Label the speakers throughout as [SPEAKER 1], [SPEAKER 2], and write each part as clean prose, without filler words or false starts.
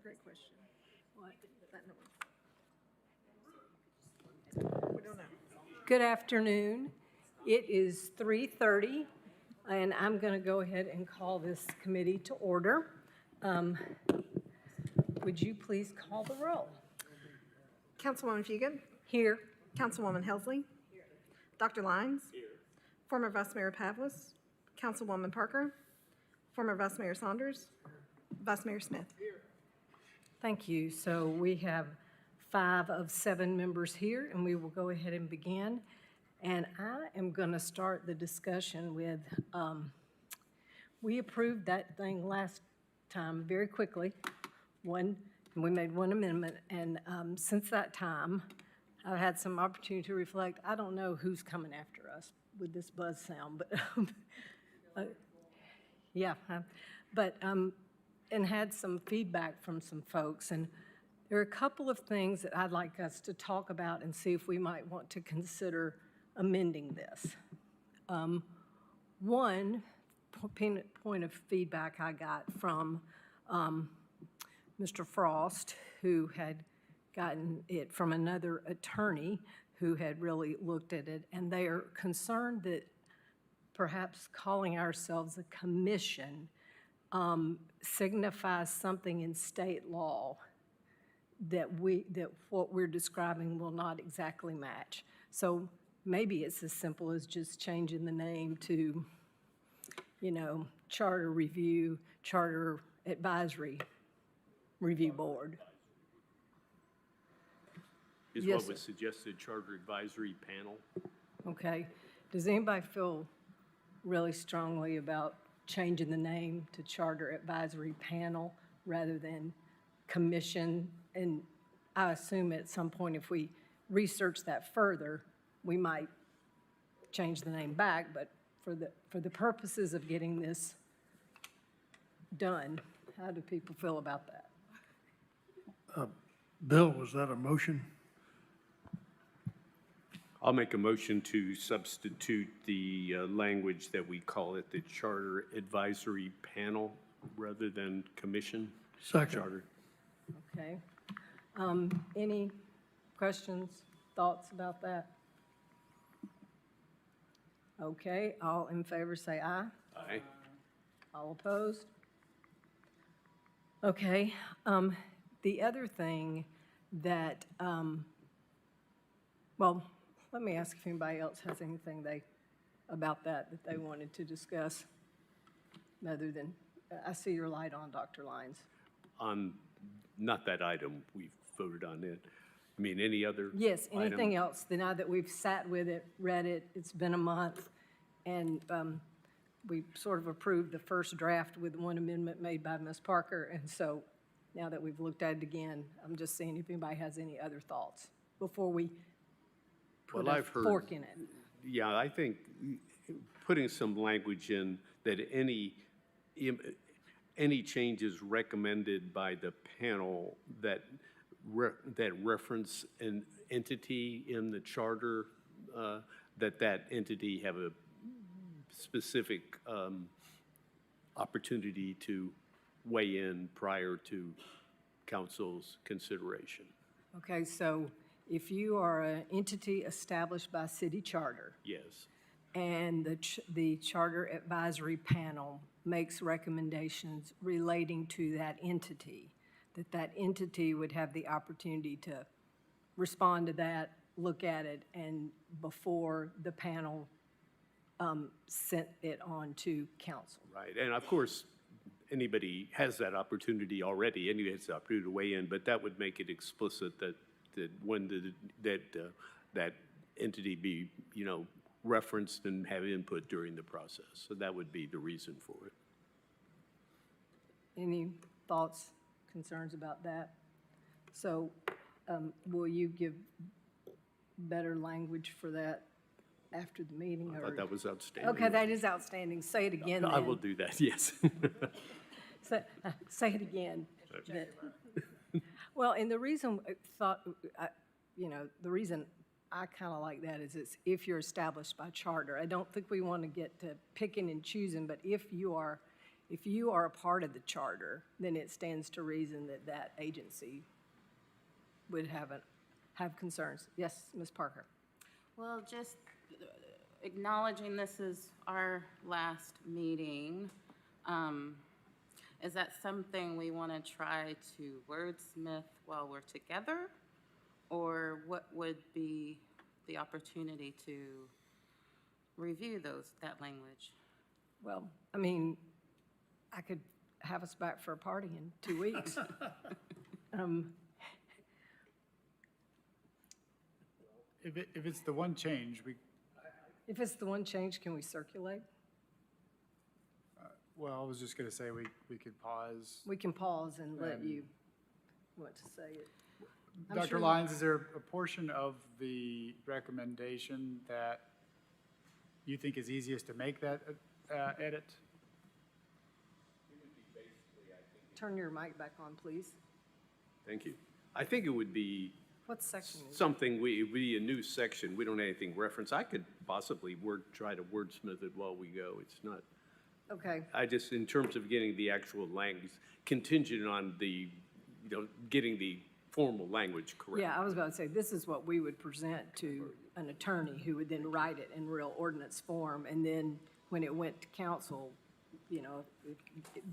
[SPEAKER 1] great question.
[SPEAKER 2] What?
[SPEAKER 1] That noise. We don't know.
[SPEAKER 2] Good afternoon. It is 3:30, and I'm going to go ahead and call this committee to order. Would you please call the roll?
[SPEAKER 1] Councilwoman Fugit?
[SPEAKER 2] Here.
[SPEAKER 1] Councilwoman Helsley? Dr. Lyons? Here. Former Vice Mayor Pavlis? Councilwoman Parker? Former Vice Mayor Saunders? Vice Mayor Smith?
[SPEAKER 2] Thank you. So we have 5 of 7 members here, and we will go ahead and begin. And I am going to start the discussion with, we approved that thing last time very quickly. We made one amendment, and since that time, I've had some opportunity to reflect. I don't know who's coming after us with this buzz sound, but and had some feedback from some folks. And there are a couple of things that I'd like us to talk about and see if we might want to consider amending this. One point of feedback I got from Mr. Frost, who had gotten it from another attorney who had really looked at it, and they are concerned that perhaps calling ourselves a commission signifies something in state law that what we're describing will not exactly match. So maybe it's as simple as just changing the name to, Charter Review, Charter Advisory Review Board.
[SPEAKER 3] Is
[SPEAKER 2] Yes,
[SPEAKER 3] what was suggested, Charter Advisory Panel.
[SPEAKER 2] Okay. Does anybody feel really strongly about changing the name to Charter Advisory Panel rather than Commission? And I assume at some point, if we research that further, we might change the name back. But for the purposes of getting this done, how do people feel about that?
[SPEAKER 4] Bill, was that a motion?
[SPEAKER 3] I'll make a motion to substitute the language that we call it the Charter Advisory Panel rather than Commission.
[SPEAKER 4] Second.
[SPEAKER 3] Charter.
[SPEAKER 2] Okay. Any questions, thoughts about that? Okay, all in favor say aye.
[SPEAKER 3] Aye.
[SPEAKER 2] All opposed? Okay, the other thing that, well, let me ask if anybody else has anything about that they wanted to discuss, other than, I see your light on, Dr. Lyons.
[SPEAKER 3] Not that item, we've voted on it. I mean, any other
[SPEAKER 2] Yes, anything
[SPEAKER 3] item?
[SPEAKER 2] else, now that we've sat with it, read it, it's been a month, and we sort of approved the first draft with one amendment made by Ms. Parker, and so now that we've looked at it again, I'm just seeing if anybody has any other thoughts before we put a fork in it.
[SPEAKER 3] Yeah, I think putting some language in that any changes recommended by the panel that reference an entity in the charter, that entity have a specific opportunity to weigh in prior to council's consideration.
[SPEAKER 2] Okay, so if you are an entity established by city charter,
[SPEAKER 3] Yes.
[SPEAKER 2] and the Charter Advisory Panel makes recommendations relating to that entity entity would have the opportunity to respond to that, look at it, and before the panel sent it on to council.
[SPEAKER 3] Right, and of course, anybody has that opportunity already. Anybody has the opportunity to weigh in, but that would make it explicit that when that entity be, referenced and have input during the process. So that would be the reason for it.
[SPEAKER 2] Any thoughts, concerns about that? So will you give better language for that after the meeting?
[SPEAKER 3] I thought that was outstanding.
[SPEAKER 2] Okay, that is outstanding. Say it again,
[SPEAKER 3] I
[SPEAKER 2] then.
[SPEAKER 3] will do that, yes.
[SPEAKER 2] Say it again. Well, and the reason the reason I kind of like that is it's if you're established by charter. I don't think we want to get to picking and choosing, but if if you are a part of the charter, then it stands to reason that that agency would have concerns. Yes, Ms. Parker?
[SPEAKER 4] Well, just acknowledging this is our last meeting, is that something we want to try to wordsmith while we're together? Or what would be the opportunity to review that language?
[SPEAKER 2] Well, I mean, I could have us back for a party in 2 weeks.
[SPEAKER 5] If it's the one change,
[SPEAKER 2] If it's the one change, can we circulate?
[SPEAKER 5] well, I was just gonna say, we could pause.
[SPEAKER 2] We can pause and let
[SPEAKER 5] And-
[SPEAKER 2] you want to say it. I'm
[SPEAKER 5] Dr.
[SPEAKER 2] sure you-
[SPEAKER 5] Lyons, is there a portion of the recommendation that you think is easiest to make that edit?
[SPEAKER 2] Turn your mic back on, please.
[SPEAKER 3] Thank you. I think it would be
[SPEAKER 2] What section is it?
[SPEAKER 3] something, it would be a new section. We don't have anything referenced. I could possibly try to wordsmith it while we go. It's not,
[SPEAKER 2] Okay,
[SPEAKER 3] I just, in terms of getting the actual language, contingent on the, getting the formal language correct.
[SPEAKER 2] yeah, I was about to say, this is what we would present to an attorney who would then write it in real ordinance form, and then when it went to council,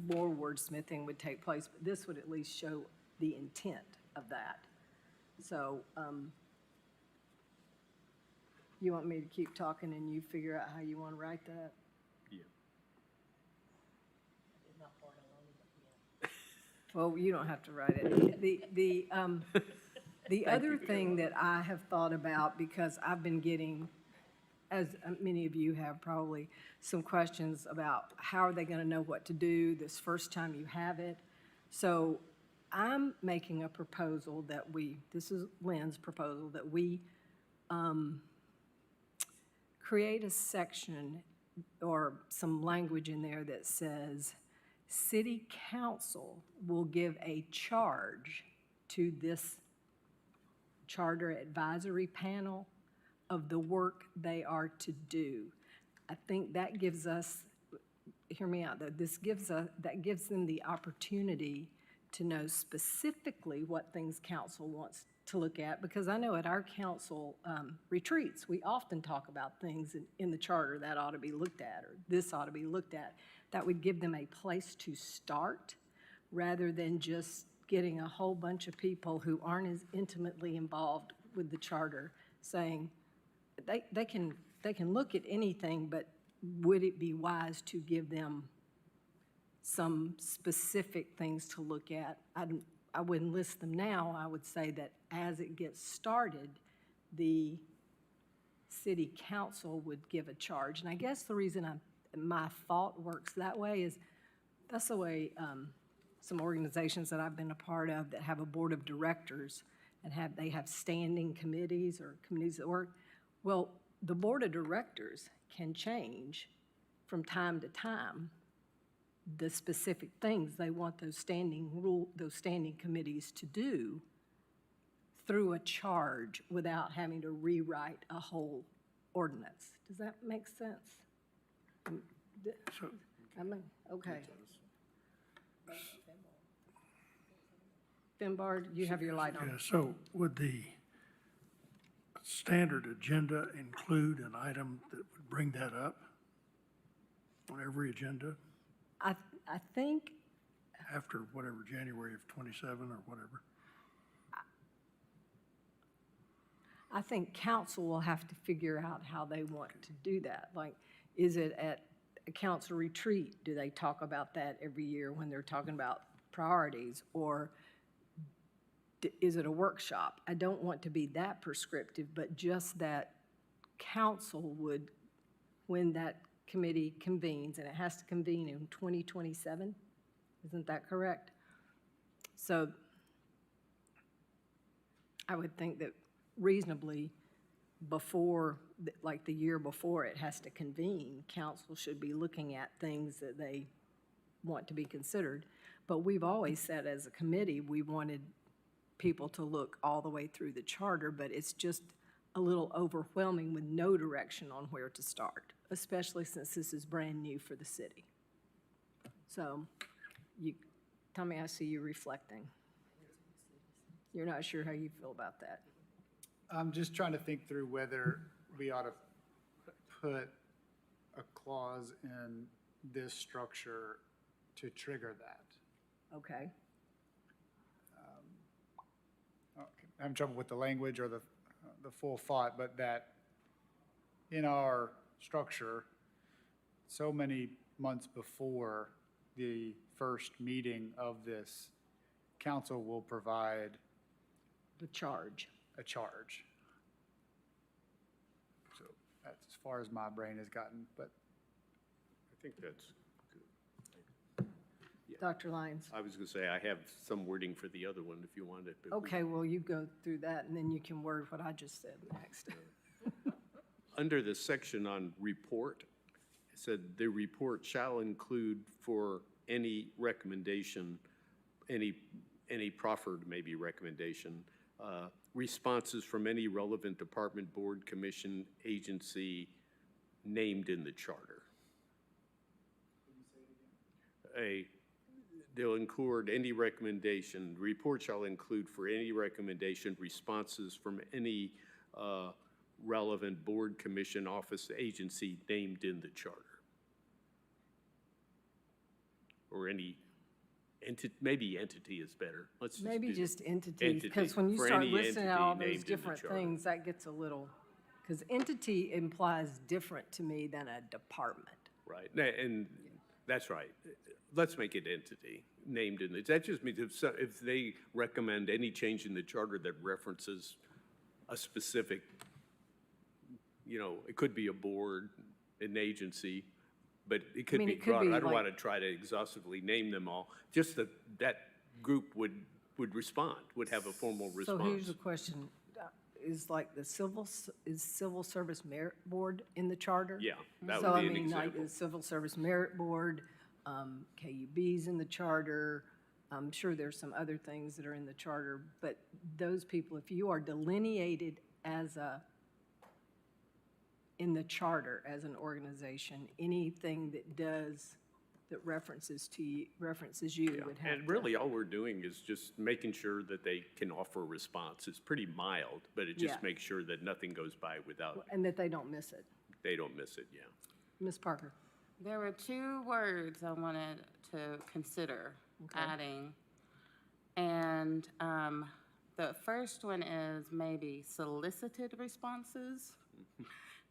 [SPEAKER 2] more wordsmithing would take place, but this would at least show the intent of that. So, you want me to keep talking and you figure out how you want to write that?
[SPEAKER 3] Yeah.
[SPEAKER 2] Well, you don't have to write it. The other thing that I have thought about, because I've been getting, as many of you have probably, some questions about how are they going to know what to do this first time you have it. So I'm making a proposal that this is Lynn's proposal, that we create a section or some language in there that says, City Council will give a charge to this Charter Advisory Panel of the work they are to do. I think that gives us, hear me out, that gives them the opportunity to know specifically what things council wants to look at, because I know at our council retreats, we often talk about things in the charter that ought to be looked at, or this ought to be looked at. That would give them a place to start, rather than just getting a whole bunch of people who aren't as intimately involved with the charter saying, they can look at anything, but would it be wise to give them some specific things to look at? I wouldn't list them now. I would say that as it gets started, the city council would give a charge. And I guess the reason my thought works that way is that's the way some organizations that I've been a part of that have a board of directors and they have standing committees or committees that work. Well, the board of directors can change from time to time the specific things they want those standing committees to do through a charge without having to rewrite a whole ordinance. Does that make sense? Okay. Finbar, you have your light on.
[SPEAKER 6] Yeah, so would the standard agenda include an item that would bring that up on every agenda
[SPEAKER 2] I think,
[SPEAKER 6] after whatever, January of 27 or whatever?
[SPEAKER 2] I think council will have to figure out how they want to do that. Like, is it at a council retreat? Do they talk about that every year when they're talking about priorities? Or is it a workshop? I don't want to be that prescriptive, but just that council would, when that committee convenes, and it has to convene in 2027, isn't that correct? So I would think that reasonably before, like the year before it has to convene, council should be looking at things that they want to be considered. But we've always said as a committee, we wanted people to look all the way through the charter, but it's just a little overwhelming with no direction on where to start, especially since this is brand new for the city. So, Tommy, I see you reflecting. You're not sure how you feel about that.
[SPEAKER 5] I'm just trying to think through whether we ought to put a clause in this structure to trigger that.
[SPEAKER 2] Okay?
[SPEAKER 5] Okay, I'm having trouble with the language or the full thought, but that in our structure, so many months before the first meeting of this, council will provide
[SPEAKER 2] The charge.
[SPEAKER 5] a charge. So that's as far as my brain has gotten, but
[SPEAKER 3] I think that's good.
[SPEAKER 2] Dr. Lyons?
[SPEAKER 3] I was going to say, I have some wording for the other one if you wanted. but we-
[SPEAKER 2] Okay, well, you go through that, and then you can word what I just said next.
[SPEAKER 3] Under the section on report, it said, "The report shall include for any recommendation, any proffered maybe recommendation, responses from any relevant department, board, commission, agency named in the charter." They'll include any recommendation, the report shall include for any recommendation, responses from any relevant board, commission, office, agency named in the charter. Or any maybe entity is better. Let's just
[SPEAKER 2] Maybe
[SPEAKER 3] do
[SPEAKER 2] just entities, because
[SPEAKER 3] entity,
[SPEAKER 2] when you
[SPEAKER 3] for
[SPEAKER 2] start
[SPEAKER 3] any
[SPEAKER 2] listing out
[SPEAKER 3] entity
[SPEAKER 2] all
[SPEAKER 3] named
[SPEAKER 2] those
[SPEAKER 3] in the
[SPEAKER 2] different
[SPEAKER 3] charter.
[SPEAKER 2] things, that gets a little, because entity implies different to me than a department.
[SPEAKER 3] Right, and that's right. Let's make it entity named in it. That just means if they recommend any change in the charter that references a specific, it could be a board, an agency, but it could
[SPEAKER 2] mean,
[SPEAKER 3] be
[SPEAKER 2] it could
[SPEAKER 3] broader.
[SPEAKER 2] be
[SPEAKER 3] I don't
[SPEAKER 2] like-
[SPEAKER 3] want to try to exhaustively name them all. Just that group would respond, would have a formal
[SPEAKER 2] So
[SPEAKER 3] response.
[SPEAKER 2] here's the question, is like the Civil Service Merit Board in the charter?
[SPEAKER 3] Yeah, that
[SPEAKER 2] So
[SPEAKER 3] would
[SPEAKER 2] I
[SPEAKER 3] be an
[SPEAKER 2] mean, like
[SPEAKER 3] example.
[SPEAKER 2] the Civil Service Merit Board, KUB's in the charter. I'm sure there's some other things that are in the charter, but those people, if you are delineated in the charter as an organization, anything that references you
[SPEAKER 3] Yeah,
[SPEAKER 2] would have
[SPEAKER 3] and
[SPEAKER 2] to.
[SPEAKER 3] really, all we're doing is just making sure that they can offer a response. It's pretty mild, but it just
[SPEAKER 2] Yeah.
[SPEAKER 3] makes sure that nothing goes by without,
[SPEAKER 2] And that they don't miss it.
[SPEAKER 3] they don't miss it, yeah.
[SPEAKER 2] Ms. Parker?
[SPEAKER 4] There were two words I wanted to consider adding. And the first one is maybe solicited responses,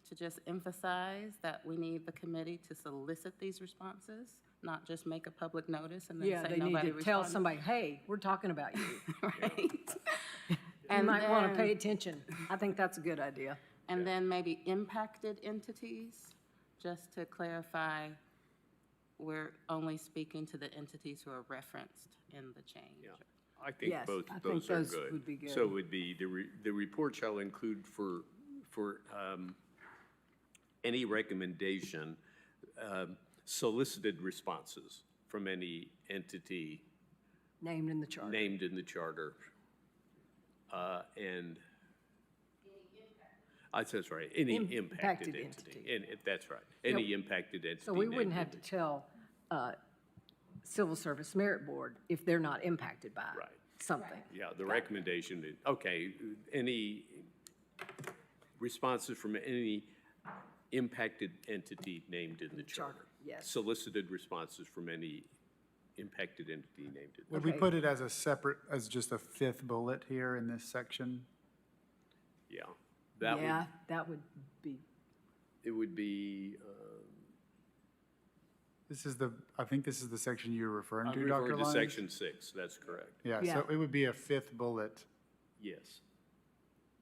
[SPEAKER 4] to just emphasize that we need the committee to solicit these responses, not just make a public notice and then
[SPEAKER 2] Yeah,
[SPEAKER 4] say
[SPEAKER 2] they need
[SPEAKER 4] nobody
[SPEAKER 2] to tell
[SPEAKER 4] responded.
[SPEAKER 2] somebody, hey, we're talking about you.
[SPEAKER 4] Right?
[SPEAKER 2] You
[SPEAKER 4] And
[SPEAKER 2] might want to
[SPEAKER 4] then-
[SPEAKER 2] pay attention. I think that's a good idea.
[SPEAKER 4] And then maybe impacted entities, just to clarify, we're only speaking to the entities who are referenced in the change.
[SPEAKER 3] Yeah. I think
[SPEAKER 2] Yes,
[SPEAKER 3] both
[SPEAKER 2] I think
[SPEAKER 3] those are
[SPEAKER 2] those
[SPEAKER 3] good.
[SPEAKER 2] would be good.
[SPEAKER 3] So it would be, the report shall include for any recommendation, solicited responses from any entity
[SPEAKER 2] Named in the charter.
[SPEAKER 3] named in the charter. And, that's right, any impacted
[SPEAKER 2] Impacted
[SPEAKER 3] entity.
[SPEAKER 2] entity.
[SPEAKER 3] And that's right, any impacted entity.
[SPEAKER 2] So we wouldn't
[SPEAKER 3] named
[SPEAKER 2] have
[SPEAKER 3] in
[SPEAKER 2] to tell Civil Service Merit Board if they're not impacted by
[SPEAKER 3] Right.
[SPEAKER 2] something.
[SPEAKER 3] Yeah, the recommendation, okay, any responses from any impacted entity named in the charter.
[SPEAKER 2] yes.
[SPEAKER 3] Solicited responses from any impacted entity named in.
[SPEAKER 5] would we
[SPEAKER 2] Okay.
[SPEAKER 5] put it as a separate, as just a fifth bullet here in this section?
[SPEAKER 3] Yeah, that
[SPEAKER 2] Yeah,
[SPEAKER 3] would,
[SPEAKER 2] that would be,
[SPEAKER 3] it would be,
[SPEAKER 5] I think this is the section you're referring
[SPEAKER 3] I'm
[SPEAKER 5] to, Dr.
[SPEAKER 3] referring to
[SPEAKER 5] Lyons?
[SPEAKER 3] section 6, that's correct.
[SPEAKER 5] Yeah,
[SPEAKER 2] Yeah.
[SPEAKER 5] so it would be a fifth bullet.
[SPEAKER 3] Yes.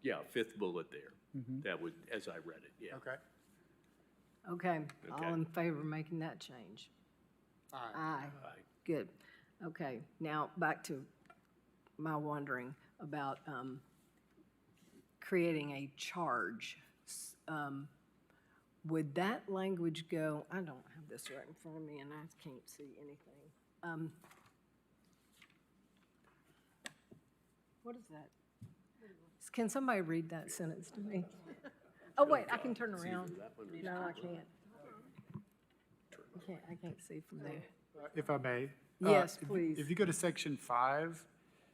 [SPEAKER 3] Yeah, fifth bullet there.
[SPEAKER 2] Mm-hmm.
[SPEAKER 3] That would, as I read it, yeah.
[SPEAKER 5] Okay.
[SPEAKER 2] okay.
[SPEAKER 3] Okay.
[SPEAKER 2] All in favor of making that change?
[SPEAKER 5] Aye.
[SPEAKER 2] Aye.
[SPEAKER 3] Aye.
[SPEAKER 2] Good. Okay, now back to my wondering about creating a charge. Would that language go, I don't have this right in front of me and I can't see anything. What is that? Can somebody read that sentence to me? Oh, wait, I can turn around. No, I can't. I can't see from there.
[SPEAKER 5] If I may.
[SPEAKER 2] Yes,
[SPEAKER 5] if-
[SPEAKER 2] please.
[SPEAKER 5] If you go to section 5,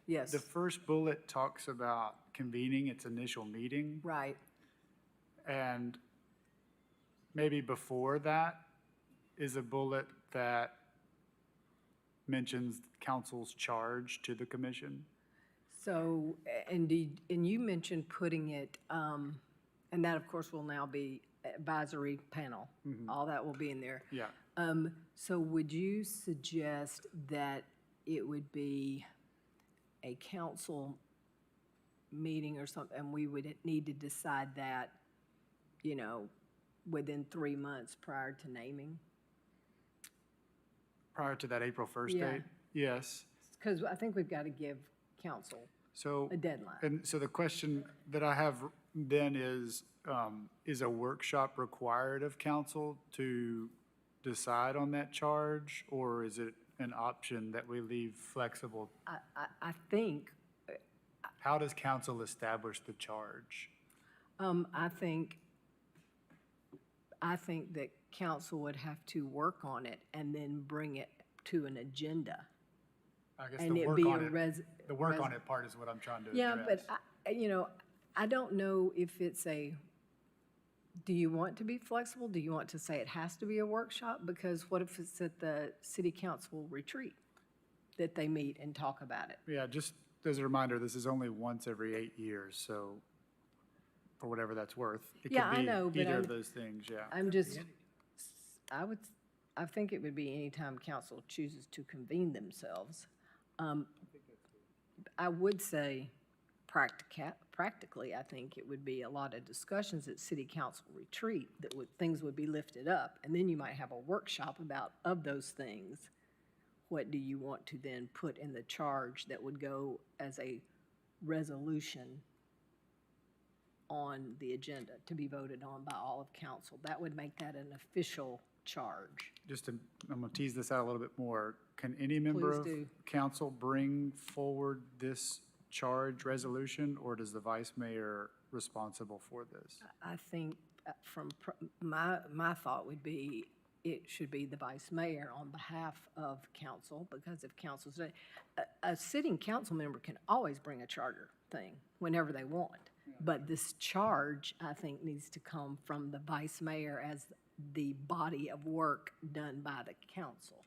[SPEAKER 2] Yes,
[SPEAKER 5] the first bullet talks about convening its initial meeting.
[SPEAKER 2] right.
[SPEAKER 5] And maybe before that is a bullet that mentions council's charge to the commission.
[SPEAKER 2] So, and you mentioned putting it, and that, of course, will now be advisory panel. All that will be in there.
[SPEAKER 5] Yeah.
[SPEAKER 2] So would you suggest that it would be a council meeting or something, and we would need to decide that, you know, within 3 months prior to naming?
[SPEAKER 5] Prior to that April 1st
[SPEAKER 2] Yeah.
[SPEAKER 5] date? Yes.
[SPEAKER 2] Because I think we've got to give council
[SPEAKER 5] So.
[SPEAKER 2] a deadline.
[SPEAKER 5] And so the question that I have then is a workshop required of council to decide on that charge? Or is it an option that we leave flexible?
[SPEAKER 2] I think,
[SPEAKER 5] How does council establish the charge?
[SPEAKER 2] I think that council would have to work on it and then bring it to an agenda.
[SPEAKER 5] I guess
[SPEAKER 2] And
[SPEAKER 5] the
[SPEAKER 2] it
[SPEAKER 5] work
[SPEAKER 2] be
[SPEAKER 5] on
[SPEAKER 2] a
[SPEAKER 5] it, the work on it part is what I'm trying to address.
[SPEAKER 2] Yeah, but I don't know if it's do you want to be flexible? Do you want to say it has to be a workshop? Because what if it's at the city council retreat that they meet and talk about it?
[SPEAKER 5] Yeah, just as a reminder, this is only once every 8 years, so for whatever that's worth.
[SPEAKER 2] Yeah, I know,
[SPEAKER 5] It
[SPEAKER 2] but
[SPEAKER 5] could be either
[SPEAKER 2] I'm-
[SPEAKER 5] of those things, yeah.
[SPEAKER 2] I think it would be anytime council chooses to convene themselves. I would say practically, I think it would be a lot of discussions at city council retreat that things would be lifted up. And then you might have a workshop of those things. What do you want to then put in the charge that would go as a resolution on the agenda to be voted on by all of council? That would make that an official charge.
[SPEAKER 5] I'm gonna tease this out a little bit more. Can any member
[SPEAKER 2] Please
[SPEAKER 5] of
[SPEAKER 2] do.
[SPEAKER 5] council bring forward this charge resolution, or does the vice mayor responsible for this?
[SPEAKER 2] I think my thought would be it should be the vice mayor on behalf of council, because if council's, a sitting council member can always bring a charter thing whenever they want. But this charge, I think, needs to come from the vice mayor as the body of work done by the council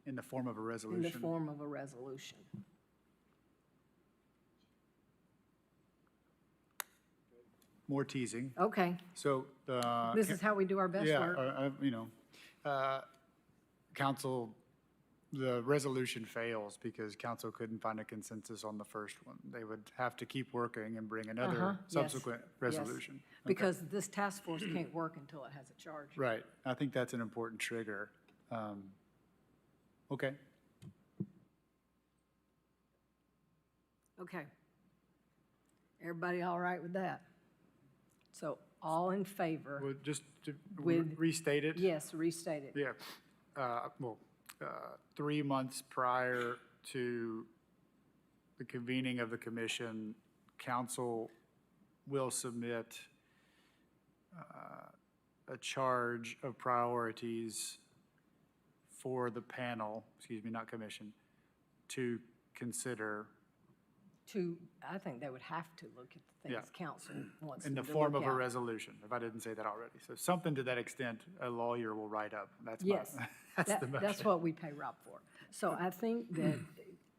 [SPEAKER 5] In the form of a
[SPEAKER 2] in
[SPEAKER 5] resolution?
[SPEAKER 2] the form of a resolution.
[SPEAKER 5] More teasing.
[SPEAKER 2] Okay,
[SPEAKER 5] So,
[SPEAKER 2] this is how we do our best
[SPEAKER 5] yeah,
[SPEAKER 2] work.
[SPEAKER 5] council, the resolution fails because council couldn't find a consensus on the first one. They would have to keep working and bring another
[SPEAKER 2] Yes,
[SPEAKER 5] subsequent
[SPEAKER 2] yes.
[SPEAKER 5] resolution. Okay.
[SPEAKER 2] Because this task force can't work until it has a charge.
[SPEAKER 5] Right, I think that's an important trigger. Okay,
[SPEAKER 2] Okay. Everybody all right with that? So all in favor?
[SPEAKER 5] well, just to
[SPEAKER 2] With-
[SPEAKER 5] restate it?
[SPEAKER 2] Yes, restate it.
[SPEAKER 5] Yeah, 3 months prior to the convening of the commission, council will submit a charge of priorities for the panel, excuse me, not commission, to consider
[SPEAKER 2] I think they would have to look at the
[SPEAKER 5] Yeah.
[SPEAKER 2] things council wants
[SPEAKER 5] in the
[SPEAKER 2] them to
[SPEAKER 5] form
[SPEAKER 2] look
[SPEAKER 5] of a
[SPEAKER 2] at.
[SPEAKER 5] resolution, if I didn't say that already. So something to that extent, a lawyer will write up. That's my,
[SPEAKER 2] Yes,
[SPEAKER 5] that's the
[SPEAKER 2] that's
[SPEAKER 5] motion.
[SPEAKER 2] what we pay Rob for. So I think that,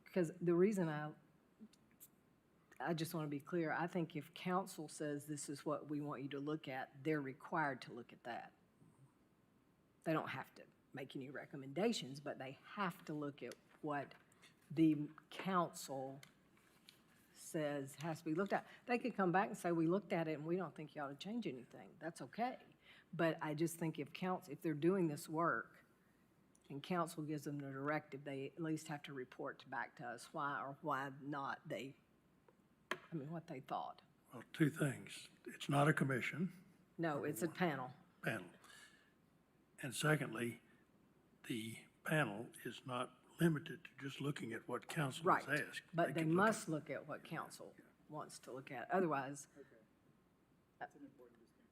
[SPEAKER 2] because the reason I just want to be clear, I think if council says this is what we want you to look at, they're required to look at that. They don't have to make any recommendations, but they have to look at what the council says has to be looked at. They could come back and say, we looked at it and we don't think you ought to change anything. That's okay. But I just think if they're doing this work and council gives them the directive, they at least have to report back to us why or why not what they thought.
[SPEAKER 6] Well, two things. It's not a commission
[SPEAKER 2] No, it's a panel.
[SPEAKER 6] panel. And secondly, the panel is not limited to just looking at what council
[SPEAKER 2] Right.
[SPEAKER 6] has asked.
[SPEAKER 2] But they
[SPEAKER 6] can look at-
[SPEAKER 2] must look at what council wants to look at. Otherwise,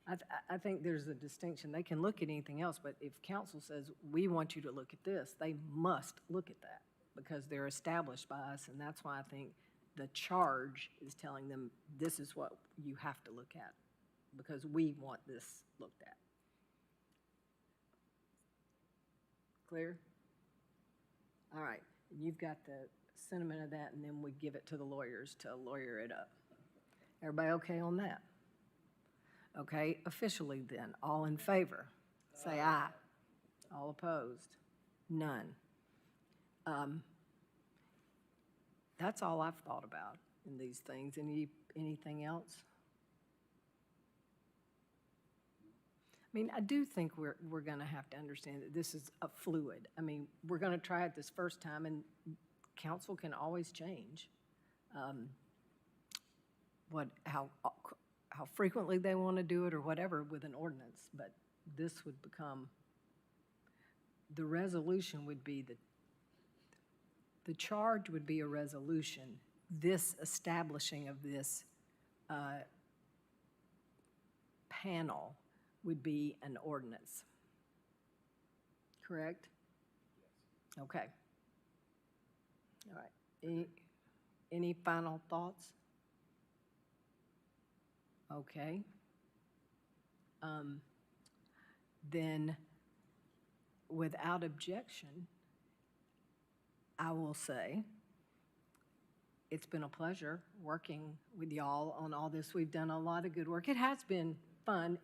[SPEAKER 2] I think there's a distinction. They can look at anything else, but if council says, we want you to look at this, they must look at that because they're established by us, and that's why I think the charge is telling them, this is what you have to look at, because we want this looked at. Clear? All right, you've got the sentiment of that, and then we give it to the lawyers to lawyer it up. Everybody okay on that? Okay, officially then, all in favor, say aye. All opposed? None. That's all I've thought about in these things. Anything else? I mean, I do think we're gonna have to understand that this is a fluid. I mean, we're gonna try it this first time, and council can always change how frequently they want to do it or whatever with an ordinance, but this would become, the resolution would be the charge would be a resolution. This establishing of this panel would be an ordinance. Correct? Okay. All right. Any final thoughts? Okay. Then, without objection, I will say, it's been a pleasure working with y'all on all this. We've done a lot of good work. It has been fun.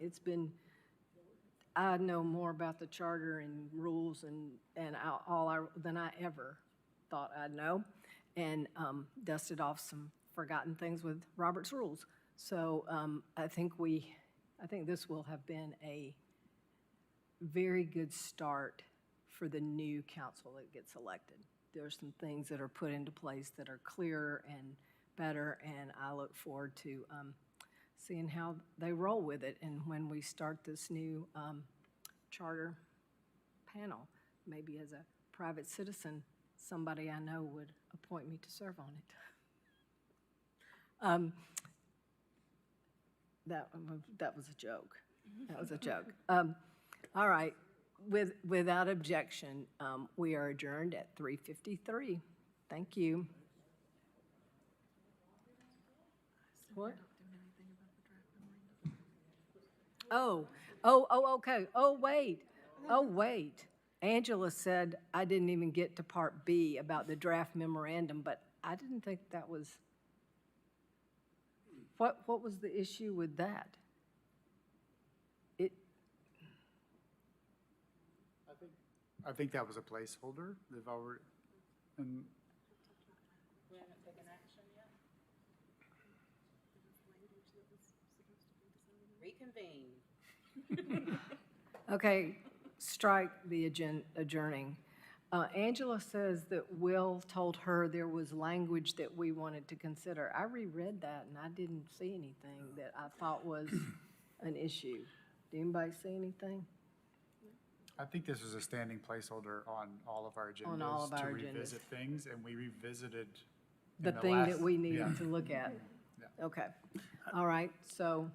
[SPEAKER 2] I know more about the charter and rules than I ever thought I'd know, and dusted off some forgotten things with Robert's rules. So I think this will have been a very good start for the new council that gets elected. There are some things that are put into place that are clearer and better, and I look forward to seeing how they roll with it. And when we start this new charter panel, maybe as a private citizen, somebody I know would appoint me to serve on it. That was a joke. That was a joke. All right. Without objection, we are adjourned at 3:53. Thank you. What? Okay. Oh, wait. Angela said I didn't even get to part B about the draft memorandum, but I didn't think that was, what was the issue with that?
[SPEAKER 5] I think that was a placeholder. They've already, and
[SPEAKER 4] We haven't taken action yet? Reconvene.
[SPEAKER 2] Okay, strike the adjourning. Angela says that Will told her there was language that we wanted to consider. I reread that and I didn't see anything that I thought was an issue. Did anybody see anything?
[SPEAKER 5] I think this was a standing placeholder on all of our agendas.
[SPEAKER 2] On all of our
[SPEAKER 5] to
[SPEAKER 2] agendas.
[SPEAKER 5] revisit things, and we revisited in
[SPEAKER 2] The thing that
[SPEAKER 5] last-
[SPEAKER 2] we needed
[SPEAKER 5] yeah.
[SPEAKER 2] to look at?
[SPEAKER 5] Yeah.
[SPEAKER 2] Okay, all right, so,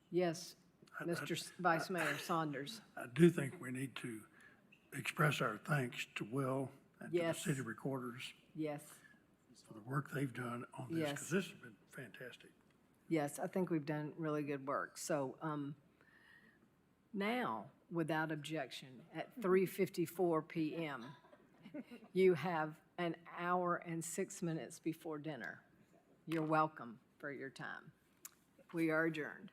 [SPEAKER 2] yes, Mr. Vice Mayor Saunders.
[SPEAKER 6] I do think we need to express our thanks to Will and to the
[SPEAKER 2] Yes.
[SPEAKER 6] city recorders
[SPEAKER 2] Yes,
[SPEAKER 6] for the work they've done on this,
[SPEAKER 2] Yes.
[SPEAKER 6] because this has been fantastic.
[SPEAKER 2] yes, I think we've done really good work. So now, without objection, at 3:54 PM, you have an hour and 6 minutes before dinner. You're welcome for your time. We are adjourned.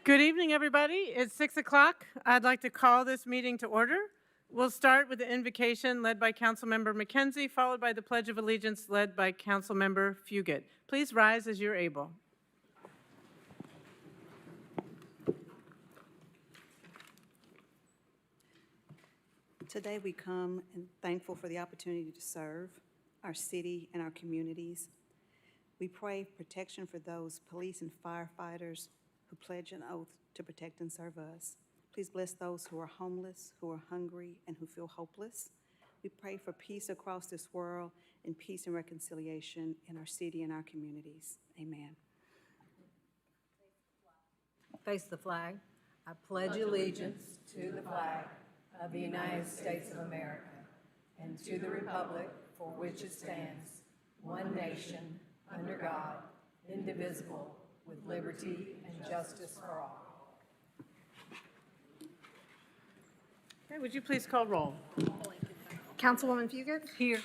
[SPEAKER 7] Good evening, everybody. It's 6 o'clock. I'd like to call this meeting to order. We'll start with the invocation led by Councilmember McKenzie, followed by the Pledge of Allegiance led by Councilmember Fugit. Please rise as you're able.
[SPEAKER 8] Today we come and thankful for the opportunity to serve our city and our communities. We pray protection for those police and firefighters who pledge an oath to protect and serve us. Please bless those who are homeless, who are hungry, and who feel hopeless. We pray for peace across this world and peace and reconciliation in our city and our communities. Amen.
[SPEAKER 2] Face the flag. I pledge allegiance to the flag of the United States of America and to the republic for which it stands, one nation, under God, indivisible, with liberty and justice for all.
[SPEAKER 7] Okay, would you please call roll?
[SPEAKER 1] Councilwoman Fugit?
[SPEAKER 2] Here.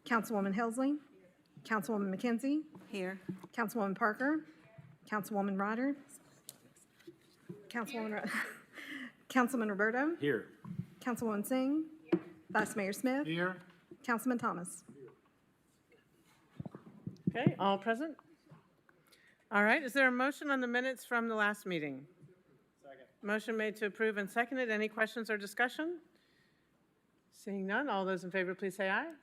[SPEAKER 1] Councilwoman Helsley? Councilwoman McKenzie?
[SPEAKER 8] Here.
[SPEAKER 1] Councilwoman Parker? Councilwoman Ryder? Councilman Roberto?
[SPEAKER 3] Here.
[SPEAKER 1] Councilwoman Singh? Vice Mayor Smith?
[SPEAKER 5] Here.
[SPEAKER 1] Councilman Thomas?
[SPEAKER 7] Okay, all present? All right, is there a motion on the minutes from the last meeting? Second. Motion made to approve and seconded. Any questions or discussion? Seeing none, all those in favor, please say aye. Aye.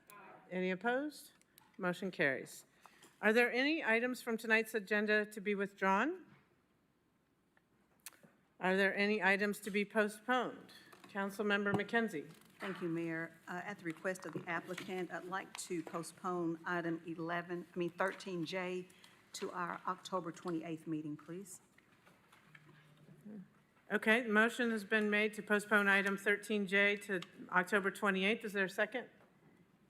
[SPEAKER 7] Any opposed? Motion carries. Are there any items from tonight's agenda to be withdrawn? Are there any items to be postponed? Councilmember McKenzie.
[SPEAKER 8] Thank you, Mayor. At the request of the applicant, I'd like to postpone item 13J to our October 28th meeting, please.
[SPEAKER 7] Okay, the motion has been made to postpone item 13J to October 28th. Is there a second?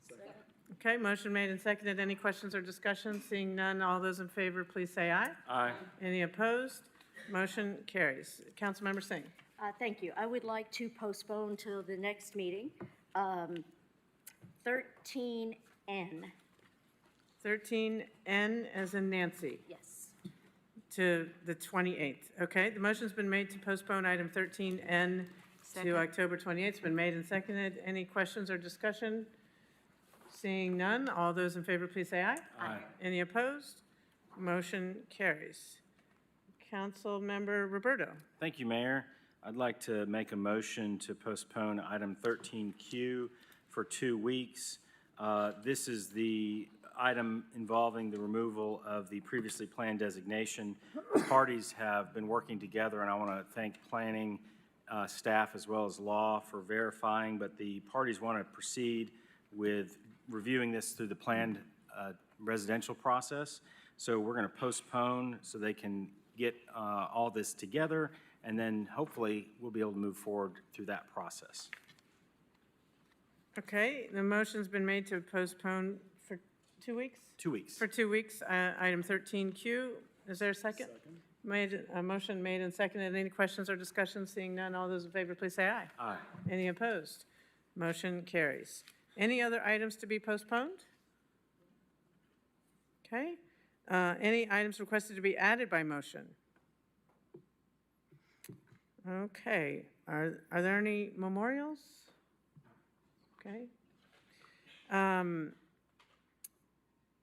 [SPEAKER 7] Second. Okay, motion made and seconded. Any questions or discussion? Seeing none, all those in favor, please say aye. Aye. Any opposed? Motion carries. Councilmember Singh.
[SPEAKER 9] Thank you. I would like to postpone till the next meeting, 13N.
[SPEAKER 7] 13N as in Nancy,
[SPEAKER 9] Yes.
[SPEAKER 7] to the 28th. Okay, the motion's been made to postpone item 13N
[SPEAKER 8] Second.
[SPEAKER 7] to October 28th. It's been made and seconded. Any questions or discussion? Seeing none, all those in favor, please say aye.
[SPEAKER 9] Aye.
[SPEAKER 7] Any opposed? Motion carries. Councilmember Roberto.
[SPEAKER 10] Thank you, Mayor. I'd like to make a motion to postpone item 13Q for 2 weeks. This is the item involving the removal of the previously planned designation. The parties have been working together, and I want to thank planning staff as well as law for verifying, but the parties want to proceed with reviewing this through the planned residential process. So we're going to postpone so they can get all this together, and then hopefully we'll be able to move forward through that process.
[SPEAKER 7] Okay, the motion's been made to postpone for 2 weeks?
[SPEAKER 10] 2 weeks.
[SPEAKER 7] For 2 weeks, item 13Q. Is there a second? A motion made and seconded. Any questions or discussion? Seeing none, all those in favor, please say aye.
[SPEAKER 10] Aye.
[SPEAKER 7] Any opposed? Motion carries. Any other items to be postponed? Okay. Any items requested to be added by motion? Okay. Are there any memorials? Okay.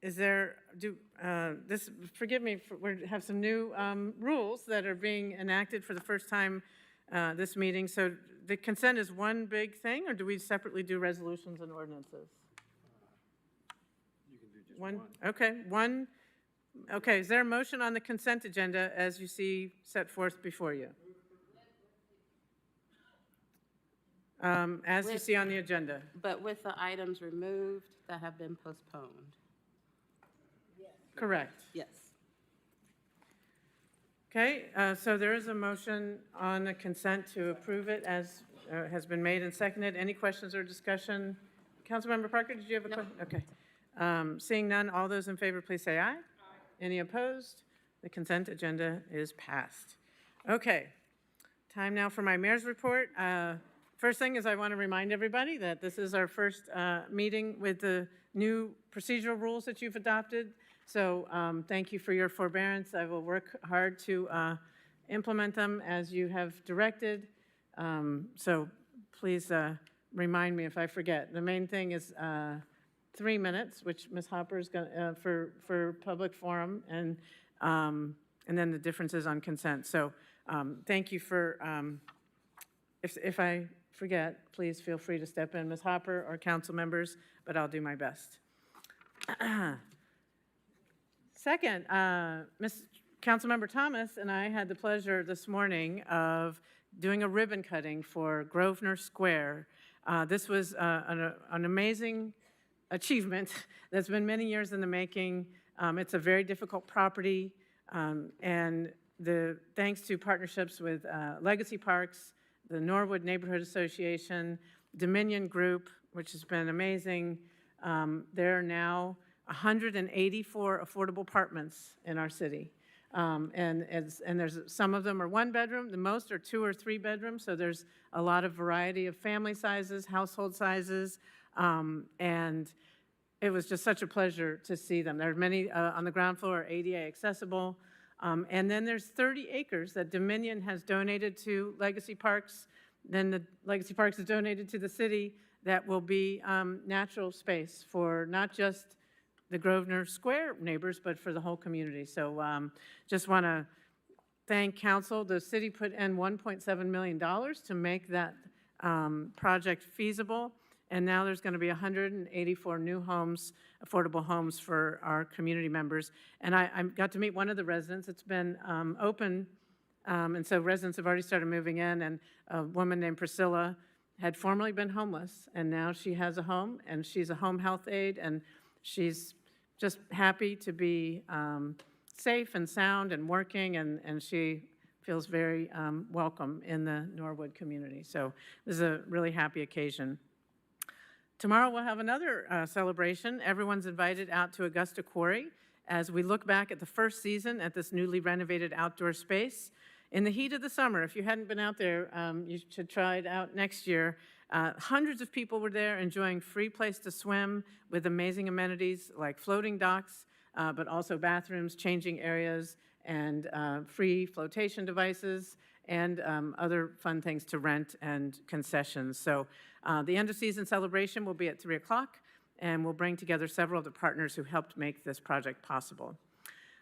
[SPEAKER 7] Is there, forgive me, we have some new rules that are being enacted for the first time this meeting. So the consent is one big thing, or do we separately do resolutions and ordinances? You can do just one. Okay, one. Okay, is there a motion on the consent agenda as you see set forth before you? As you see on the agenda.
[SPEAKER 4] But with the items removed that have been postponed.
[SPEAKER 7] Correct.
[SPEAKER 4] Yes.
[SPEAKER 7] Okay, so there is a motion on the consent to approve it as has been made and seconded. Any questions or discussion? Councilmember Parker, did you have a question? Okay. Seeing none, all those in favor, please say aye. Aye. Any opposed? The consent agenda is passed. Okay, time now for my mayor's report. First thing is I want to remind everybody that this is our first meeting with the new procedural rules that you've adopted. So thank you for your forbearance. I will work hard to implement them as you have directed. So please remind me if I forget. The main thing is 3 minutes, which Ms. Hopper is going for public forum, and then the differences on consent. So thank you for, if I forget, please feel free to step in, Ms. Hopper or council members, but I'll do my best. Second, Councilmember Thomas and I had the pleasure this morning of doing a ribbon cutting for Grosvenor Square. This was an amazing achievement that's been many years in the making. It's a very difficult property, and thanks to partnerships with Legacy Parks, the Norwood Neighborhood Association, Dominion Group, which has been amazing. There are now 184 affordable apartments in our city. And there's some of them are 1 bedroom, the most are 2 or 3 bedrooms, so there's a lot of variety of family sizes, household sizes, and it was just such a pleasure to see them. There are many on the ground floor are ADA accessible, and then there's 30 acres that Dominion has donated to Legacy Parks, then the Legacy Parks has donated to the city that will be natural space for not just the Grosvenor Square neighbors, but for the whole community. So just want to thank council. The city put in $1.7 million to make that project feasible, and now there's going to be 184 new homes, affordable homes for our community members. And I got to meet one of the residents. It's been open, and so residents have already started moving in, and a woman named Priscilla had formerly been homeless, and now she has a home, and she's a home health aide, and she's just happy to be safe and sound and working, and she feels very welcome in the Norwood community. So this is a really happy occasion. Tomorrow we'll have another celebration. Everyone's invited out to Augusta Quarry as we look back at the first season at this newly renovated outdoor space. In the heat of the summer, if you hadn't been out there, you should try it out next year. Hundreds of people were there enjoying free place to swim with amazing amenities like floating docks, but also bathrooms, changing areas, and free flotation devices, and other fun things to rent and concessions. So the end of season celebration will be at 3 o'clock, and we'll bring together several of the partners who helped make this project possible.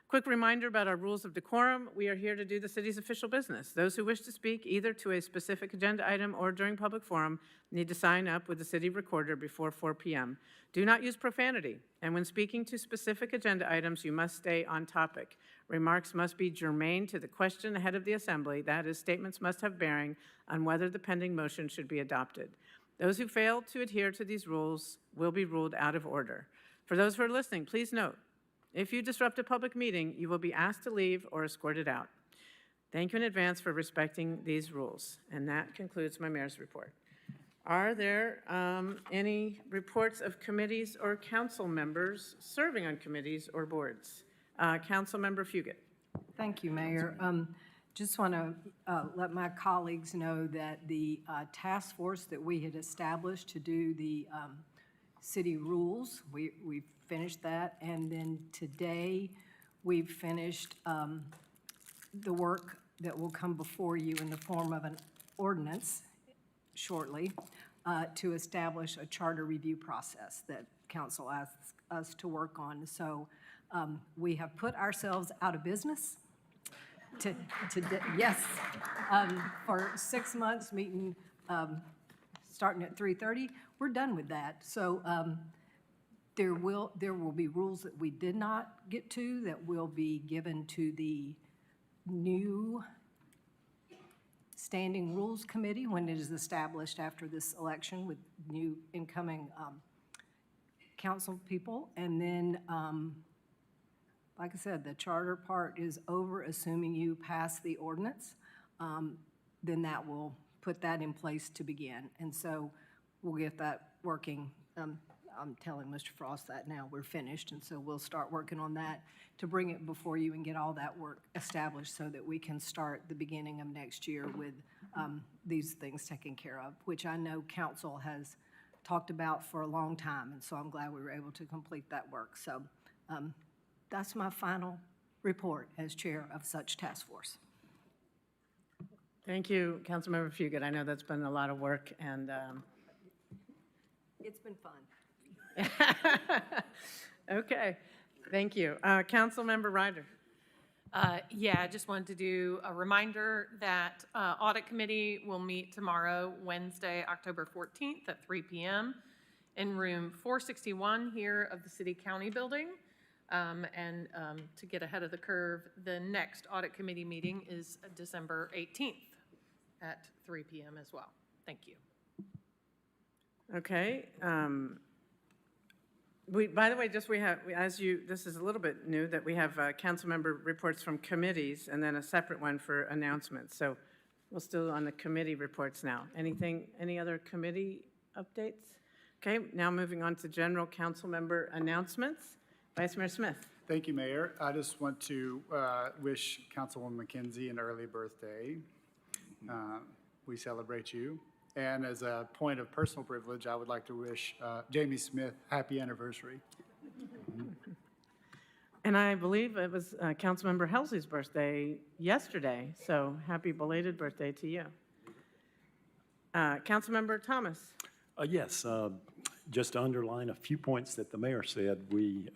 [SPEAKER 7] Quick reminder about our rules of decorum. We are here to do the city's official business. Those who wish to speak either to a specific agenda item or during public forum need to sign up with the city recorder before 4 p.m. Do not use profanity, and when speaking to specific agenda items, you must stay on topic. Remarks must be germane to the question ahead of the assembly. That is, statements must have bearing on whether the pending motion should be adopted. Those who fail to adhere to these rules will be ruled out of order. For those who are listening, please note, if you disrupt a public meeting, you will be asked to leave or escorted out. Thank you in advance for respecting these rules. And that concludes my mayor's report. Are there any reports of committees or council members serving on committees or boards? Council Member Fugit.
[SPEAKER 2] Thank you, Mayor. Just want to let my colleagues know that the task force that we had established to do the city rules, we've finished that, and then today we've finished the work that will come before you in the form of an ordinance shortly to establish a charter review process that council asks us to work on. So we have put ourselves out of business yes, for 6 months, meeting starting at 3:30. We're done with that. So there will be rules that we did not get to that will be given to the new Standing Rules Committee when it is established after this election with new incoming council people. And then, like I said, the charter part is over, assuming you pass the ordinance. Then that will put that in place to begin. And so we'll get that working. I'm telling Mr. Frost that now we're finished, and so we'll start working on that to bring it before you and get all that work established so that we can start the beginning of next year with these things taken care of, which I know council has talked about for a long time, and so I'm glad we were able to complete that work. So that's my final report as chair of such task force.
[SPEAKER 7] Thank you, Councilmember Fugit. I know that's been a lot of work, and
[SPEAKER 2] It's been fun.
[SPEAKER 7] okay, thank you. Councilmember Ryder.
[SPEAKER 11] Yeah, I just wanted to do a reminder that Audit Committee will meet tomorrow, Wednesday, October 14th at 3 p.m. in room 461 here of the City County Building. And to get ahead of the curve, the next Audit Committee meeting is December 18th at 3 p.m. as well. Thank you.
[SPEAKER 7] Okay. By the way, this is a little bit new, that we have council member reports from committees and then a separate one for announcements. So we're still on the committee reports now. Any other committee updates? Okay, now moving on to general council member announcements. Vice Mayor Smith.
[SPEAKER 5] Thank you, Mayor. I just want to wish Councilwoman McKenzie an early birthday. We celebrate you. And as a point of personal privilege, I would like to wish Jamie Smith happy anniversary.
[SPEAKER 7] And I believe it was Councilmember Helsley's birthday yesterday, so happy belated birthday to you. Councilmember Thomas.
[SPEAKER 12] Yes, just to underline a few points that the mayor said, we,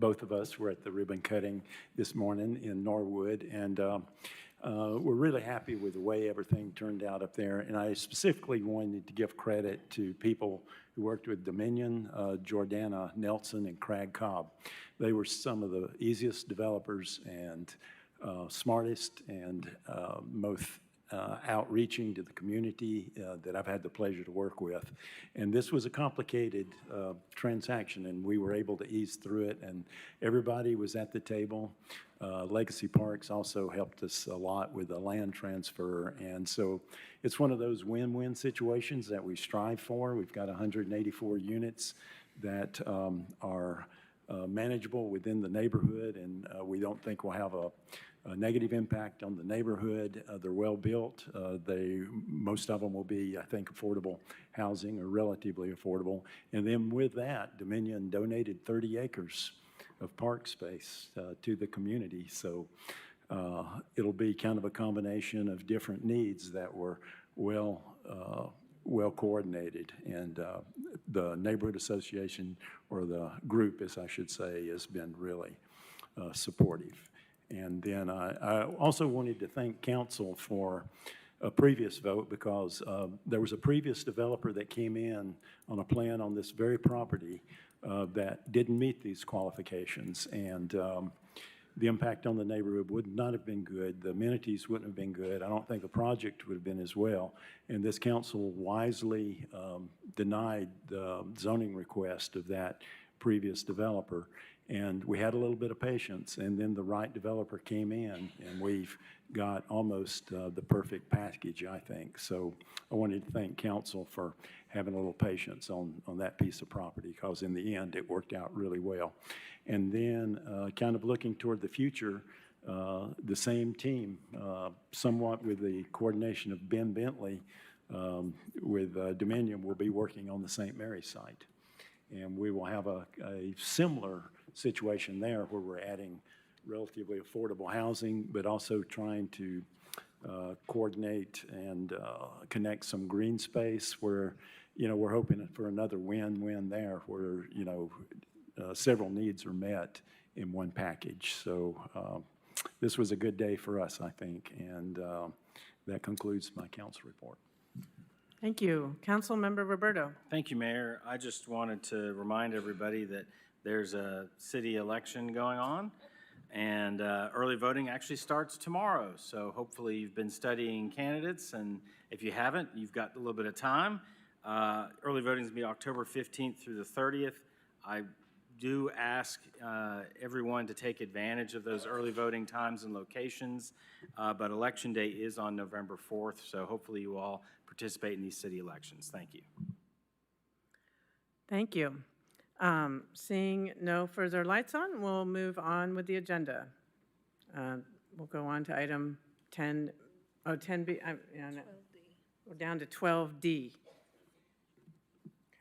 [SPEAKER 12] both of us were at the ribbon cutting this morning in Norwood, and we're really happy with the way everything turned out up there. And I specifically wanted to give credit to people who worked with Dominion, Jordana Nelson, and Craig Cobb. They were some of the easiest developers and smartest and most outreaching to the community that I've had the pleasure to work with. And this was a complicated transaction, and we were able to ease through it, and everybody was at the table. Legacy Parks also helped us a lot with the land transfer, and so it's one of those win-win situations that we strive for. We've got 184 units that are manageable within the neighborhood, and we don't think we'll have a negative impact on the neighborhood. They're well built. Most of them will be, I think, affordable housing or relatively affordable. And then with that, Dominion donated 30 acres of park space to the community. So it'll be kind of a combination of different needs that were well coordinated. And the neighborhood association, or the group, as I should say, has been really supportive. And then I also wanted to thank council for a previous vote, because there was a previous developer that came in on a plan on this very property that didn't meet these qualifications. And the impact on the neighborhood would not have been good. The amenities wouldn't have been good. I don't think the project would have been as well. And this council wisely denied the zoning request of that previous developer. And we had a little bit of patience, and then the right developer came in, and we've got almost the perfect package, I think. So I wanted to thank council for having a little patience on that piece of property, because in the end, it worked out really well. And then kind of looking toward the future, the same team, somewhat with the coordination of Ben Bentley with Dominion, will be working on the St. Mary's site. And we will have a similar situation there, where we're adding relatively affordable housing, but also trying to coordinate and connect some green space where, we're hoping for another win-win there, where, several needs are met in one package. So this was a good day for us, I think, and that concludes my council report.
[SPEAKER 7] Thank you. Council Member Roberto.
[SPEAKER 10] Thank you, Mayor. I just wanted to remind everybody that there's a city election going on, and early voting actually starts tomorrow. So hopefully you've been studying candidates, and if you haven't, you've got a little bit of time. Early voting is going to be October 15th through the 30th. I do ask everyone to take advantage of those early voting times and locations, but Election Day is on November 4th, so hopefully you all participate in these city elections. Thank you.
[SPEAKER 7] Thank you. Seeing no further lights on, we'll move on with the agenda. We'll go on to item 10B. We're down to 12D.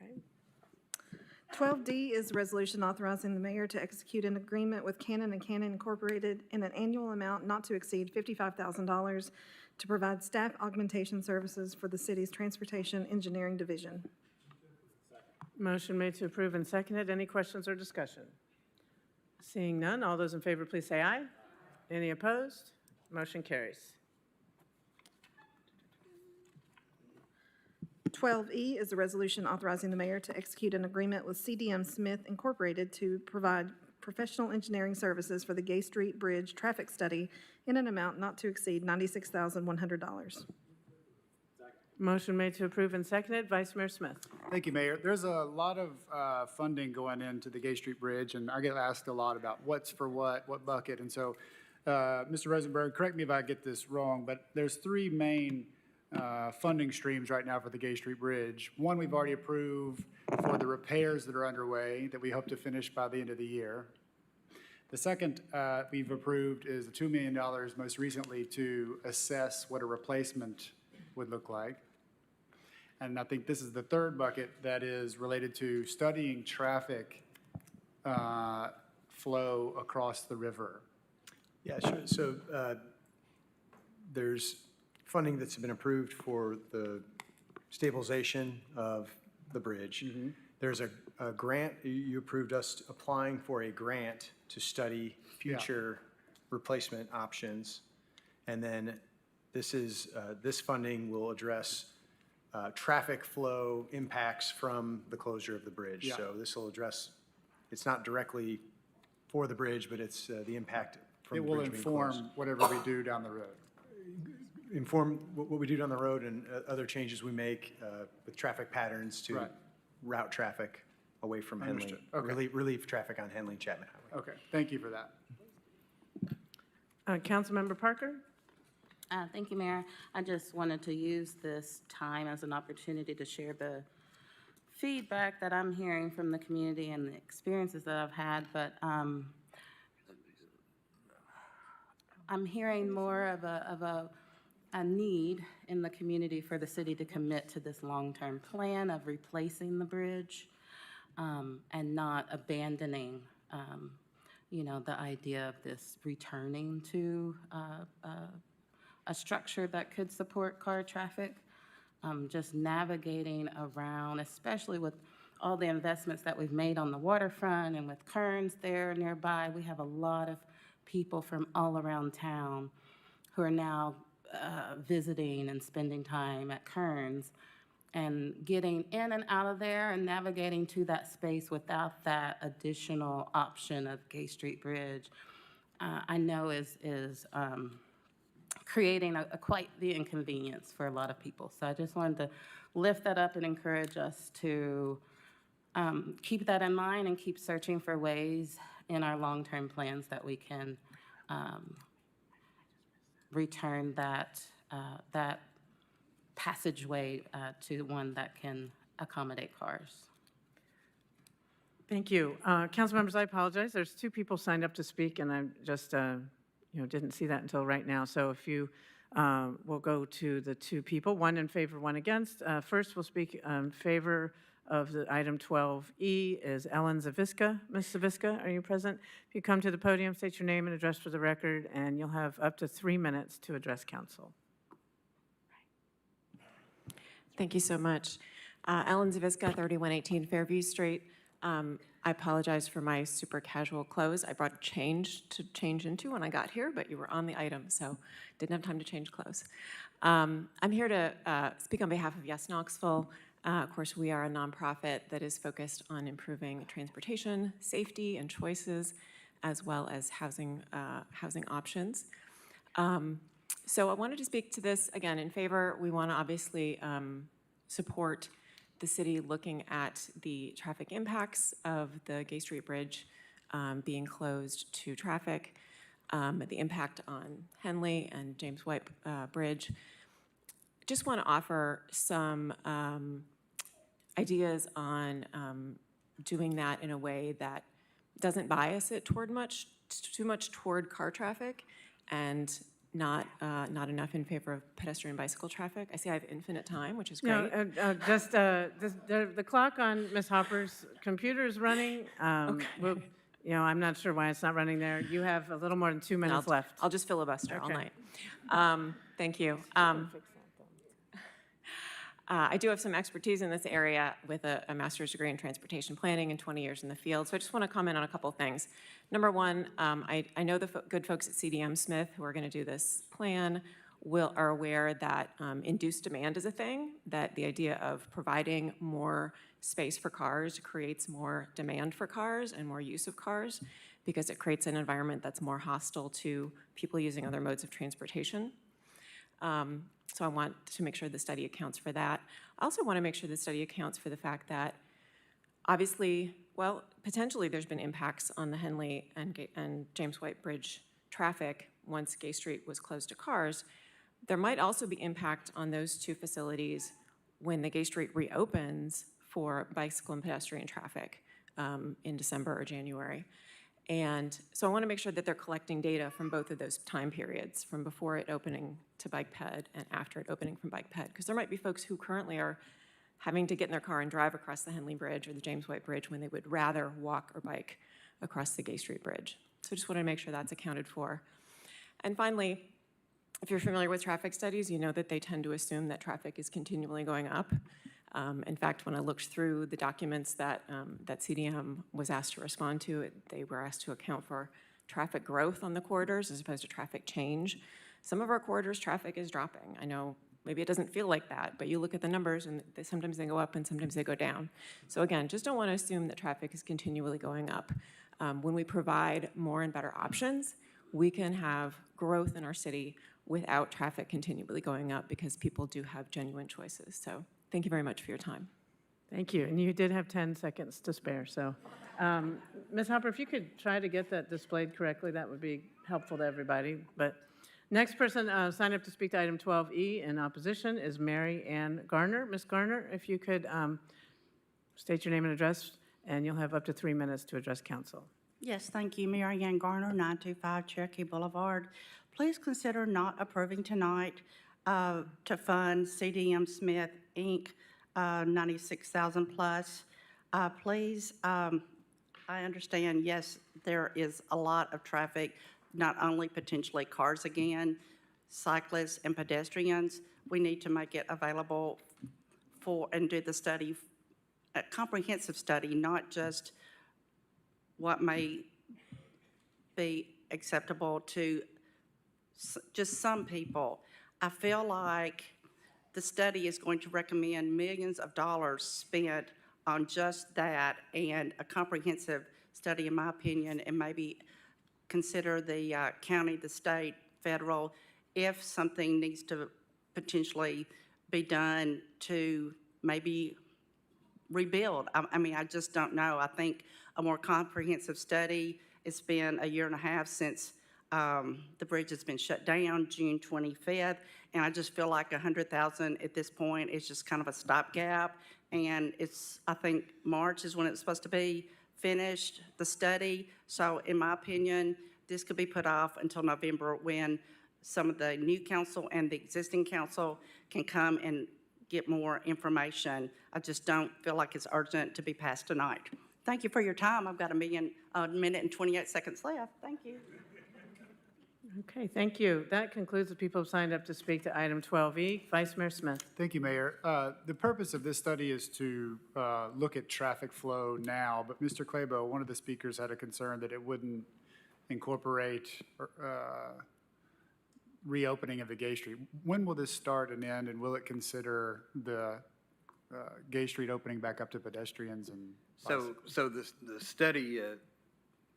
[SPEAKER 7] Okay.
[SPEAKER 1] 12D is a resolution authorizing the mayor to execute an agreement with Canon and Canon Incorporated in an annual amount not to exceed $55,000 to provide staff augmentation services for the city's Transportation Engineering Division.
[SPEAKER 7] Motion made to approve and seconded. Any questions or discussion? Seeing none, all those in favor, please say aye. Any opposed? Motion carries.
[SPEAKER 1] 12E is a resolution authorizing the mayor to execute an agreement with CDM Smith Incorporated to provide professional engineering services for the Gay Street Bridge traffic study in an amount not to exceed $96,100.
[SPEAKER 7] Motion made to approve and seconded. Vice Mayor Smith.
[SPEAKER 5] Thank you, Mayor. There's a lot of funding going into the Gay Street Bridge, and I get asked a lot about what's for what bucket. And so, Mr. Rosenberg, correct me if I get this wrong, but there's three main funding streams right now for the Gay Street Bridge. One we've already approved for the repairs that are underway that we hope to finish by the end of the year. The second we've approved is the $2 million most recently to assess what a replacement would look like. And I think this is the third bucket that is related to studying traffic flow across the river.
[SPEAKER 13] Yeah, sure. So there's funding that's been approved for the stabilization of the bridge.
[SPEAKER 5] Mm-hmm.
[SPEAKER 13] There's a grant, you approved us applying for a grant to study future replacement options. And then this funding will address traffic flow impacts from the closure of the bridge.
[SPEAKER 5] Yeah.
[SPEAKER 13] So this will address, it's not directly for the bridge, but it's the impact from
[SPEAKER 5] It
[SPEAKER 13] the
[SPEAKER 5] will
[SPEAKER 13] bridge being closed.
[SPEAKER 5] inform whatever we do down the road.
[SPEAKER 13] Inform what we do down the road and other changes we make with traffic patterns to
[SPEAKER 5] Right.
[SPEAKER 13] route traffic away from Henley.
[SPEAKER 5] Understood. Okay.
[SPEAKER 13] Relieve traffic on Henley and Chapman Highway.
[SPEAKER 5] Okay, thank you for that.
[SPEAKER 7] Councilmember Parker?
[SPEAKER 4] Thank you, Mayor. I just wanted to use this time as an opportunity to share the feedback that I'm hearing from the community and the experiences that I've had, but I'm hearing more of a need in the community for the city to commit to this long-term plan of replacing the bridge and not abandoning, the idea of this returning to a structure that could support car traffic. Just navigating around, especially with all the investments that we've made on the waterfront and with Kearns there nearby. We have a lot of people from all around town who are now visiting and spending time at Kearns, and getting in and out of there and navigating to that space without that additional option of Gay Street Bridge, I know is creating quite the inconvenience for a lot of people. So I just wanted to lift that up and encourage us to keep that in mind and keep searching for ways in our long-term plans that we can return that passageway to one that can accommodate cars.
[SPEAKER 7] Thank you. Council members, I apologize. There's two people signed up to speak, and I just didn't see that until right now. So if you will go to the two people, one in favor, one against. First, we'll speak in favor of the item 12E is Ellen Zaviska. Ms. Zaviska, are you present? If you come to the podium, state your name and address for the record, and you'll have up to 3 minutes to address council.
[SPEAKER 14] Thank you so much. Ellen Zaviska, 3118 Fairview Street. I apologize for my super casual clothes. I brought change to change into when I got here, but you were on the item, so didn't have time to change clothes. I'm here to speak on behalf of Yes Knoxville. Of course, we are a nonprofit that is focused on improving transportation, safety, and choices, as well as housing options. So I wanted to speak to this, again, in favor. We want to obviously support the city looking at the traffic impacts of the Gay Street Bridge being closed to traffic, the impact on Henley and James White Bridge. Just want to offer some ideas on doing that in a way that doesn't bias it too much toward car traffic, and not enough in favor of pedestrian bicycle traffic. I see I have infinite time, which is
[SPEAKER 7] No,
[SPEAKER 14] great.
[SPEAKER 7] the clock on Ms. Hopper's computer is running. I'm not sure why it's not running there. You have a little more than 2 minutes left.
[SPEAKER 14] I'll just filibuster all
[SPEAKER 7] Okay.
[SPEAKER 14] night. Thank you. I do have some expertise in this area with a master's degree in transportation planning and 20 years in the field, so I just want to comment on a couple things. Number one, I know the good folks at CDM Smith who are going to do this plan are aware that induced demand is a thing, that the idea of providing more space for cars creates more demand for cars and more use of cars because it creates an environment that's more hostile to people using other modes of transportation. So I want to make sure the study accounts for that. I also want to make sure the study accounts for the fact that obviously, well, potentially there's been impacts on the Henley and James White Bridge traffic once Gay Street was closed to cars. There might also be impact on those two facilities when the Gay Street reopens for bicycle and pedestrian traffic in December or January. And so I want to make sure that they're collecting data from both of those time periods, from before it opening to bike ped and after it opening from bike ped, because there might be folks who currently are having to get in their car and drive across the Henley Bridge or the James White Bridge when they would rather walk or bike across the Gay Street Bridge. So just want to make sure that's accounted for. And finally, if you're familiar with traffic studies, you know that they tend to assume that traffic is continually going up. In fact, when I looked through the documents that CDM was asked to respond to, they were asked to account for traffic growth on the corridors as opposed to traffic change. Some of our corridors, traffic is dropping. I know maybe it doesn't feel like that, but you look at the numbers and sometimes they go up and sometimes they go down. So again, just don't want to assume that traffic is continually going up. When we provide more and better options, we can have growth in our city without traffic continually going up because people do have genuine choices. So thank you very much for your time.
[SPEAKER 7] Thank you. And you did have 10 seconds to spare. So, Ms. Hopper, if you could try to get that displayed correctly, that would be helpful to everybody. But next person signed up to speak to item 12E in opposition is Mary Ann Garner. Ms. Garner, if you could state your name and address, and you'll have up to 3 minutes to address council.
[SPEAKER 15] Yes, thank you. Mary Ann Garner, 925 Cherokee Boulevard. Please consider not approving tonight to fund CDM Smith, Inc., 96,000 plus. Please, I understand, yes, there is a lot of traffic, not only potentially cars again, cyclists and pedestrians. We need to make it available for, and do the study, a comprehensive study, not just what may be acceptable to just some people. I feel like the study is going to recommend millions of dollars spent on just that, and a comprehensive study, in my opinion, and maybe consider the county, the state, federal, if something needs to potentially be done to maybe rebuild. I mean, I just don't know. I think a more comprehensive study, it's been a year and a half since the bridge has been shut down, June 25th, and I just feel like 100,000 at this point is just kind of a stopgap. And it's, I think March is when it's supposed to be finished, the study. So in my opinion, this could be put off until November when some of the new council and the existing council can come and get more information. I just don't feel like it's urgent to be passed tonight. Thank you for your time. I've got a minute and 28 seconds left. Thank you.
[SPEAKER 7] Okay, thank you. That concludes the people who signed up to speak to item 12E. Vice Mayor Smith.
[SPEAKER 5] Thank you, Mayor. The purpose of this study is to look at traffic flow now, but Mr. Clabo, one of the speakers, had a concern that it wouldn't incorporate reopening of the Gay Street. When will this start and end, and will it consider the Gay Street opening back up to pedestrians and bicycles?
[SPEAKER 16] So the study,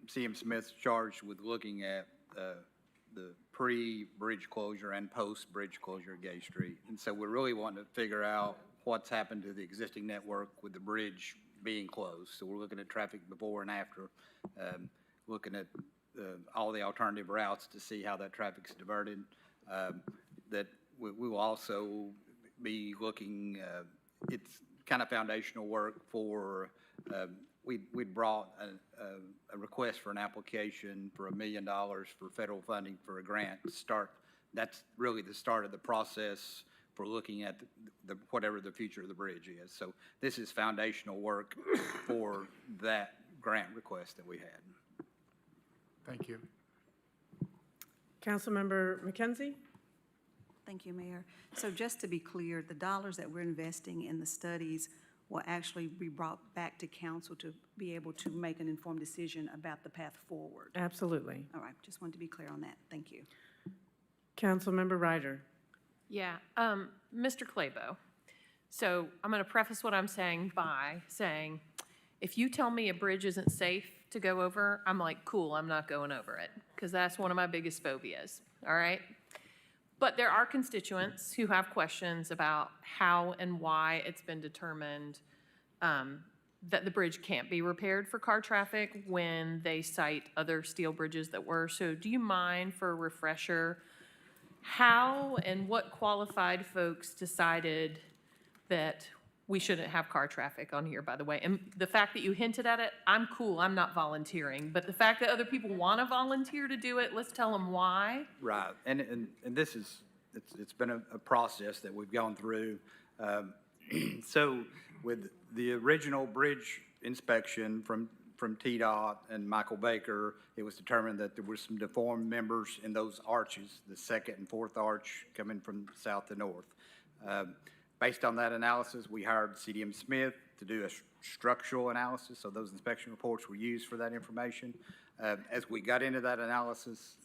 [SPEAKER 16] CM Smith's charged with looking at the pre-bridge closure and post-bridge closure of Gay Street. And so we're really wanting to figure out what's happened to the existing network with the bridge being closed. So we're looking at traffic before and after, looking at all the alternative routes to see how that traffic's diverted. That we will also be looking, it's kind of foundational work for, we brought a request for an application for $1 million for federal funding for a grant to start that's really the start of the process for looking at whatever the future of the bridge is. So this is foundational work for that grant request that we had.
[SPEAKER 5] Thank you.
[SPEAKER 7] Councilmember McKenzie?
[SPEAKER 8] Thank you, Mayor. So just to be clear, the dollars that we're investing in the studies will actually be brought back to council to be able to make an informed decision about the path forward.
[SPEAKER 7] Absolutely.
[SPEAKER 8] All right, just wanted to be clear on that. Thank you.
[SPEAKER 7] Councilmember Ryder?
[SPEAKER 11] Yeah, Mr. Claybo, so I'm going to preface what I'm saying by saying, if you tell me a bridge isn't safe to go over, I'm like, cool, I'm not going over it, because that's one of my biggest phobias, all right? But there are constituents who have questions about how and why it's been determined that the bridge can't be repaired for car traffic when they cite other steel bridges that were. So do you mind, for a refresher, how and what qualified folks decided that we shouldn't have car traffic on here, by the way? And the fact that you hinted at it, I'm cool, I'm not volunteering. But the fact that other people want to volunteer to do it, let's tell them why.
[SPEAKER 16] Right, and this is, it's been a process that we've gone through. So with the original bridge inspection from TDOT and Michael Baker, it was determined that there were some deformed members in those arches, the second and fourth arch coming from south to north. Based on that analysis, we hired CDM Smith to do a structural analysis, so those inspection reports were used for that information. As we got into that analysis,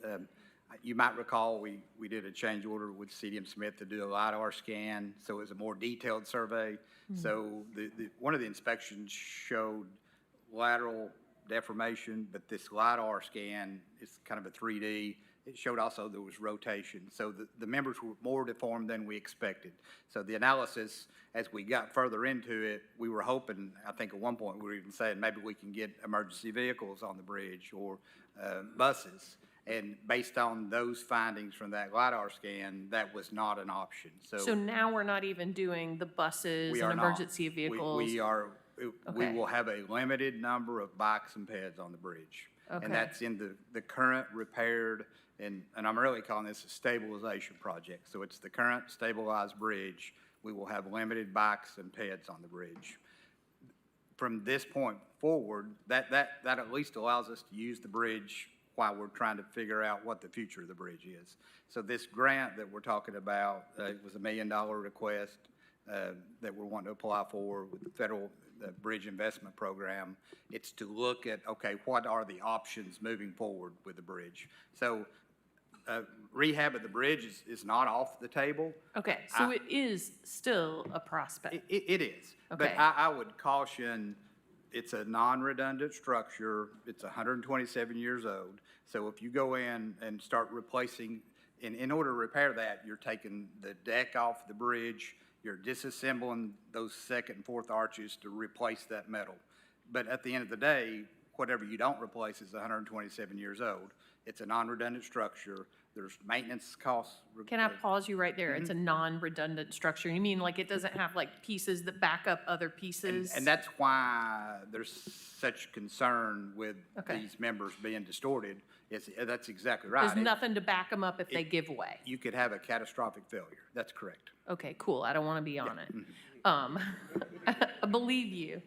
[SPEAKER 16] you might recall we did a change order with CDM Smith to do a LiDAR scan, so it was a more detailed survey. So one of the inspections showed lateral deformation, but this LiDAR scan is kind of a 3D. It showed also there was rotation. So the members were more deformed than we expected. So the analysis, as we got further into it, we were hoping, I think at one point we were even saying maybe we can get emergency vehicles on the bridge or buses. And based on those findings from that LiDAR scan, that was not an option.
[SPEAKER 11] So now we're not even doing the buses
[SPEAKER 16] we
[SPEAKER 11] and
[SPEAKER 16] are not.
[SPEAKER 11] emergency vehicles?
[SPEAKER 16] We
[SPEAKER 11] Okay.
[SPEAKER 16] will have a limited number of bikes and peds on the bridge.
[SPEAKER 11] Okay.
[SPEAKER 16] And that's in the current repaired, and I'm really calling this a stabilization project. So it's the current stabilized bridge. We will have limited bikes and peds on the bridge. From this point forward, that at least allows us to use the bridge while we're trying to figure out what the future of the bridge is. So this grant that we're talking about, it was $1 million request that we're wanting to apply for with the federal bridge investment program. It's to look at, okay, what are the options moving forward with the bridge? So rehab of the bridge is not off the table.
[SPEAKER 11] Okay, so it is still a prospect?
[SPEAKER 16] It is.
[SPEAKER 11] Okay.
[SPEAKER 16] But I would caution, it's a non-redundant structure. It's 127 years old. So if you go in and start replacing, in order to repair that, you're taking the deck off the bridge, you're disassembling those second and fourth arches to replace that metal. But at the end of the day, whatever you don't replace is 127 years old. It's a non-redundant structure. There's maintenance costs.
[SPEAKER 11] Can I pause you right there? It's a non-redundant structure. You mean like it doesn't have like pieces that back up other pieces?
[SPEAKER 16] And that's why there's such concern with
[SPEAKER 11] Okay.
[SPEAKER 16] these members being distorted. That's exactly right.
[SPEAKER 11] There's nothing to back them up if they give way?
[SPEAKER 16] You could have a catastrophic failure. That's correct.
[SPEAKER 11] Okay, cool. I don't want to be on it. I believe you.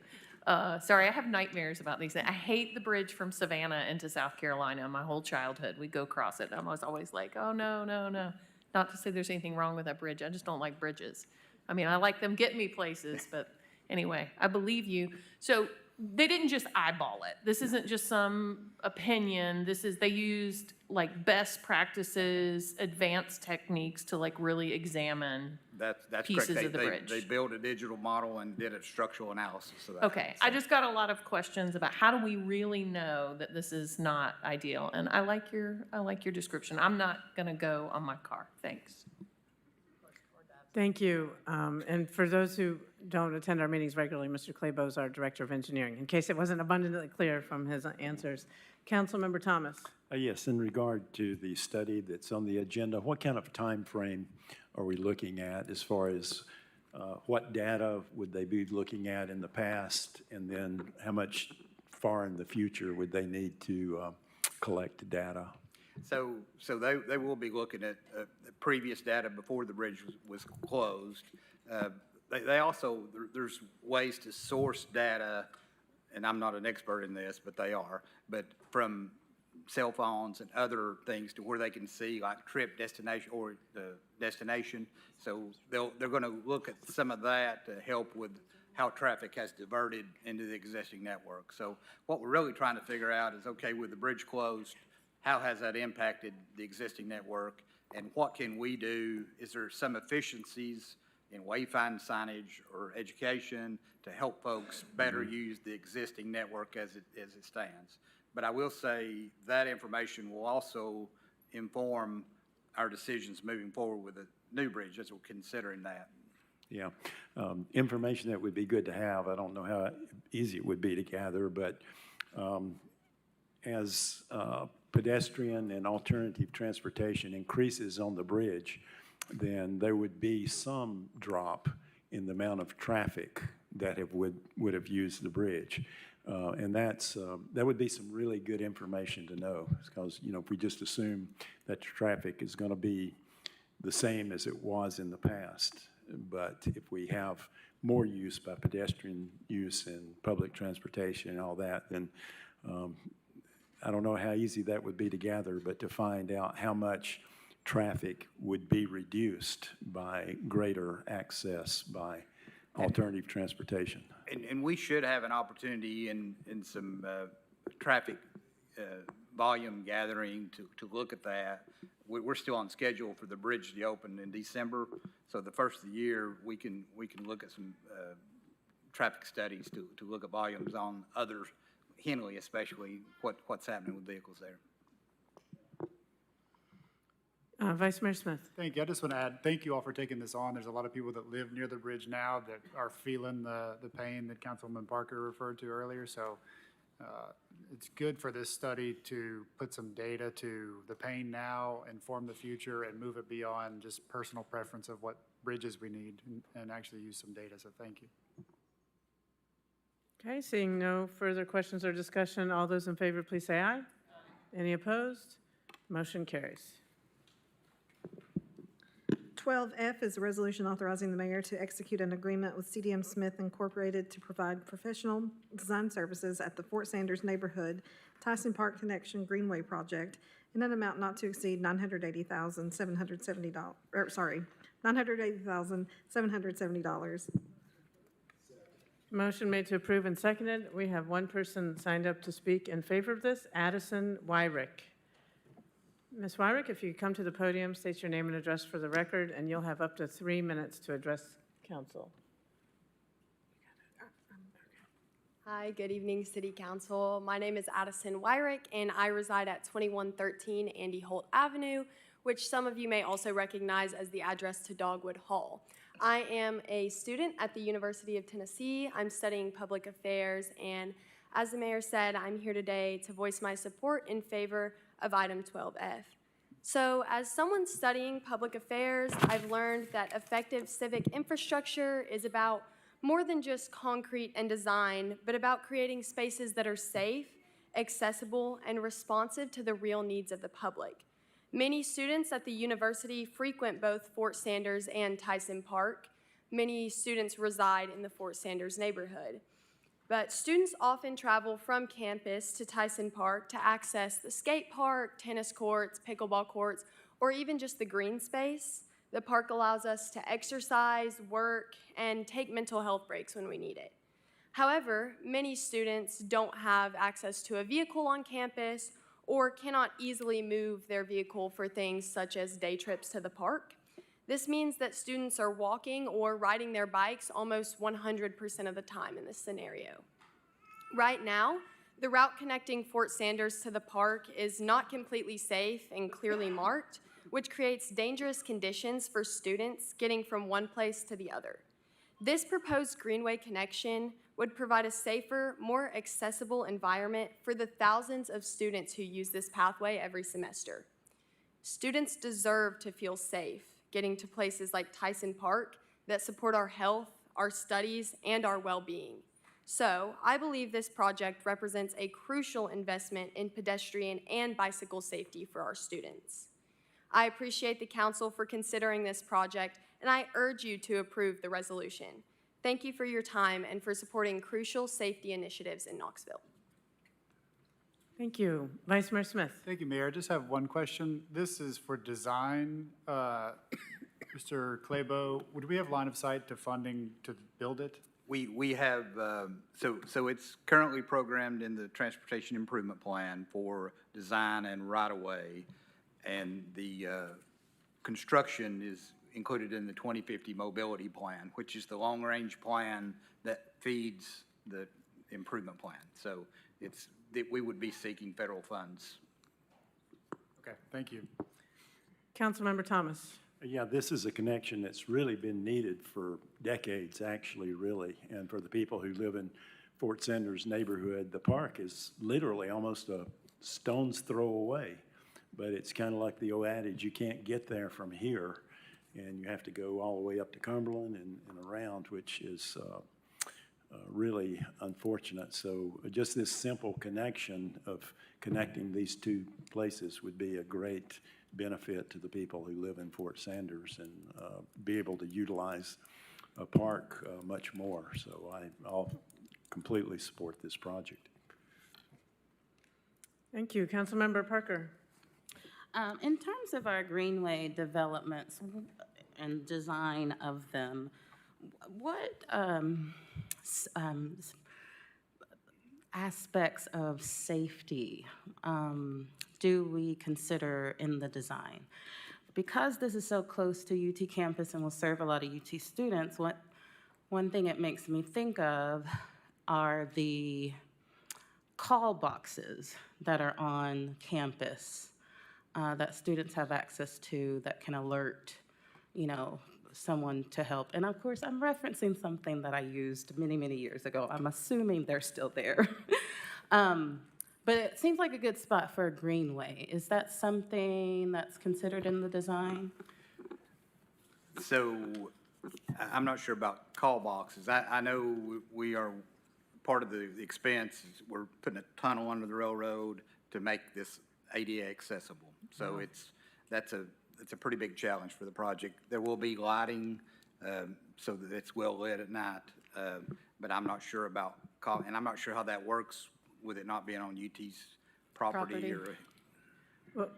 [SPEAKER 11] Sorry, I have nightmares about these things. I hate the bridge from Savannah into South Carolina. My whole childhood, we'd go cross it. I was always like, oh, no, no, no. Not to say there's anything wrong with that bridge. I just don't like bridges. I mean, I like them getting me places, but anyway, I believe you. So they didn't just eyeball it. This isn't just some opinion. They used like best practices, advanced techniques to like really examine
[SPEAKER 16] That's
[SPEAKER 11] pieces
[SPEAKER 16] correct.
[SPEAKER 11] of the bridge.
[SPEAKER 16] They built a digital model and did a structural analysis of that.
[SPEAKER 11] Okay, I just got a lot of questions about how do we really know that this is not ideal? And I like your description. I'm not gonna go on my car, thanks.
[SPEAKER 7] Thank you. And for those who don't attend our meetings regularly, Mr. Claybo is our Director of Engineering, in case it wasn't abundantly clear from his answers. Councilmember Thomas.
[SPEAKER 12] Yes, in regard to the study that's on the agenda, what kind of time frame are we looking at as far as what data would they be looking at in the past, and then how much far in the future would they need to collect data?
[SPEAKER 16] So they will be looking at the previous data before the bridge was closed. They also, there's ways to source data, and I'm not an expert in this, but they are, but from cell phones and other things to where they can see like trip destination or the destination. So they're going to look at some of that to help with how traffic has diverted into the existing network. So what we're really trying to figure out is, okay, with the bridge closed, how has that impacted the existing network? And what can we do? Is there some efficiencies in wayfind signage or education to help folks better use the existing network as it stands? But I will say that information will also inform our decisions moving forward with a new bridge as we're considering that.
[SPEAKER 12] Yeah, information that would be good to have. I don't know how easy it would be to gather, but as pedestrian and alternative transportation increases on the bridge, then there would be some drop in the amount of traffic that would have used the bridge. And that would be some really good information to know, because, you know, if we just assume that the traffic is going to be the same as it was in the past, but if we have more use by pedestrian use and public transportation and all that, then I don't know how easy that would be to gather, but to find out how much traffic would be reduced by greater access by alternative transportation.
[SPEAKER 16] And we should have an opportunity in some traffic volume gathering to look at that. We're still on schedule for the bridge to open in December. So the first of the year, we can look at some traffic studies to look at volumes on other, Henley especially, what's happening with vehicles there.
[SPEAKER 7] Vice Mayor Smith.
[SPEAKER 5] Thank you. I just want to add, thank you all for taking this on. There's a lot of people that live near the bridge now that are feeling the pain that Councilwoman Parker referred to earlier. So it's good for this study to put some data to the pain now, inform the future, and move it beyond just personal preference of what bridges we need, and actually use some data. So thank you.
[SPEAKER 7] Okay, seeing no further questions or discussion, all those in favor, please say aye. Any opposed? Motion carries.
[SPEAKER 1] 12F is a resolution authorizing the mayor to execute an agreement with CDM Smith Incorporated to provide professional design services at the Fort Sanders Neighborhood Tyson Park Connection Greenway Project in an amount not to exceed $980,770. $980,770.
[SPEAKER 7] Motion made to approve and seconded. We have one person signed up to speak in favor of this, Addison Wyrick. Ms. Wyrick, if you could come to the podium, state your name and address for the record, and you'll have up to 3 minutes to address council.
[SPEAKER 17] Hi, good evening, City Council. My name is Addison Wyrick, and I reside at 2113 Andy Holt Avenue, which some of you may also recognize as the address to Dogwood Hall. I am a student at the University of Tennessee. I'm studying public affairs, and as the mayor said, I'm here today to voice my support in favor of item 12F. So as someone studying public affairs, I've learned that effective civic infrastructure is about more than just concrete and design, but about creating spaces that are safe, accessible, and responsive to the real needs of the public. Many students at the university frequent both Fort Sanders and Tyson Park. Many students reside in the Fort Sanders neighborhood. But students often travel from campus to Tyson Park to access the skate park, tennis courts, pickleball courts, or even just the green space. The park allows us to exercise, work, and take mental health breaks when we need it. However, many students don't have access to a vehicle on campus or cannot easily move their vehicle for things such as day trips to the park. This means that students are walking or riding their bikes almost 100% of the time in this scenario. Right now, the route connecting Fort Sanders to the park is not completely safe and clearly marked, which creates dangerous conditions for students getting from one place to the other. This proposed Greenway connection would provide a safer, more accessible environment for the thousands of students who use this pathway every semester. Students deserve to feel safe getting to places like Tyson Park that support our health, our studies, and our well-being. So, I believe this project represents a crucial investment in pedestrian and bicycle safety for our students. I appreciate the council for considering this project, and I urge you to approve the resolution. Thank you for your time and for supporting crucial safety initiatives in Knoxville.
[SPEAKER 7] Thank you. Vice Mayor Smith.
[SPEAKER 5] Thank you, Mayor. I just have one question. This is for design. Mr. Claybo, would we have line of sight to funding to build it?
[SPEAKER 16] We have, so it's currently programmed in the Transportation Improvement Plan for design and right-of-way. And the construction is included in the 2050 Mobility Plan, which is the long-range plan that feeds the improvement plan. So we would be seeking federal funds.
[SPEAKER 5] Okay, thank you.
[SPEAKER 7] Councilmember Thomas.
[SPEAKER 12] Yeah, this is a connection that's really been needed for decades, actually, really. And for the people who live in Fort Sanders neighborhood, the park is literally almost a stone's throw away. But it's kind of like the old adage, you can't get there from here, and you have to go all the way up to Cumberland and around, which is really unfortunate. So just this simple connection of connecting these two places would be a great benefit to the people who live in Fort Sanders and be able to utilize a park much more. So I'll completely support this project.
[SPEAKER 7] Thank you. Councilmember Parker.
[SPEAKER 4] In terms of our greenway developments and design of them, what aspects of safety do we consider in the design? Because this is so close to UT campus and will serve a lot of UT students, one thing it makes me think of are the call boxes that are on campus that students have access to that can alert, someone to help. And of course, I'm referencing something that I used many, many years ago. I'm assuming they're still there. But it seems like a good spot for a greenway. Is that something that's considered in the design?
[SPEAKER 16] So I'm not sure about call boxes. I know we are, part of the expense is we're putting a tunnel under the railroad to make this ADA accessible. So that's a pretty big challenge for the project. There will be lighting so that it's well lit at night, but I'm not sure about and I'm not sure how that works with it not being on UT's property.
[SPEAKER 7] Well,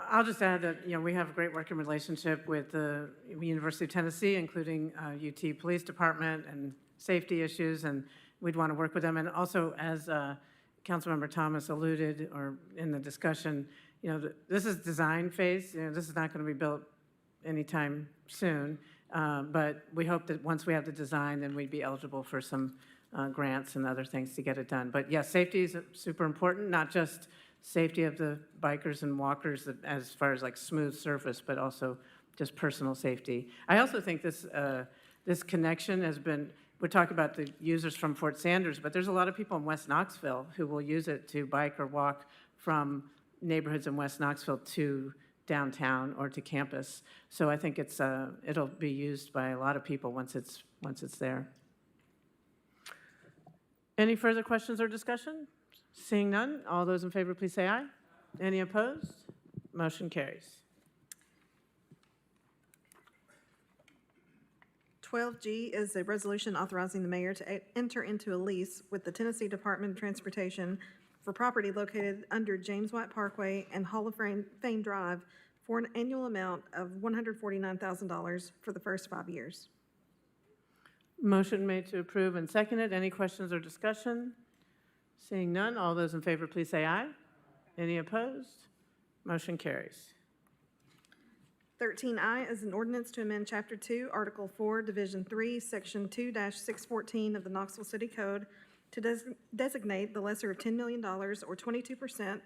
[SPEAKER 7] I'll just add that, we have a great working relationship with the University of Tennessee, including UT Police Department and safety issues, and we'd want to work with them. And also, as Councilmember Thomas alluded, or in the discussion, this is design phase. This is not going to be built anytime soon, but we hope that once we have the design, then we'd be eligible for some grants and other things to get it done. But yes, safety is super important, not just safety of the bikers and walkers as far as like smooth surface, but also just personal safety. I also think this connection has been, we're talking about the users from Fort Sanders, but there's a lot of people in West Knoxville who will use it to bike or walk from neighborhoods in West Knoxville to downtown or to campus. So I think it'll be used by a lot of people once it's there. Any further questions or discussion? Seeing none, all those in favor, please say aye. Any opposed? Motion carries.
[SPEAKER 1] 12G is a resolution authorizing the mayor to enter into a lease with the Tennessee Department of Transportation for property located under James White Parkway and Hall of Fame Drive for an annual amount of $149,000 for the first 5 years.
[SPEAKER 7] Motion made to approve and seconded. Any questions or discussion? Seeing none, all those in favor, please say aye. Any opposed? Motion carries.
[SPEAKER 1] 13I is an ordinance to amend Chapter 2, Article 4, Division 3, Section 2-614 of the Knoxville City Code to designate the lesser of $10 million or 22%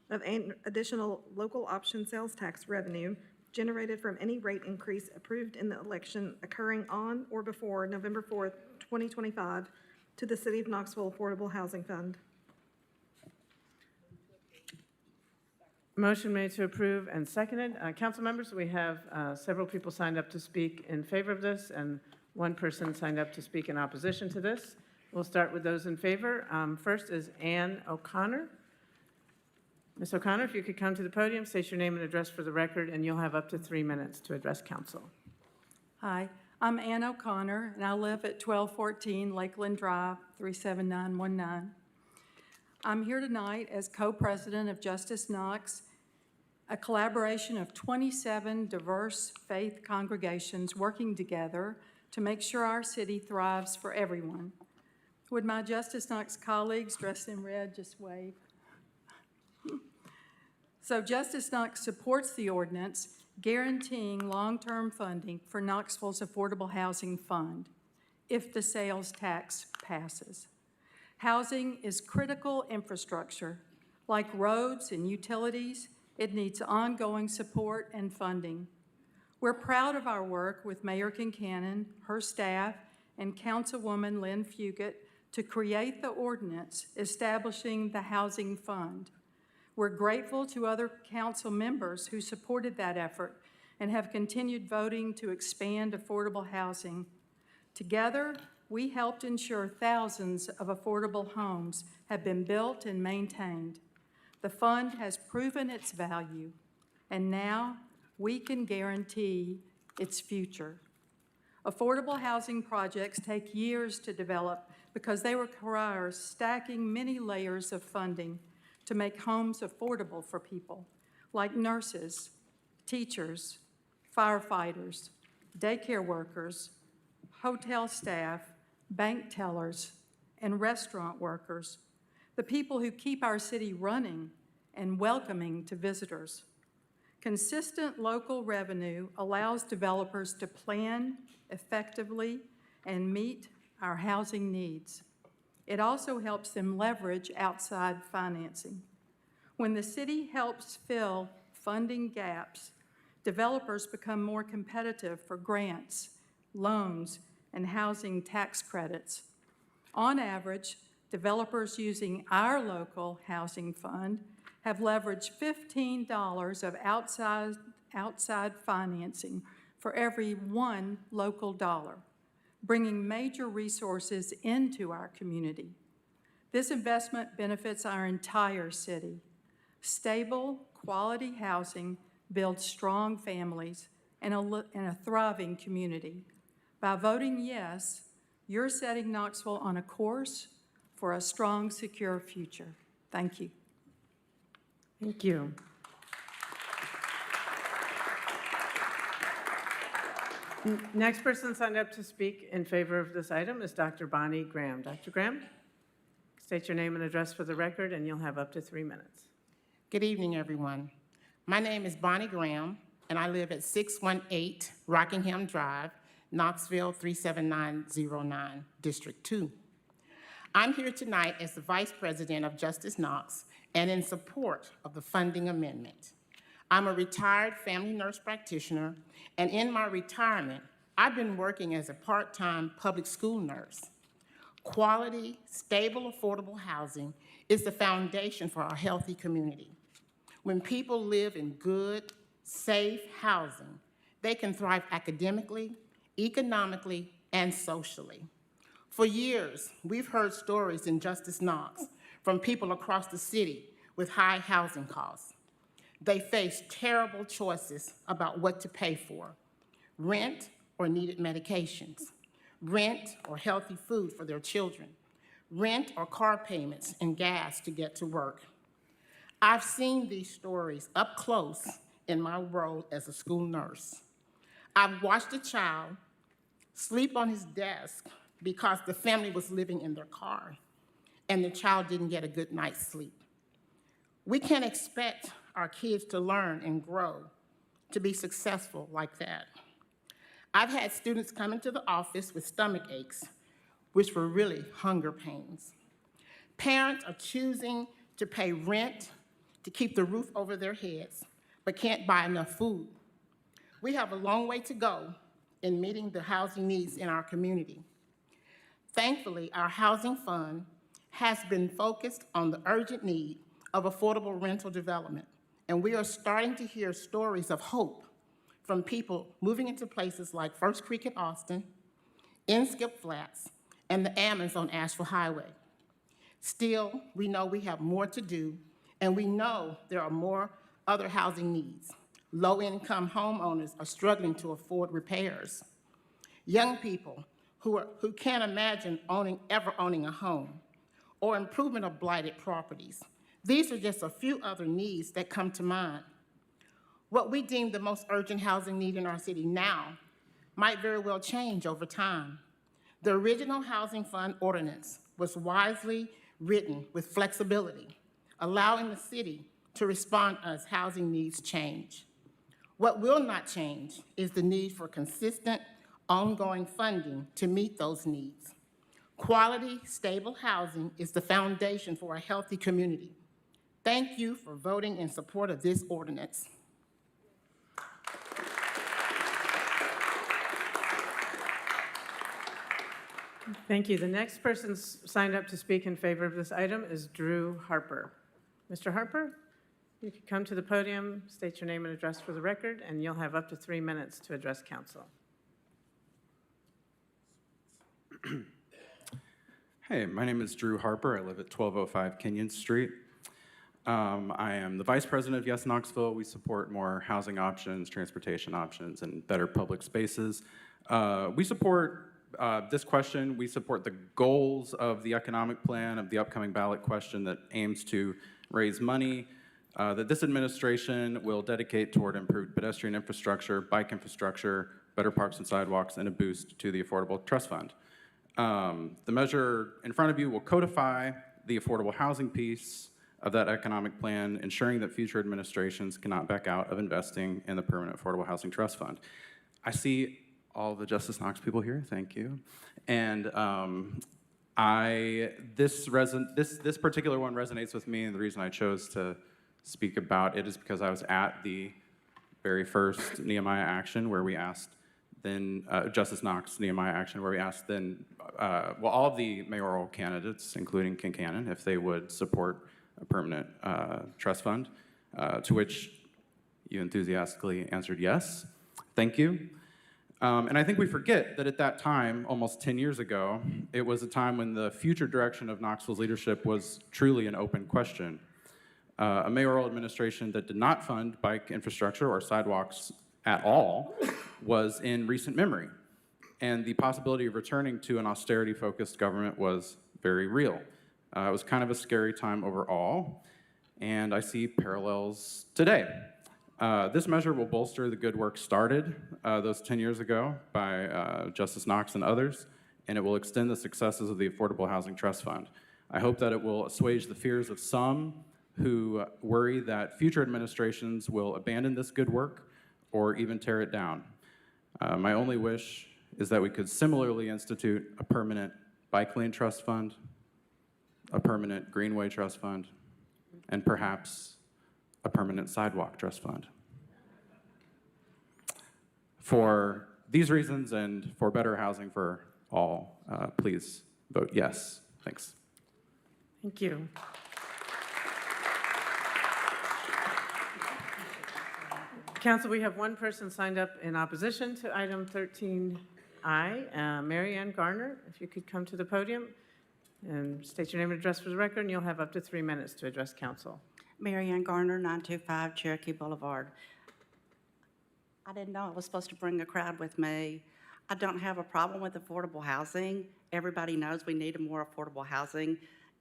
[SPEAKER 1] of additional local option sales tax revenue generated from any rate increase approved in the election occurring on or before November 4th, 2025 to the City of Knoxville Affordable Housing Fund.
[SPEAKER 7] Motion made to approve and seconded. Council members, we have several people signed up to speak in favor of this and one person signed up to speak in opposition to this. We'll start with those in favor. First is Ann O'Connor. Ms. O'Connor, if you could come to the podium, state your name and address for the record, and you'll have up to 3 minutes to address council.
[SPEAKER 18] Hi, I'm Ann O'Connor, and I live at 1214 Lakeland Drive, 37919. I'm here tonight as co-president of Justice Knox, a collaboration of 27 diverse faith congregations working together to make sure our city thrives for everyone. Would my Justice Knox colleagues dressed in red just wave? So Justice Knox supports the ordinance guaranteeing long-term funding for Knoxville's Affordable Housing Fund if the sales tax passes. Housing is critical infrastructure. Like roads and utilities, it needs ongoing support and funding. We're proud of our work with Mayor Kincannon, her staff, and Councilwoman Lynn Fugit to create the ordinance establishing the Housing Fund. We're grateful to other council members who supported that effort and have continued voting to expand affordable housing. Together, we helped ensure thousands of affordable homes have been built and maintained. The fund has proven its value, and now we can guarantee its future. Affordable housing projects take years to develop because they require stacking many layers of funding to make homes affordable for people, like nurses, teachers, firefighters, daycare workers, hotel staff, bank tellers, and restaurant workers, the people who keep our city running and welcoming to visitors. Consistent local revenue allows developers to plan effectively and meet our housing needs. It also helps them leverage outside financing. When the city helps fill funding gaps, developers become more competitive for grants, loans, and housing tax credits. On average, developers using our local housing fund have leveraged $15 of outside financing for every one local dollar, bringing major resources into our community. This investment benefits our entire city. Stable, quality housing builds strong families and a thriving community. By voting yes, you're setting Knoxville on a course for a strong, secure future. Thank you.
[SPEAKER 7] Thank you. Next person signed up to speak in favor of this item is Dr. Bonnie Graham. Dr. Graham, state your name and address for the record, and you'll have up to 3 minutes.
[SPEAKER 19] Good evening, everyone. My name is Bonnie Graham, and I live at 618 Rockingham Drive, Knoxville 37909, District 2. I'm here tonight as the Vice President of Justice Knox and in support of the funding amendment. I'm a retired family nurse practitioner, and in my retirement, I've been working as a part-time public school nurse. Quality, stable, affordable housing is the foundation for our healthy community. When people live in good, safe housing, they can thrive academically, economically, and socially. For years, we've heard stories in Justice Knox from people across the city with high housing costs. They face terrible choices about what to pay for: rent or needed medications, rent or healthy food for their children, rent or car payments and gas to get to work. I've seen these stories up close in my role as a school nurse. I've watched a child sleep on his desk because the family was living in their car and the child didn't get a good night's sleep. We can't expect our kids to learn and grow to be successful like that. I've had students come into the office with stomach aches, which were really hunger pains. Parents are choosing to pay rent to keep the roof over their heads, but can't buy enough food. We have a long way to go in meeting the housing needs in our community. Thankfully, our housing fund has been focused on the urgent need of affordable rental development, and we are starting to hear stories of hope from people moving into places like First Creek in Austin, Inskip Flats, and the Ammons on Asheville Highway. Still, we know we have more to do, and we know there are more other housing needs. Low-income homeowners are struggling to afford repairs. Young people who can't imagine ever owning a home, or improvement of blighted properties. These are just a few other needs that come to mind. What we deem the most urgent housing need in our city now might very well change over time. The original Housing Fund Ordinance was wisely written with flexibility, allowing the city to respond as housing needs change. What will not change is the need for consistent, ongoing funding to meet those needs. Quality, stable housing is the foundation for a healthy community. Thank you for voting in support of this ordinance.
[SPEAKER 7] Thank you. The next person signed up to speak in favor of this item is Drew Harper. Mr. Harper, you can come to the podium, state your name and address for the record, and you'll have up to 3 minutes to address council.
[SPEAKER 20] Hey, my name is Drew Harper. I live at 1205 Kenyon Street. I am the Vice President of Yes Knoxville. We support more housing options, transportation options, and better public spaces. We support this question. We support the goals of the economic plan of the upcoming ballot question that aims to raise money that this administration will dedicate toward improved pedestrian infrastructure, bike infrastructure, better parks and sidewalks, and a boost to the Affordable Trust Fund. The measure in front of you will codify the affordable housing piece of that economic plan, ensuring that future administrations cannot back out of investing in the Permanent Affordable Housing Trust Fund. I see all the Justice Knox people here, thank you. And this particular one resonates with me, and the reason I chose to speak about it is because I was at the very first Nehemiah action where we asked then, Justice Knox Nehemiah action where we asked then, all of the mayoral candidates, including Kincannon, if they would support a permanent trust fund, to which you enthusiastically answered yes. Thank you. And I think we forget that at that time, almost 10 years ago, it was a time when the future direction of Knoxville's leadership was truly an open question. A mayoral administration that did not fund bike infrastructure or sidewalks at all was in recent memory. And the possibility of returning to an austerity-focused government was very real. It was kind of a scary time overall, and I see parallels today. This measure will bolster the good work started those 10 years ago by Justice Knox and others, and it will extend the successes of the Affordable Housing Trust Fund. I hope that it will assuage the fears of some who worry that future administrations will abandon this good work or even tear it down. My only wish is that we could similarly institute a permanent bike lane trust fund, a permanent greenway trust fund, and perhaps a permanent sidewalk trust fund. For these reasons and for better housing for all, please vote yes. Thanks.
[SPEAKER 7] Thank you. Council, we have one person signed up in opposition to item 13I, Mary Ann Garner. If you could come to the podium and state your name and address for the record, and you'll have up to 3 minutes to address council.
[SPEAKER 15] Mary Ann Garner, 925 Cherokee Boulevard. I didn't know I was supposed to bring a crowd with me. I don't have a problem with affordable housing. Everybody knows we need more affordable housing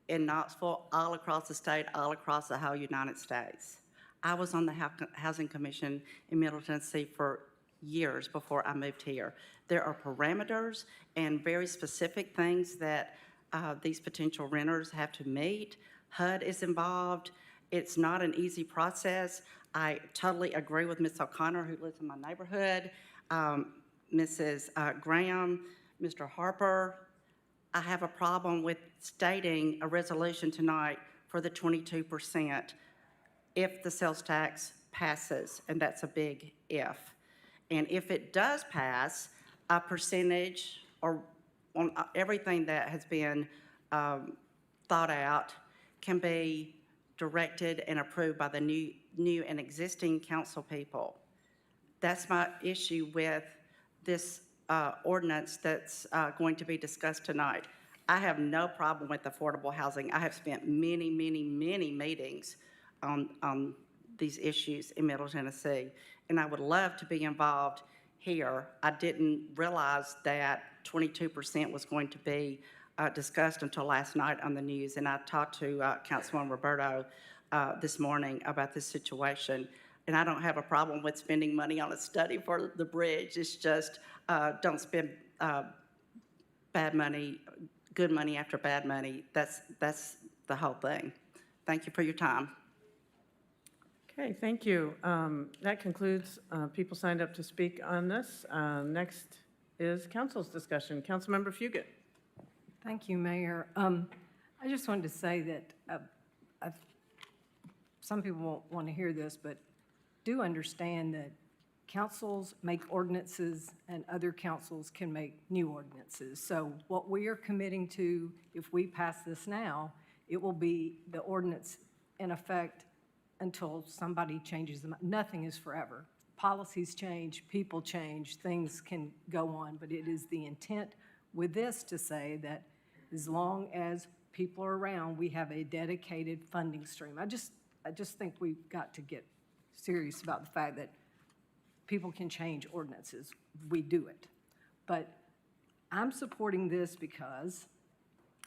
[SPEAKER 15] in Knoxville, all across the state, all across the whole United States. I was on the Housing Commission in Middle Tennessee for years before I moved here. There are parameters and very specific things that these potential renters have to meet. HUD is involved. It's not an easy process. I totally agree with Ms. O'Connor, who lives in my neighborhood, Mrs. Graham, Mr. Harper. I have a problem with stating a resolution tonight for the 22% if the sales tax passes, and that's a big if. And if it does pass, a percentage or on everything that has been thought out can be directed and approved by the new and existing council people. That's my issue with this ordinance that's going to be discussed tonight. I have no problem with affordable housing. I have spent many, many, many meetings on these issues in Middle Tennessee, and I would love to be involved here. I didn't realize that 22% was going to be discussed until last night on the news, and I talked to Councilman Roberto this morning about this situation, and I don't have a problem with spending money on a study for the bridge. It's just don't spend bad money, good money after bad money. That's the whole thing. Thank you for your time.
[SPEAKER 7] Okay, thank you. That concludes people signed up to speak on this. Next is council's discussion. Councilmember Fugit.
[SPEAKER 2] Thank you, Mayor. I just wanted to say that some people won't want to hear this, but do understand that councils make ordinances and other councils can make new ordinances. So what we are committing to, if we pass this now, it will be the ordinance in effect until somebody changes them. Nothing is forever. Policies change, people change, things can go on, but it is the intent with this to say that as long as people are around, we have a dedicated funding stream. I just think we've got to get serious about the fact that people can change ordinances. We do it. But I'm supporting this because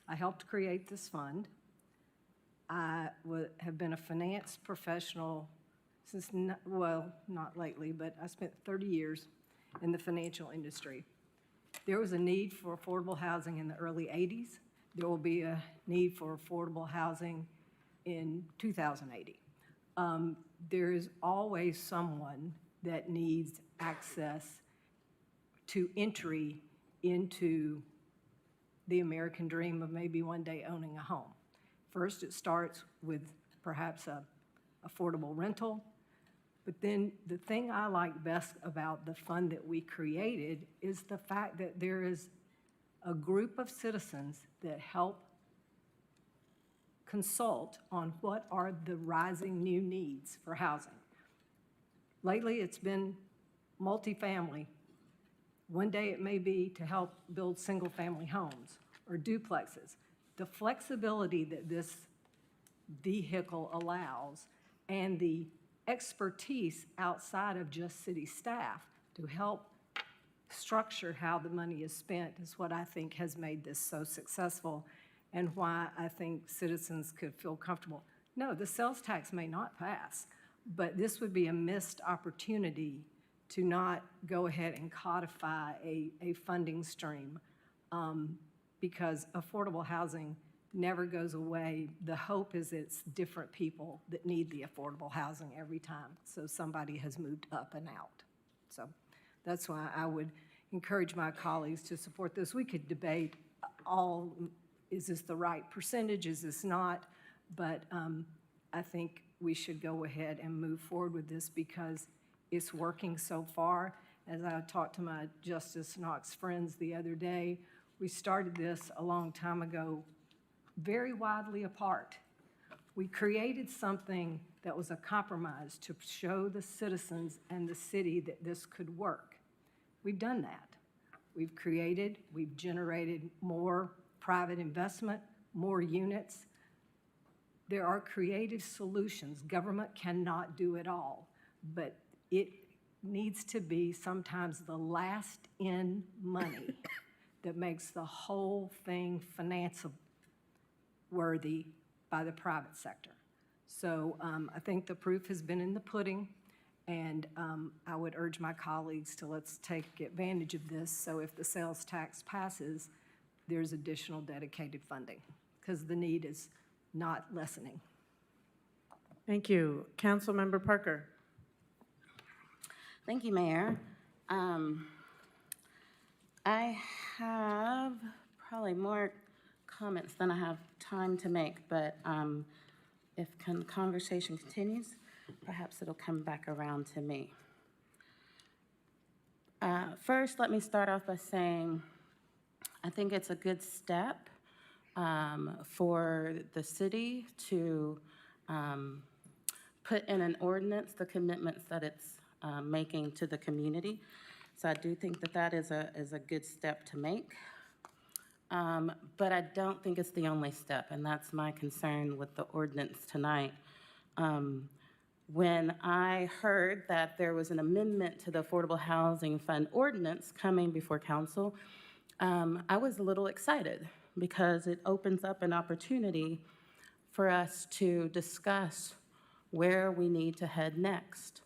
[SPEAKER 2] I helped create this fund. I have been a finance professional since, well, not lately, but I spent 30 years in the financial industry. There was a need for affordable housing in the early 80s. There will be a need for affordable housing in 2080. There is always someone that needs access to entry into the American dream of maybe one day owning a home. First, it starts with perhaps a affordable rental, but then the thing I like best about the fund that we created is the fact that there is a group of citizens that help consult on what are the rising new needs for housing. Lately, it's been multifamily. One day it may be to help build single-family homes or duplexes. The flexibility that this vehicle allows and the expertise outside of just city staff to help structure how the money is spent is what I think has made this so successful and why I think citizens could feel comfortable. No, the sales tax may not pass, but this would be a missed opportunity to not go ahead and codify a funding stream because affordable housing never goes away. The hope is it's different people that need the affordable housing every time. So somebody has moved up and out. So that's why I would encourage my colleagues to support this. We could debate all, is this the right percentage, is this not? But I think we should go ahead and move forward with this because it's working so far. As I talked to my Justice Knox friends the other day, we started this a long time ago, very widely apart. We created something that was a compromise to show the citizens and the city that this could work. We've done that. We've generated more private investment, more units. There are creative solutions. Government cannot do it all, but it needs to be sometimes the last in money that makes the whole thing financeable worthy by the private sector. So I think the proof has been in the pudding, and I would urge my colleagues to let's take advantage of this so if the sales tax passes, there's additional dedicated funding because the need is not lessening.
[SPEAKER 7] Thank you. Councilmember Parker.
[SPEAKER 4] Thank you, Mayor. I have probably more comments than I have time to make, but if conversation continues, perhaps it'll come back around to me. First, let me start off by saying I think it's a good step for the city to put in an ordinance the commitments that it's making to the community. So I do think that that is a good step to make. but I don't think it's the only step, and that's my concern with the ordinance tonight. When I heard that there was an amendment to the Affordable Housing Fund ordinance coming before council, I was a little excited because it opens up an opportunity for us to discuss where we need to head next.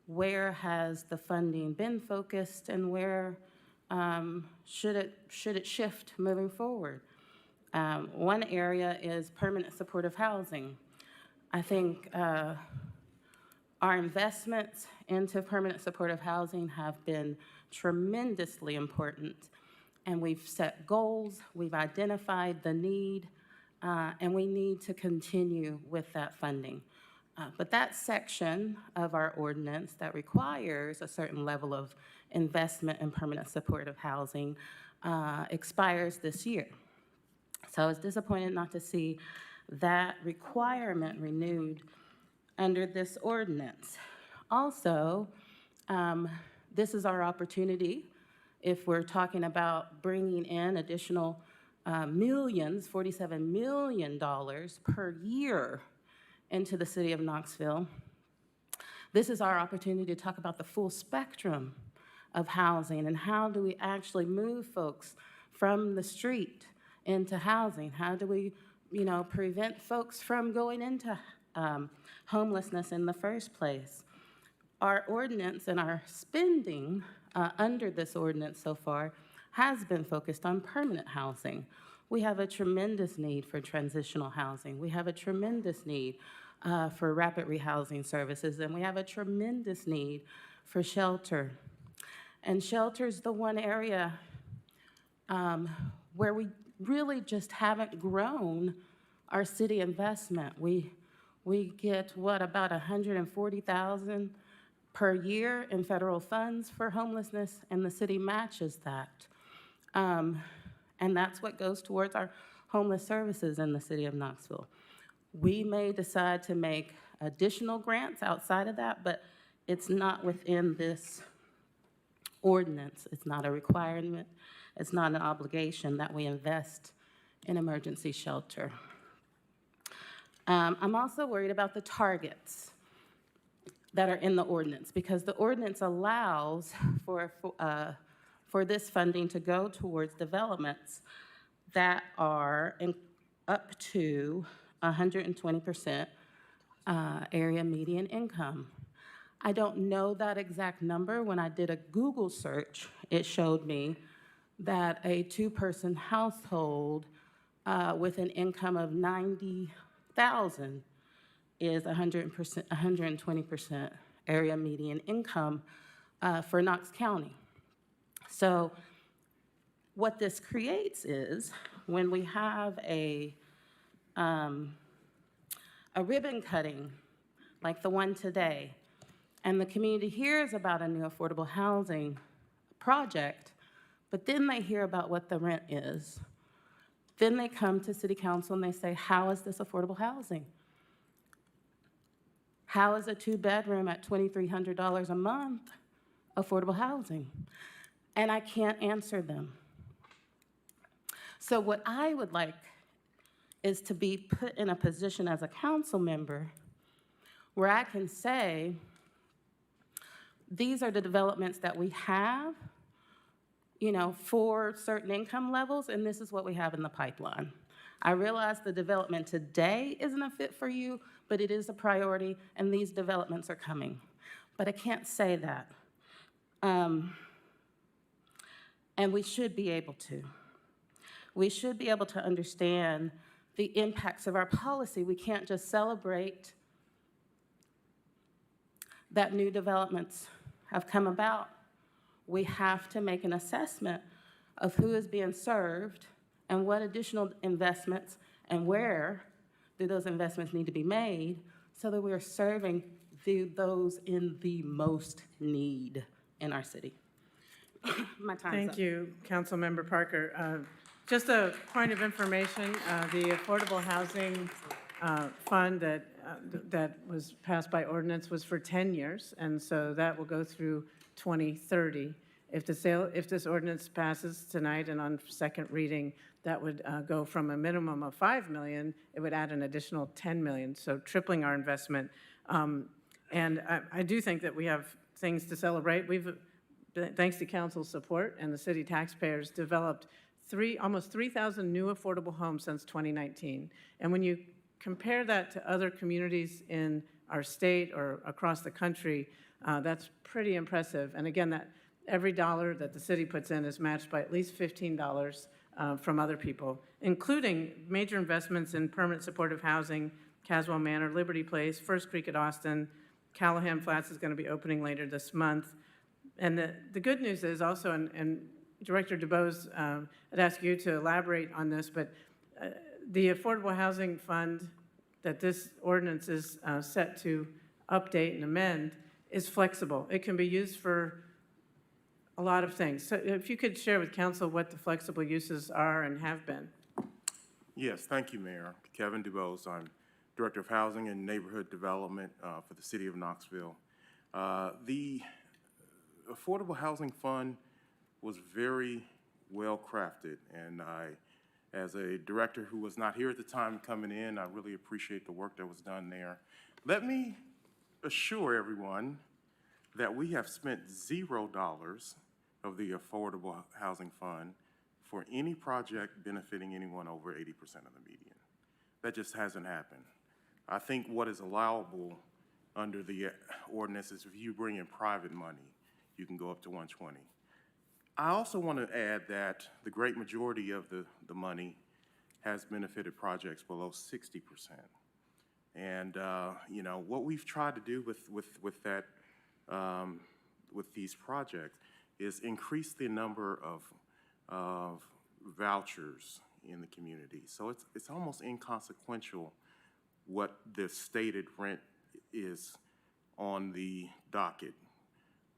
[SPEAKER 4] Where has the funding been focused, and where should it shift moving forward? One area is permanent supportive housing. I think our investments into permanent supportive housing have been tremendously important, and we've set goals, we've identified the need, and we need to continue with that funding. But that section of our ordinance that requires a certain level of investment in permanent supportive housing expires this year. So I was disappointed not to see that requirement renewed under this ordinance. Also, this is our opportunity, if we're talking about bringing in additional millions, $47 million per year into the city of Knoxville. This is our opportunity to talk about the full spectrum of housing and how do we actually move folks from the street into housing? How do we, prevent folks from going into homelessness in the first place? Our ordinance and our spending under this ordinance so far has been focused on permanent housing. We have a tremendous need for transitional housing. We have a tremendous need for rapid rehousing services, and we have a tremendous need for shelter. And shelter is the one area where we really just haven't grown our city investment. We get, about $140,000 per year in federal funds for homelessness, and the city matches that. And that's what goes towards our homeless services in the city of Knoxville. We may decide to make additional grants outside of that, but it's not within this ordinance. It's not a requirement. It's not an obligation that we invest in emergency shelter. I'm also worried about the targets that are in the ordinance, because the ordinance allows for this funding to go towards developments that are up to 120% area median income. I don't know that exact number. When I did a Google search, it showed me that a two-person household with an income of $90,000 is 120% area median income for Knox County. So what this creates is when we have a ribbon cutting like the one today, and the community hears about a new affordable housing project, but then they hear about what the rent is. Then they come to city council and they say, how is this affordable housing? How is a two-bedroom at $2,300 a month affordable housing? And I can't answer them. So what I would like is to be put in a position as a council member where I can say, these are the developments that we have, for certain income levels, and this is what we have in the pipeline. I realize the development today isn't a fit for you, but it is a priority, and these developments are coming. But I can't say that. And we should be able to. We should be able to understand the impacts of our policy. We can't just celebrate that new developments have come about. We have to make an assessment of who is being served and what additional investments and where do those investments need to be made so that we are serving those in the most need in our city. My time's up.
[SPEAKER 7] Thank you, Councilmember Parker. Just a point of information, the Affordable Housing Fund that was passed by ordinance was for 10 years, and so that will go through 2030. If this ordinance passes tonight and on second reading, that would go from a minimum of 5 million, it would add an additional 10 million, so tripling our investment. And I do think that we have things to celebrate. We've, thanks to council's support and the city taxpayers, developed almost 3,000 new affordable homes since 2019. And when you compare that to other communities in our state or across the country, that's pretty impressive. And again, that every dollar that the city puts in is matched by at least $15 from other people, including major investments in permanent supportive housing, Caswell Manor, Liberty Place, First Creek at Austin, Callahan Flats is going to be opening later this month. And the good news is also, and Director DuBose, I'd ask you to elaborate on this, but the Affordable Housing Fund that this ordinance is set to update and amend is flexible. It can be used for a lot of things. So if you could share with council what the flexible uses are and have been.
[SPEAKER 21] Yes, thank you, Mayor. Kevin DuBose. I'm Director of Housing and Neighborhood Development for the City of Knoxville. The Affordable Housing Fund was very well crafted, and I, as a director who was not here at the time coming in, I really appreciate the work that was done there. Let me assure everyone that we have spent $0 of the Affordable Housing Fund for any project benefiting anyone over 80% of the median. That just hasn't happened. I think what is allowable under the ordinance is if you bring in private money, you can go up to 120. I also want to add that the great majority of the money has benefited projects below 60%. And you know, what we've tried to do with that, with these projects is increase the number of vouchers in the community. So it's almost inconsequential what the stated rent is on the docket.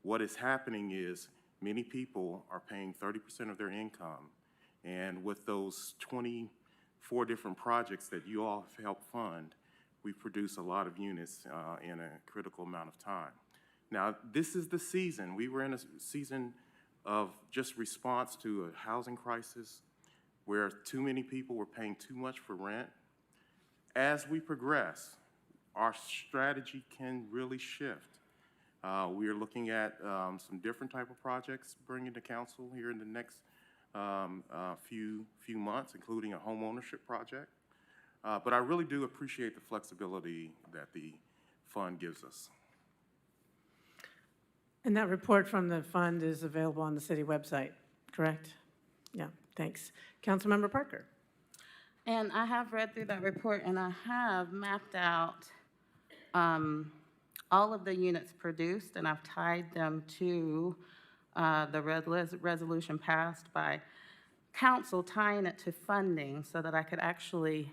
[SPEAKER 21] What is happening is many people are paying 30% of their income, and with those 24 different projects that you all have helped fund, we produce a lot of units in a critical amount of time. Now, this is the season. We were in a season of just response to a housing crisis where too many people were paying too much for rent. As we progress, our strategy can really shift. We are looking at some different type of projects bringing to council here in the next few months, including a home ownership project. But I really do appreciate the flexibility that the fund gives us.
[SPEAKER 7] And that report from the fund is available on the city website, correct? Yeah, thanks. Councilmember Parker.
[SPEAKER 4] And I have read through that report, and I have mapped out all of the units produced, and I've tied them to the resolution passed by council, tying it to funding so that I could actually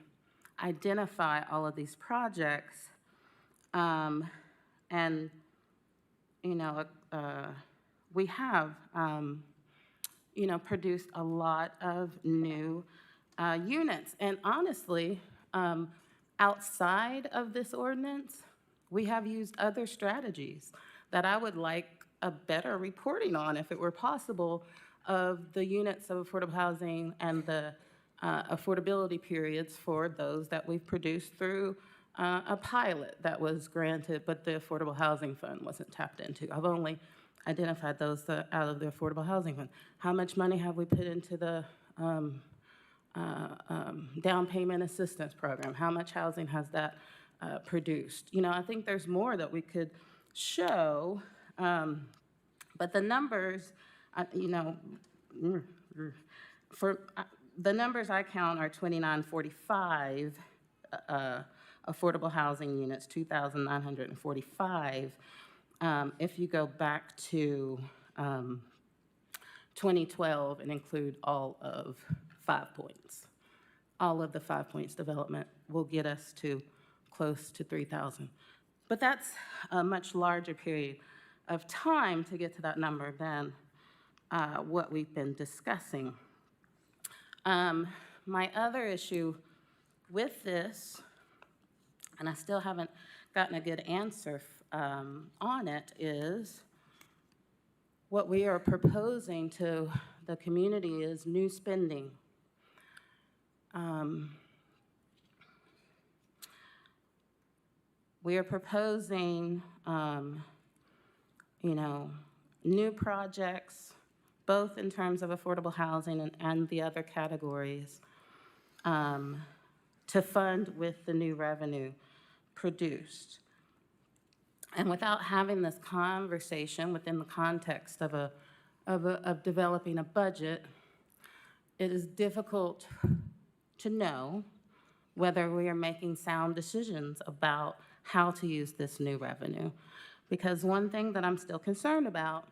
[SPEAKER 4] identify all of these projects. And, you know, we have, you know, produced a lot of new units. And honestly, outside of this ordinance, we have used other strategies that I would like a better reporting on, if it were possible, of the units of affordable housing and the affordability periods for those that we've produced through a pilot that was granted, but the Affordable Housing Fund wasn't tapped into. I've only identified those out of the Affordable Housing Fund. How much money have we put into the down payment assistance program? How much housing has that produced? You know, I think there's more that we could show, but the numbers, you know, for the numbers I count are 2945 affordable housing units, 2,945. If you go back to 2012 and include all of 5 Points, all of the 5 Points development will get us to close to 3,000. But that's a much larger period of time to get to that number than what we've been discussing. My other issue with this, and I still haven't gotten a good answer on it, is
[SPEAKER 6] what we are proposing to the community is new spending. We are proposing, new projects, both in terms of affordable housing and the other categories, to fund with the new revenue produced. And without having this conversation within the context of developing a budget, it is difficult to know whether we are making sound decisions about how to use this new revenue. Because one thing that I'm still concerned about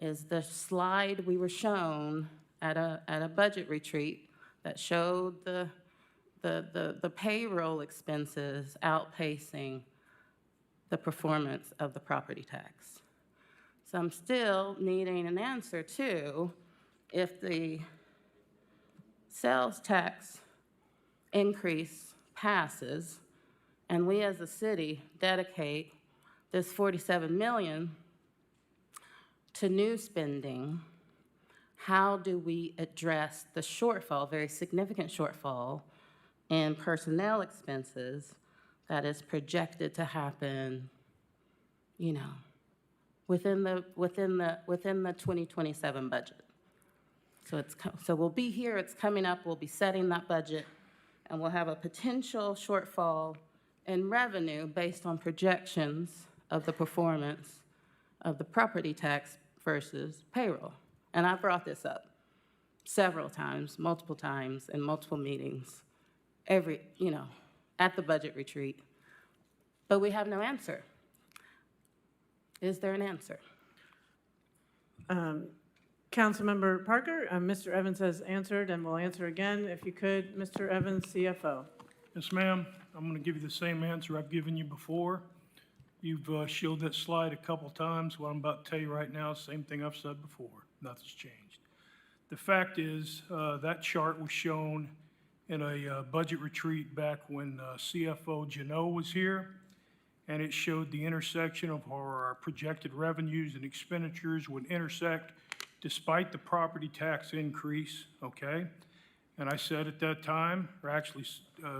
[SPEAKER 6] is the slide we were shown at a budget retreat that showed the payroll expenses outpacing the performance of the property tax. So I'm still needing an answer to if the sales tax increase passes and we as a city dedicate this $47 million to new spending, how do we address the shortfall, very significant shortfall in personnel expenses that is projected to happen, within the 2027 budget? So we'll be here, it's coming up, we'll be setting that budget, and we'll have a potential shortfall in revenue based on projections of the performance of the property tax versus payroll. And I brought this up several times, multiple times, in multiple meetings, at the budget retreat. But we have no answer. Is there an answer?
[SPEAKER 7] Councilmember Parker, Mr. Evans has answered and will answer again. If you could, Mr. Evans, CFO.
[SPEAKER 22] Yes, ma'am. I'm going to give you the same answer I've given you before. You've showed that slide a couple times. What I'm about to tell you right now is the same thing I've said before. Nothing's changed. The fact is, that chart was shown in a budget retreat back when CFO Janot was here, and it showed the intersection of how our projected revenues and expenditures would intersect despite the property tax increase, okay? And I said at that time, or actually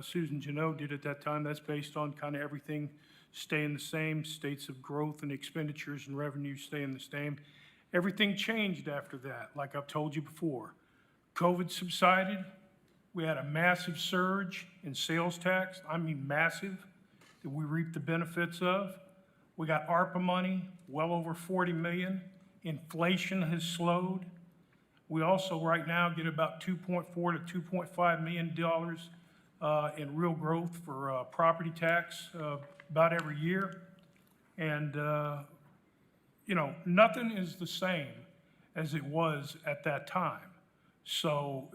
[SPEAKER 22] Susan Janot did at that time, that's based on kind of everything staying the same, states of growth and expenditures and revenues staying the same. Everything changed after that, like I've told you before. COVID subsided. We had a massive surge in sales tax, I mean massive, that we reaped the benefits of. We got ARPA money, well over $40 million. Inflation has slowed. We also right now get about $2.4 to $2.5 million in real growth for property tax about every year. And, nothing is the same as it was at that time. So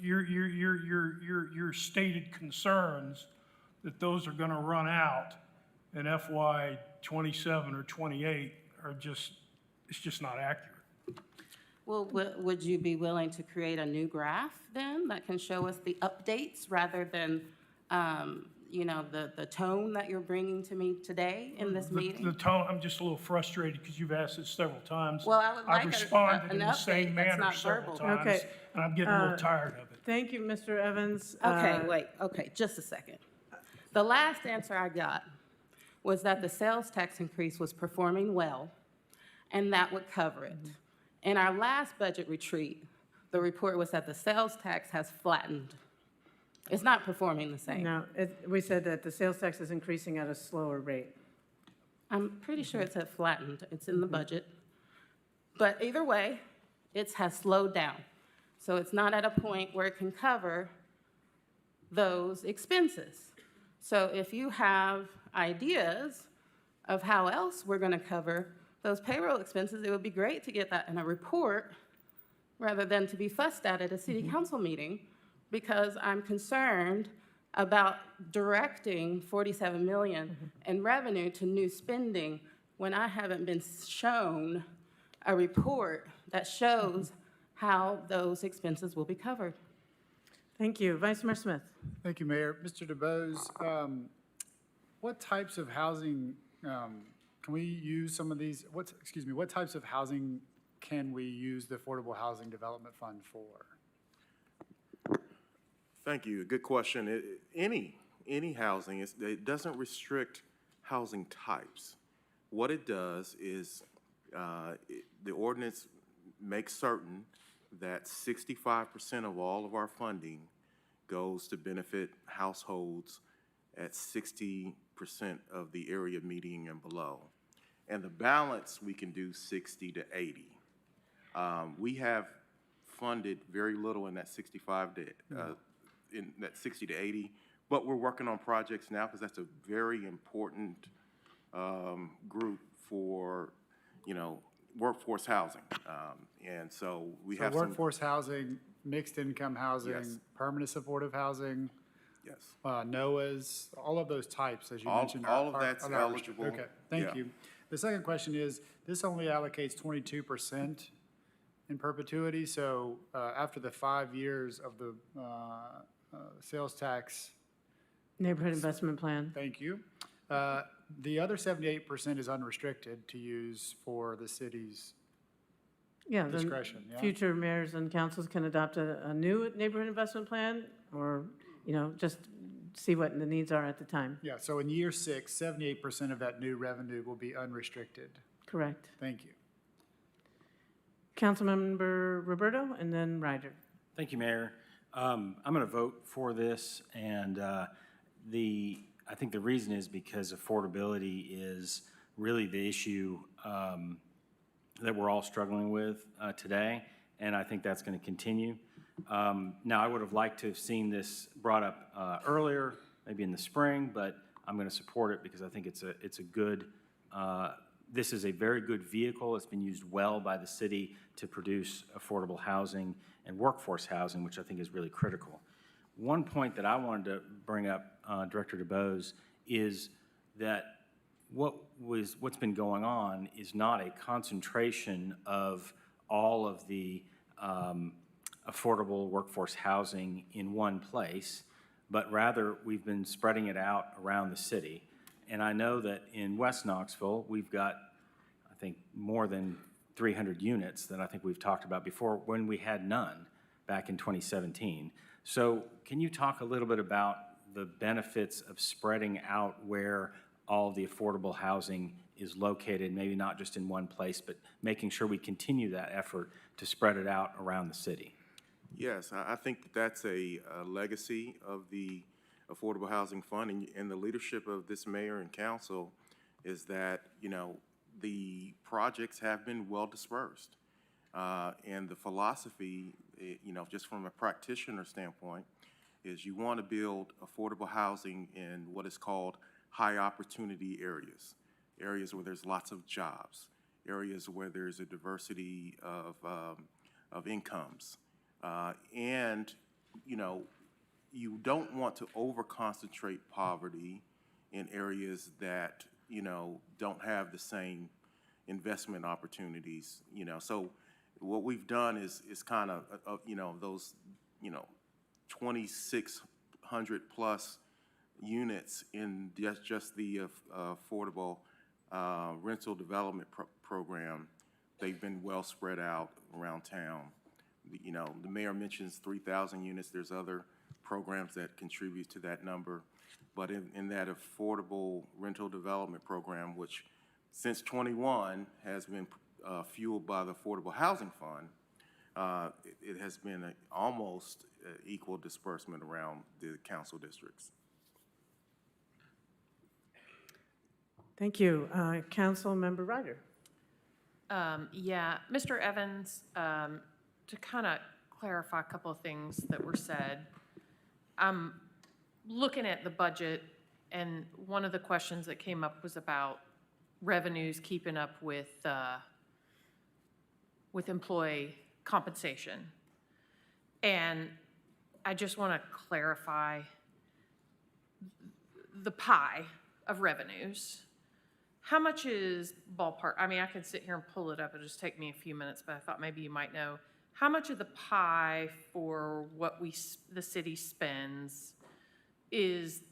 [SPEAKER 22] your stated concerns that those are going to run out in FY 27 or 28 are it's just not accurate.
[SPEAKER 6] Well, would you be willing to create a new graph then that can show us the updates rather than, the tone that you're bringing to me today in this meeting?
[SPEAKER 22] The tone, I'm just a little frustrated because you've asked it several times.
[SPEAKER 6] Well, I would like
[SPEAKER 22] I've responded
[SPEAKER 6] an
[SPEAKER 22] in the same
[SPEAKER 6] update that's
[SPEAKER 22] manner
[SPEAKER 6] not
[SPEAKER 22] several
[SPEAKER 6] verbal.
[SPEAKER 22] times, and I'm getting a little tired of it.
[SPEAKER 7] Thank you, Mr. Evans.
[SPEAKER 6] Okay, just a second. The last answer I got was that the sales tax increase was performing well, and that would cover it. In our last budget retreat, the report was that the sales tax has flattened. It's not performing the same.
[SPEAKER 7] No, we said that the sales tax is increasing at a slower rate.
[SPEAKER 6] I'm pretty sure it said flattened. It's in the budget. But either way, it has slowed down. So it's not at a point where it can cover those expenses. So if you have ideas of how else we're going to cover those payroll expenses, it would be great to get that in a report rather than to be fussed at a city council meeting, because I'm concerned about directing $47 million in revenue to new spending when I haven't been shown a report that shows how those expenses will be covered.
[SPEAKER 7] Thank you. Vice Mayor Smith.
[SPEAKER 5] Thank you, Mayor. Mr. DeBose, what types of housing can we use some of these, what types of housing can we use the Affordable Housing Development Fund for?
[SPEAKER 21] Thank you. Good question. Any housing, it doesn't restrict housing types. What it does is the ordinance makes certain that 65% of all of our funding goes to benefit households at 60% of the area median and below. And the balance, we can do 60 to 80. We have funded very little in that 60 to 80, but we're working on projects now because that's a very important group for, workforce housing. And so we have some.
[SPEAKER 5] Workforce housing, mixed income housing,
[SPEAKER 21] Yes.
[SPEAKER 5] permanent supportive housing,
[SPEAKER 21] Yes.
[SPEAKER 5] NOAAs, all of those types, as you
[SPEAKER 21] All-
[SPEAKER 5] mentioned.
[SPEAKER 21] all of
[SPEAKER 5] are
[SPEAKER 21] that's
[SPEAKER 5] not restricted.
[SPEAKER 21] eligible.
[SPEAKER 5] Okay, thank
[SPEAKER 21] Yeah.
[SPEAKER 5] you. The second question is, this only allocates 22% in perpetuity, so after the 5 years of the sales tax,
[SPEAKER 7] Neighborhood investment plan.
[SPEAKER 5] thank you, the other 78% is unrestricted to use for the city's
[SPEAKER 7] Yeah, then
[SPEAKER 5] discretion, yeah?
[SPEAKER 7] future mayors and councils can adopt a new neighborhood investment plan, or, just see what the needs are at the time.
[SPEAKER 5] Yeah, so in year 6, 78% of that new revenue will be unrestricted.
[SPEAKER 7] Correct.
[SPEAKER 5] Thank you.
[SPEAKER 7] Councilmember Roberto, and then Ryder.
[SPEAKER 10] Thank you, Mayor. I'm going to vote for this, and I think the reason is because affordability is really the issue that we're all struggling with today, and I think that's going to continue. Now, I would have liked to have seen this brought up earlier, maybe in the spring, but I'm going to support it because I think it's a good, this is a very good vehicle. It's been used well by the city to produce affordable housing and workforce housing, which I think is really critical. One point that I wanted to bring up, Director DeBose, is that what's been going on is not a concentration of all of the affordable workforce housing in one place, but rather we've been spreading it out around the city. And I know that in West Knoxville, we've got, I think, more than 300 units that I think we've talked about before when we had none back in 2017. So can you talk a little bit about the benefits of spreading out where all the affordable housing is located, maybe not just in one place, but making sure we continue that effort to spread it out around the city?
[SPEAKER 21] Yes, I think that's a legacy of the Affordable Housing Fund, and the leadership of this mayor and council is that, the projects have been well dispersed. And the philosophy, just from a practitioner standpoint, is you want to build affordable housing in what is called high opportunity areas, areas where there's lots of jobs, areas where there's a diversity of incomes. And, you don't want to over-concentrate poverty in areas that, don't have the same investment opportunities, So what we've done is kind of, those, 2,600 plus units in just the affordable rental development program. They've been well spread out around town. The mayor mentions 3,000 units. There's other programs that contribute to that number. But in that affordable rental development program, which since 21 has been fueled by the Affordable Housing Fund, it has been almost equal disbursement around the council districts.
[SPEAKER 7] Thank you. Councilmember Ryder.
[SPEAKER 11] Yeah, Mr. Evans, to kind of clarify a couple of things that were said, I'm looking at the budget, and one of the questions that came up was about revenues keeping up with employee compensation. And I just want to clarify the pie of revenues. How much is ballpark? I mean, I could sit here and pull it up. It'll just take me a few minutes, but I thought maybe you might know. How much of the pie for what the city spends is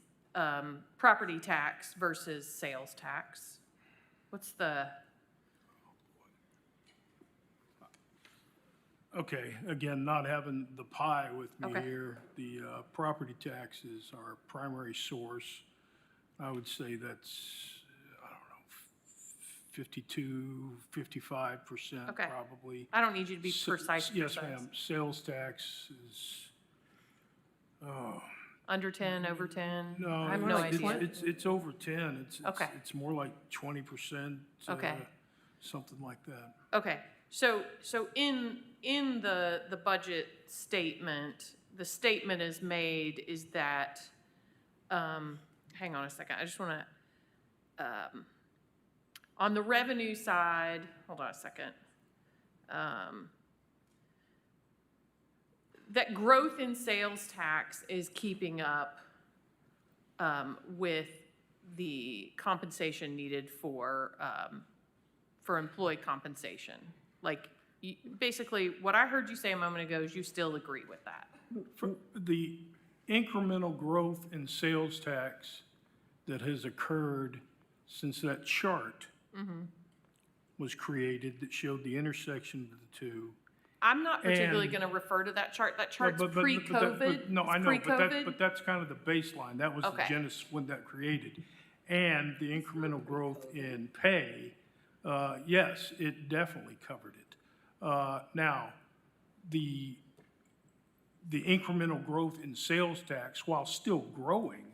[SPEAKER 11] property tax versus sales tax? what's the,
[SPEAKER 22] Okay, again, not having the pie with me
[SPEAKER 11] Okay.
[SPEAKER 22] here, the property tax is our primary source. I would say that's, I don't know, 52, 55%
[SPEAKER 11] Okay.
[SPEAKER 22] probably.
[SPEAKER 11] I don't need you to be
[SPEAKER 22] S-
[SPEAKER 11] precise.
[SPEAKER 22] Yes, ma'am. Sales tax is,
[SPEAKER 11] Under 10, over 10?
[SPEAKER 22] no,
[SPEAKER 11] I have no
[SPEAKER 22] it's-
[SPEAKER 11] idea.
[SPEAKER 22] It's over 10.
[SPEAKER 11] Okay.
[SPEAKER 22] It's more like 20%.
[SPEAKER 11] Okay.
[SPEAKER 22] Something like that.
[SPEAKER 11] Okay, so in the budget statement, the statement is made is that, hang on a second, I just want to, on the revenue side, hold on a second. That growth in sales tax is keeping up with the compensation needed for employee compensation. Like, basically, what I heard you say a moment ago is you still agree with that.
[SPEAKER 22] The incremental growth in sales tax that has occurred since that chart was created that showed the intersection of the two.
[SPEAKER 11] I'm not particularly
[SPEAKER 22] And-
[SPEAKER 11] going to refer to that chart. That chart's
[SPEAKER 22] But- but-
[SPEAKER 11] pre-COVID.
[SPEAKER 22] No, I
[SPEAKER 11] It's
[SPEAKER 22] know, but
[SPEAKER 11] pre-COVID.
[SPEAKER 22] that's kind of the baseline. That was the
[SPEAKER 11] Okay.
[SPEAKER 22] genesis when that created. And the incremental growth in pay, yes, it definitely covered it. Now, the incremental growth in sales tax, while still growing,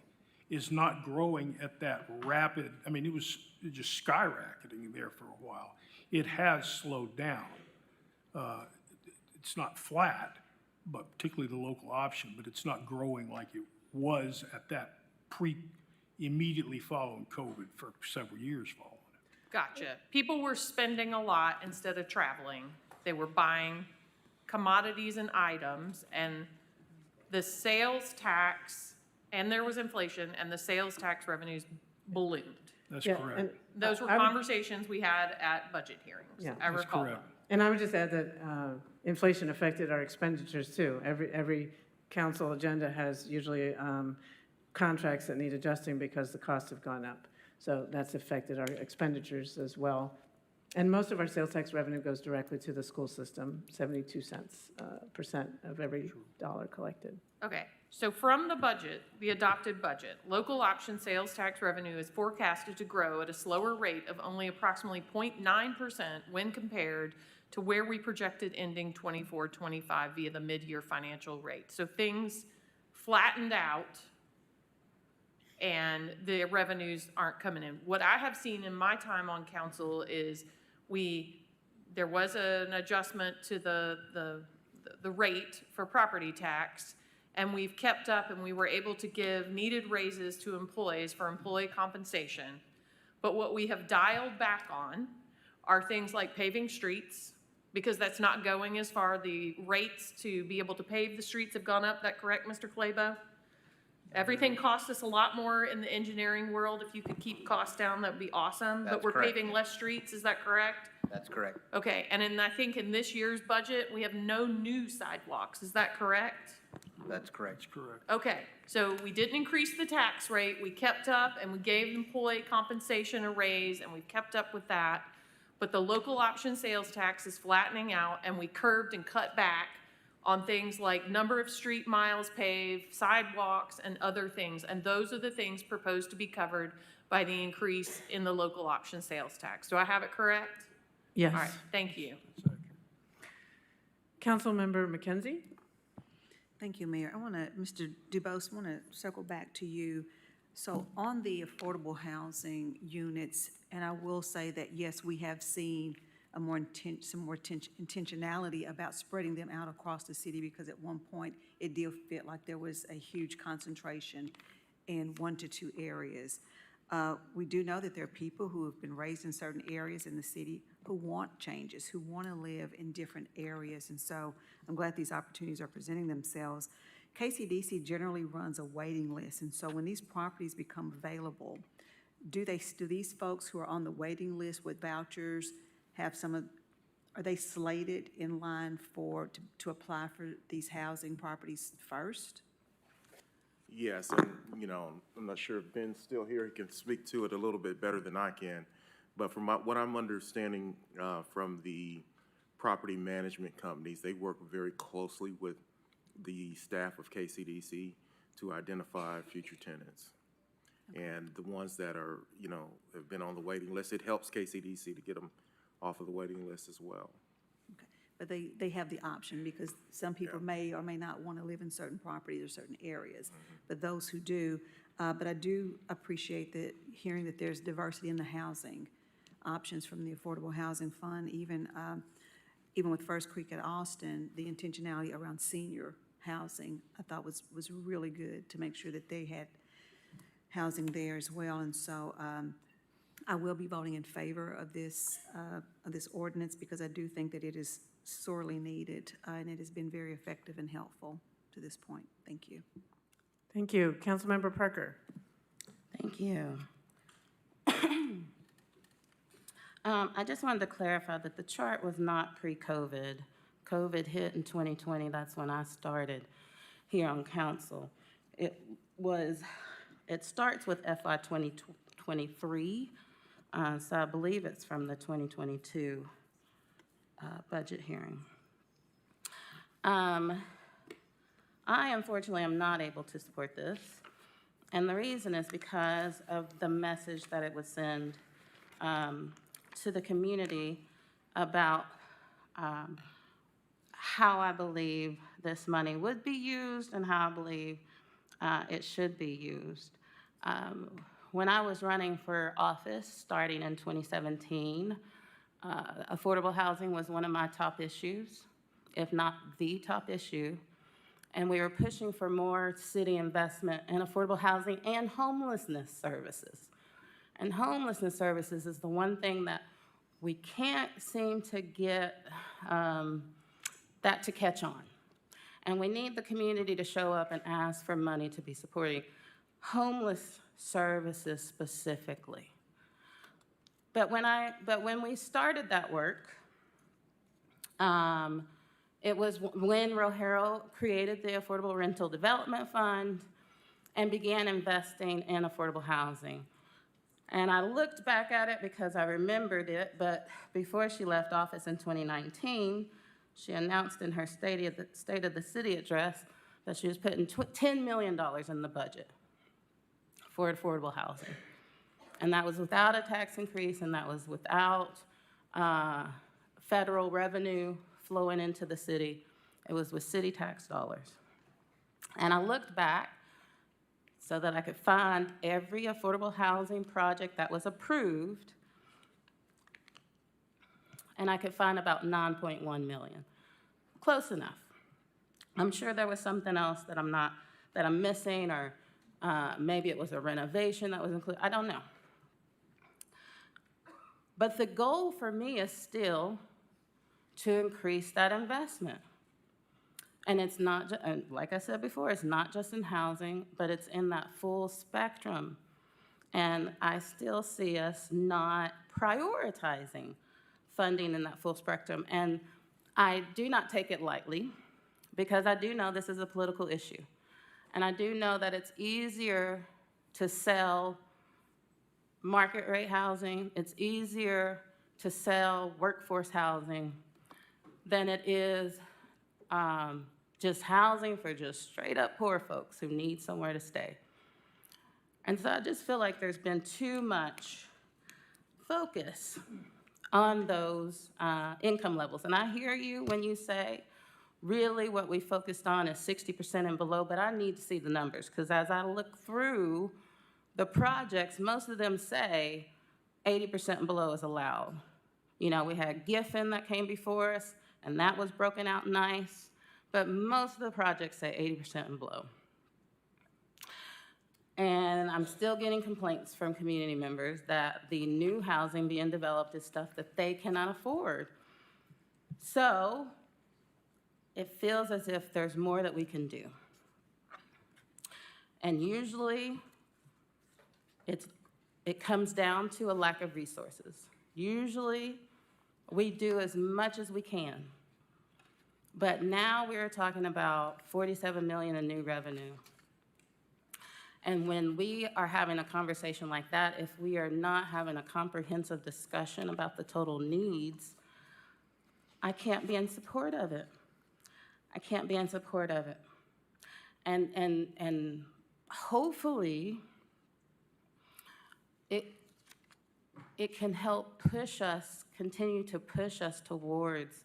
[SPEAKER 22] is not growing at that rapid, I mean, it was just skyrocketing there for a while. It has slowed down. It's not flat, but particularly the local option, but it's not growing like it was at that immediately following COVID for several years following.
[SPEAKER 11] Gotcha. People were spending a lot instead of traveling. They were buying commodities and items, and the sales tax, and there was inflation, and the sales tax revenues ballooned.
[SPEAKER 22] That's
[SPEAKER 7] Yeah,
[SPEAKER 22] correct.
[SPEAKER 7] and
[SPEAKER 11] Those were
[SPEAKER 7] I would-
[SPEAKER 11] conversations we had at budget hearings.
[SPEAKER 7] Yeah.
[SPEAKER 11] I
[SPEAKER 22] That's
[SPEAKER 11] recall
[SPEAKER 22] correct.
[SPEAKER 11] them.
[SPEAKER 7] And I would just add that inflation affected our expenditures too. Every council agenda has usually contracts that need adjusting because the costs have gone up. So that's affected our expenditures as well. And most of our sales tax revenue goes directly to the school system, 72 cents percent of every dollar collected.
[SPEAKER 11] Okay, so from the budget, the adopted budget, local option sales tax revenue is forecasted to grow at a slower rate of only approximately 0.9% when compared to where we projected ending 24-25 via the mid-year financial rate. So things flattened out and the revenues aren't coming in. What I have seen in my time on council is there was an adjustment to the rate for property tax, and we've kept up and we were able to give needed raises to employees for employee compensation. But what we have dialed back on are things like paving streets, because that's not going as far. The rates to be able to pave the streets have gone up. That correct, Mr. Claybo? Everything costs us a lot more in the engineering world. If you could keep costs down, that'd be awesome. But
[SPEAKER 16] That's
[SPEAKER 11] we're
[SPEAKER 16] correct.
[SPEAKER 11] paving less streets, is that correct?
[SPEAKER 16] That's correct.
[SPEAKER 11] Okay, and I think in this year's budget, we have no new sidewalks, is that correct?
[SPEAKER 16] That's correct.
[SPEAKER 22] That's correct.
[SPEAKER 11] Okay, so we didn't increase the tax rate, we kept up and we gave employee compensation a raise and we've kept up with that. But the local option sales tax is flattening out and we curbed and cut back on things like number of street miles paved, sidewalks, and other things. And those are the things proposed to be covered by the increase in the local option sales tax. Do I have it correct?
[SPEAKER 7] Yes.
[SPEAKER 11] All right, thank you.
[SPEAKER 7] Councilmember McKenzie?
[SPEAKER 8] Thank you, Mayor. Mr. Dubose, I want to circle back to you. So on the affordable housing units, and I will say that, yes, we have seen some more intentionality about spreading them out across the city, because at one point, it did feel like there was a huge concentration in 1 to 2 areas. We do know that there are people who have been raised in certain areas in the city who want changes, who want to live in different areas, and so I'm glad these opportunities are presenting themselves. KCDC generally runs a waiting list, and so when these properties become available, do these folks who are on the waiting list with vouchers have are they slated in line to apply for these housing properties first?
[SPEAKER 21] Yes, and, I'm not sure if Ben's still here. He can speak to it a little bit better than I can. But from what I'm understanding from the property management companies, they work very closely with the staff of KCDC to identify future tenants. And the ones that are, have been on the waiting list, it helps KCDC to get them off of the waiting list as well.
[SPEAKER 8] But they have the option, because some people may or may not want to live in certain properties or certain areas, but those who do. But I do appreciate that, hearing that there's diversity in the housing options from the Affordable Housing Fund, even with First Creek at Austin, the intentionality around senior housing, I thought was really good, to make sure that they had housing there as well. And so I will be voting in favor of this ordinance, because I do think that it is sorely needed, and it has been very effective and helpful to this point. Thank you.
[SPEAKER 7] Thank you. Councilmember Parker.
[SPEAKER 6] Thank you. I just wanted to clarify that the chart was not pre-COVID. COVID hit in 2020. That's when I started here on council. It starts with FY 2023, so I believe it's from the 2022 budget hearing. I unfortunately am not able to support this, and the reason is because of the message that it would send to the community about how I believe this money would be used and how I believe it should be used. When I was running for office starting in 2017, affordable housing was one of my top issues, if not the top issue. And we were pushing for more city investment in affordable housing and homelessness services. And homelessness services is the one thing that we can't seem to get that to catch on. And we need the community to show up and ask for money to be supporting homeless services specifically. But when we started that work, it was when Rohero created the Affordable Rental Development Fund and began investing in affordable housing. And I looked back at it because I remembered it, but before she left office in 2019, she announced in her State of the City address that she was putting $10 million in the budget for affordable housing. And that was without a tax increase, and that was without federal revenue flowing into the city. It was with city tax dollars. And I looked back so that I could find every affordable housing project that was approved, and I could find about 9.1 million. Close enough. I'm sure there was something else that I'm missing, or maybe it was a renovation that was included. I don't know. But the goal for me is still to increase that investment. And it's not, like I said before, it's not just in housing, but it's in that full spectrum. And I still see us not prioritizing funding in that full spectrum. And I do not take it lightly, because I do know this is a political issue. And I do know that it's easier to sell market rate housing, it's easier to sell workforce housing than it is just housing for just straight up poor folks who need somewhere to stay. And so I just feel like there's been too much focus on those income levels. And I hear you when you say, really what we focused on is 60% and below, but I need to see the numbers, because as I look through the projects, most of them say 80% and below is allowed. You know, we had Giffen that came before us, and that was broken out nice, but most of the projects say 80% and below. And I'm still getting complaints from community members that the new housing being developed is stuff that they cannot afford. So it feels as if there's more that we can do. And usually it comes down to a lack of resources. Usually we do as much as we can. But now we're talking about $47 million in new revenue. And when we are having a conversation like that, if we are not having a comprehensive discussion about the total needs, I can't be in support of it. I can't be in support of it. And hopefully, it can help push us, continue to push us towards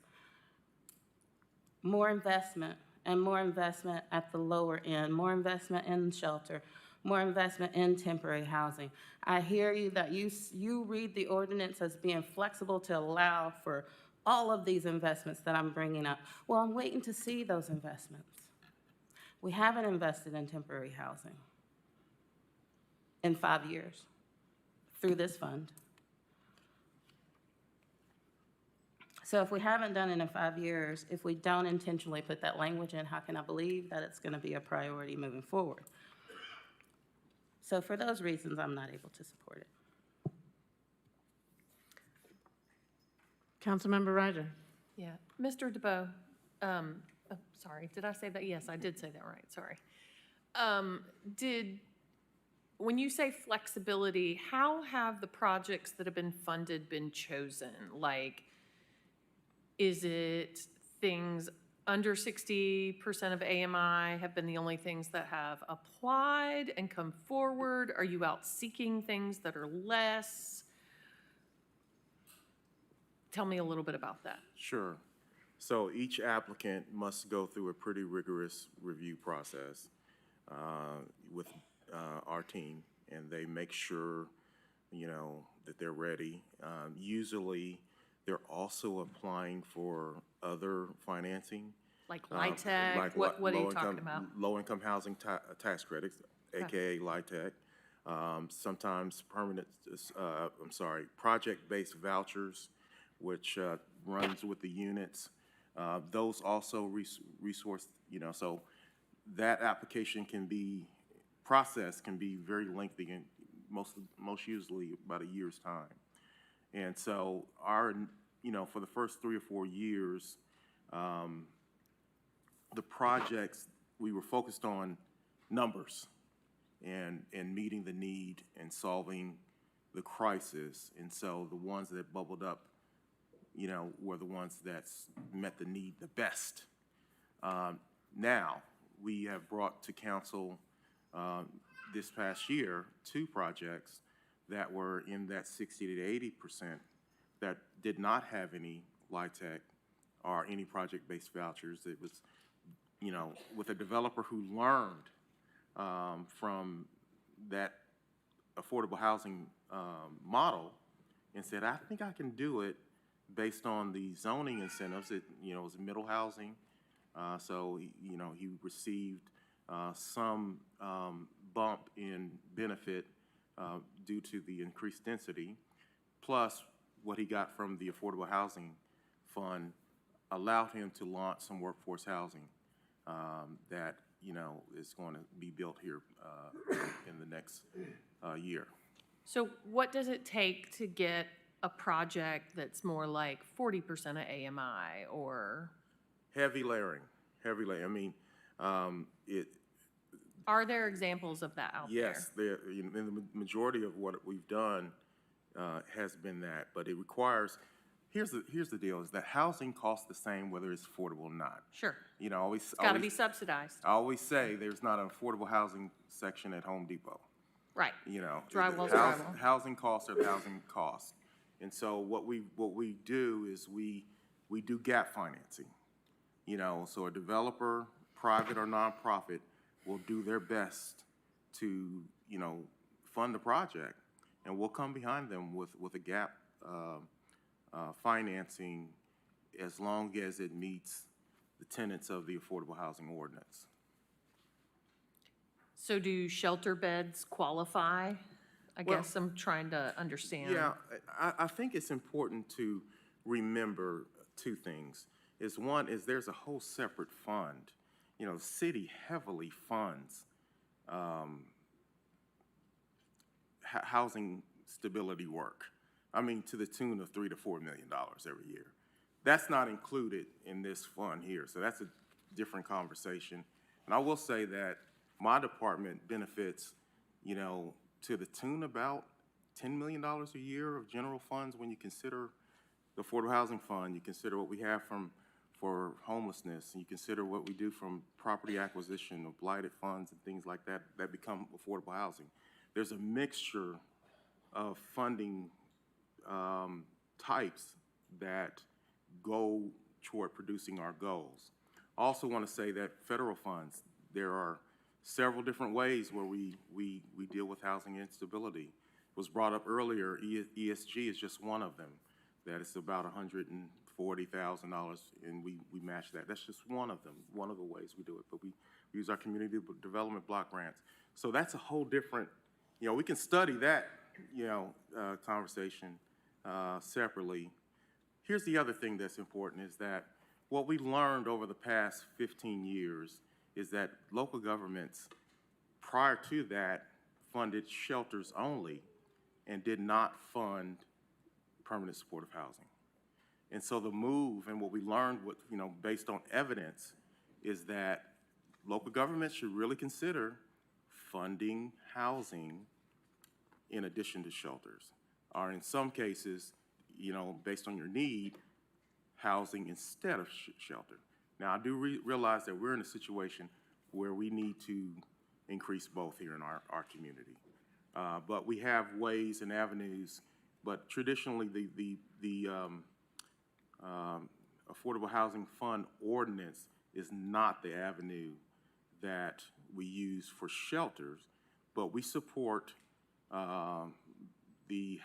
[SPEAKER 6] more investment and more investment at the lower end, more investment in shelter, more investment in temporary housing. I hear you that you read the ordinance as being flexible to allow for all of these investments that I'm bringing up. Well, I'm waiting to see those investments. We haven't invested in temporary housing in 5 years through this fund. So if we haven't done it in 5 years, if we don't intentionally put that language in, how can I believe that it's going to be a priority moving forward? So for those reasons, I'm not able to support it.
[SPEAKER 7] Councilmember Ryder.
[SPEAKER 11] Yeah, Mr. DeBoe, sorry, did I say that? Yes, I did say that right, sorry. When you say flexibility, how have the projects that have been funded been chosen? Like, is it things under 60% of AMI have been the only things that have applied and come forward? Are you out seeking things that are less? Tell me a little bit about that.
[SPEAKER 21] Sure. So each applicant must go through a pretty rigorous review process with our team, and they make sure, that they're ready. Usually, they're also applying for other financing.
[SPEAKER 11] Like LIHTC? What are you talking about?
[SPEAKER 21] Low-income housing tax credits, AKA LIHTC. Sometimes project-based vouchers, which runs with the units. Those also resource, so that application process can be very lengthy and most usually about a year's time. And so for the first 3 or 4 years, the projects, we were focused on numbers and meeting the need and solving the crisis. And so the ones that bubbled up, were the ones that met the need the best. Now, we have brought to council this past year 2 projects that were in that 60 to 80% that did not have any LIHTC or any project-based vouchers. It was, with a developer who learned from that affordable housing model and said, I think I can do it based on the zoning incentives. It was middle housing, so he received some bump in benefit due to the increased density, plus what he got from the Affordable Housing Fund allowed him to launch some workforce housing that is going to be built here in the next year.
[SPEAKER 11] So what does it take to get a project that's more like 40% of AMI or?
[SPEAKER 21] Heavy layering. I mean,
[SPEAKER 11] Are there examples of that out there?
[SPEAKER 21] Yes, the majority of what we've done has been that, but it requires. Here's the deal: is that housing costs the same whether it's affordable or not.
[SPEAKER 11] Sure.
[SPEAKER 21] It's
[SPEAKER 11] got to be subsidized.
[SPEAKER 21] I always say there's not an affordable housing section at Home Depot.
[SPEAKER 11] Right.
[SPEAKER 21] Drywall's drywall. Housing costs are the housing costs, and so what we do is we do gap financing. So a developer, private or nonprofit, will do their best to fund the project, and we'll come behind them with a gap financing as long as it meets the tenets of the Affordable Housing Ordinance.
[SPEAKER 11] So do shelter beds qualify? I guess I'm trying to understand.
[SPEAKER 21] Yeah, I think it's important to remember 2 things. One is there's a whole separate fund. The city heavily funds housing stability work. I mean, to the tune of $3 to $4 million every year. That's not included in this fund here, so that's a different conversation. And I will say that my department benefits to the tune about $10 million a year of general funds when you consider the Affordable Housing Fund, you consider what we have for homelessness, and you consider what we do from property acquisition of blighted funds and things like that, that become affordable housing. There's a mixture of funding types that go toward producing our goals. I also want to say that federal funds, there are several different ways where we deal with housing instability. It was brought up earlier, ESG is just one of them. That is about $140,000, and we match that. That's just one of them, one of the ways we do it. But we use our community development block grants. So that's a whole different, we can study that, conversation separately. Here's the other thing that's important is that what we learned over the past 15 years is that local governments, prior to that, funded shelters only and did not fund permanent supportive housing. And so the move and what we learned, based on evidence, is that local governments should really consider funding housing in addition to shelters, or in some cases, based on your need, housing instead of shelter. Now, I do realize that we're in a situation where we need to increase both here in our community. But we have ways and avenues, but traditionally the Affordable Housing Fund ordinance is not the avenue that we use for shelters, but we support the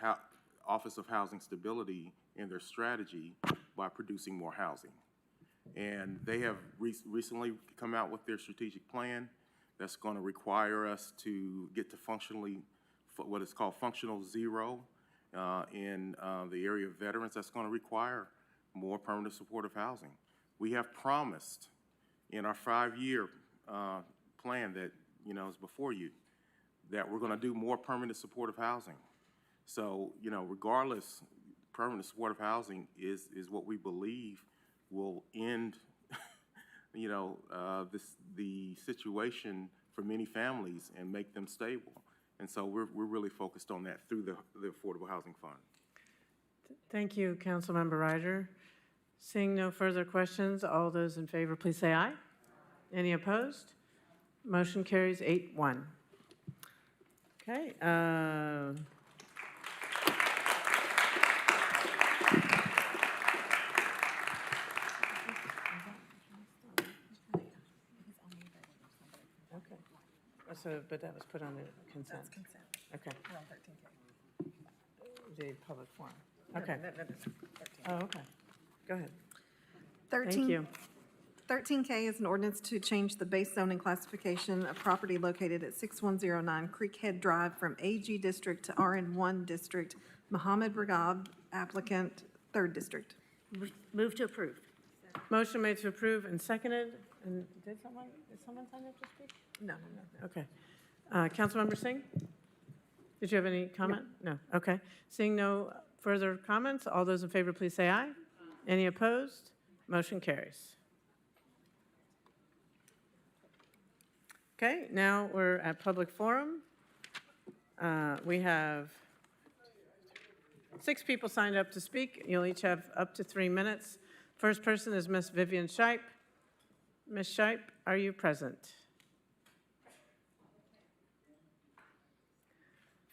[SPEAKER 21] Office of Housing Stability and their strategy by producing more housing. And they have recently come out with their strategic plan that's going to require us to get to what is called functional zero in the area of veterans. That's going to require more permanent supportive housing. We have promised in our 5-year plan that is before you that we're going to do more permanent supportive housing. So regardless, permanent supportive housing is what we believe will end the situation for many families and make them stable. And so we're really focused on that through the Affordable Housing Fund.
[SPEAKER 7] Thank you, Councilmember Ryder. Seeing no further questions, all those in favor, please say aye. Any opposed? Motion carries 8-1. Okay. But that was put on the consent.
[SPEAKER 1] That's consent.
[SPEAKER 7] Okay.
[SPEAKER 1] We're on 13K.
[SPEAKER 7] The public forum. Okay.
[SPEAKER 1] That is 13.
[SPEAKER 7] Oh, okay. Go ahead.
[SPEAKER 1] 13.
[SPEAKER 7] Thank you.
[SPEAKER 1] 13K is an ordinance to change the base zoning classification of property located at 6109 Creekhead Drive from AG District to RN1 District. Mohammed Ragab, applicant, 3rd District.
[SPEAKER 18] Move to approve.
[SPEAKER 7] Motion made to approve and seconded. And did someone sign up to speak?
[SPEAKER 1] No.
[SPEAKER 7] Okay. Councilmember Singh? Did you have any comment? No. Okay. Seeing no further comments, all those in favor, please say aye. Any opposed? Motion carries. Okay, now we're at public forum. We have 6 people signed up to speak. You'll each have up to 3 minutes. First person is Ms. Vivian Shipe. Ms. Shipe, are you present?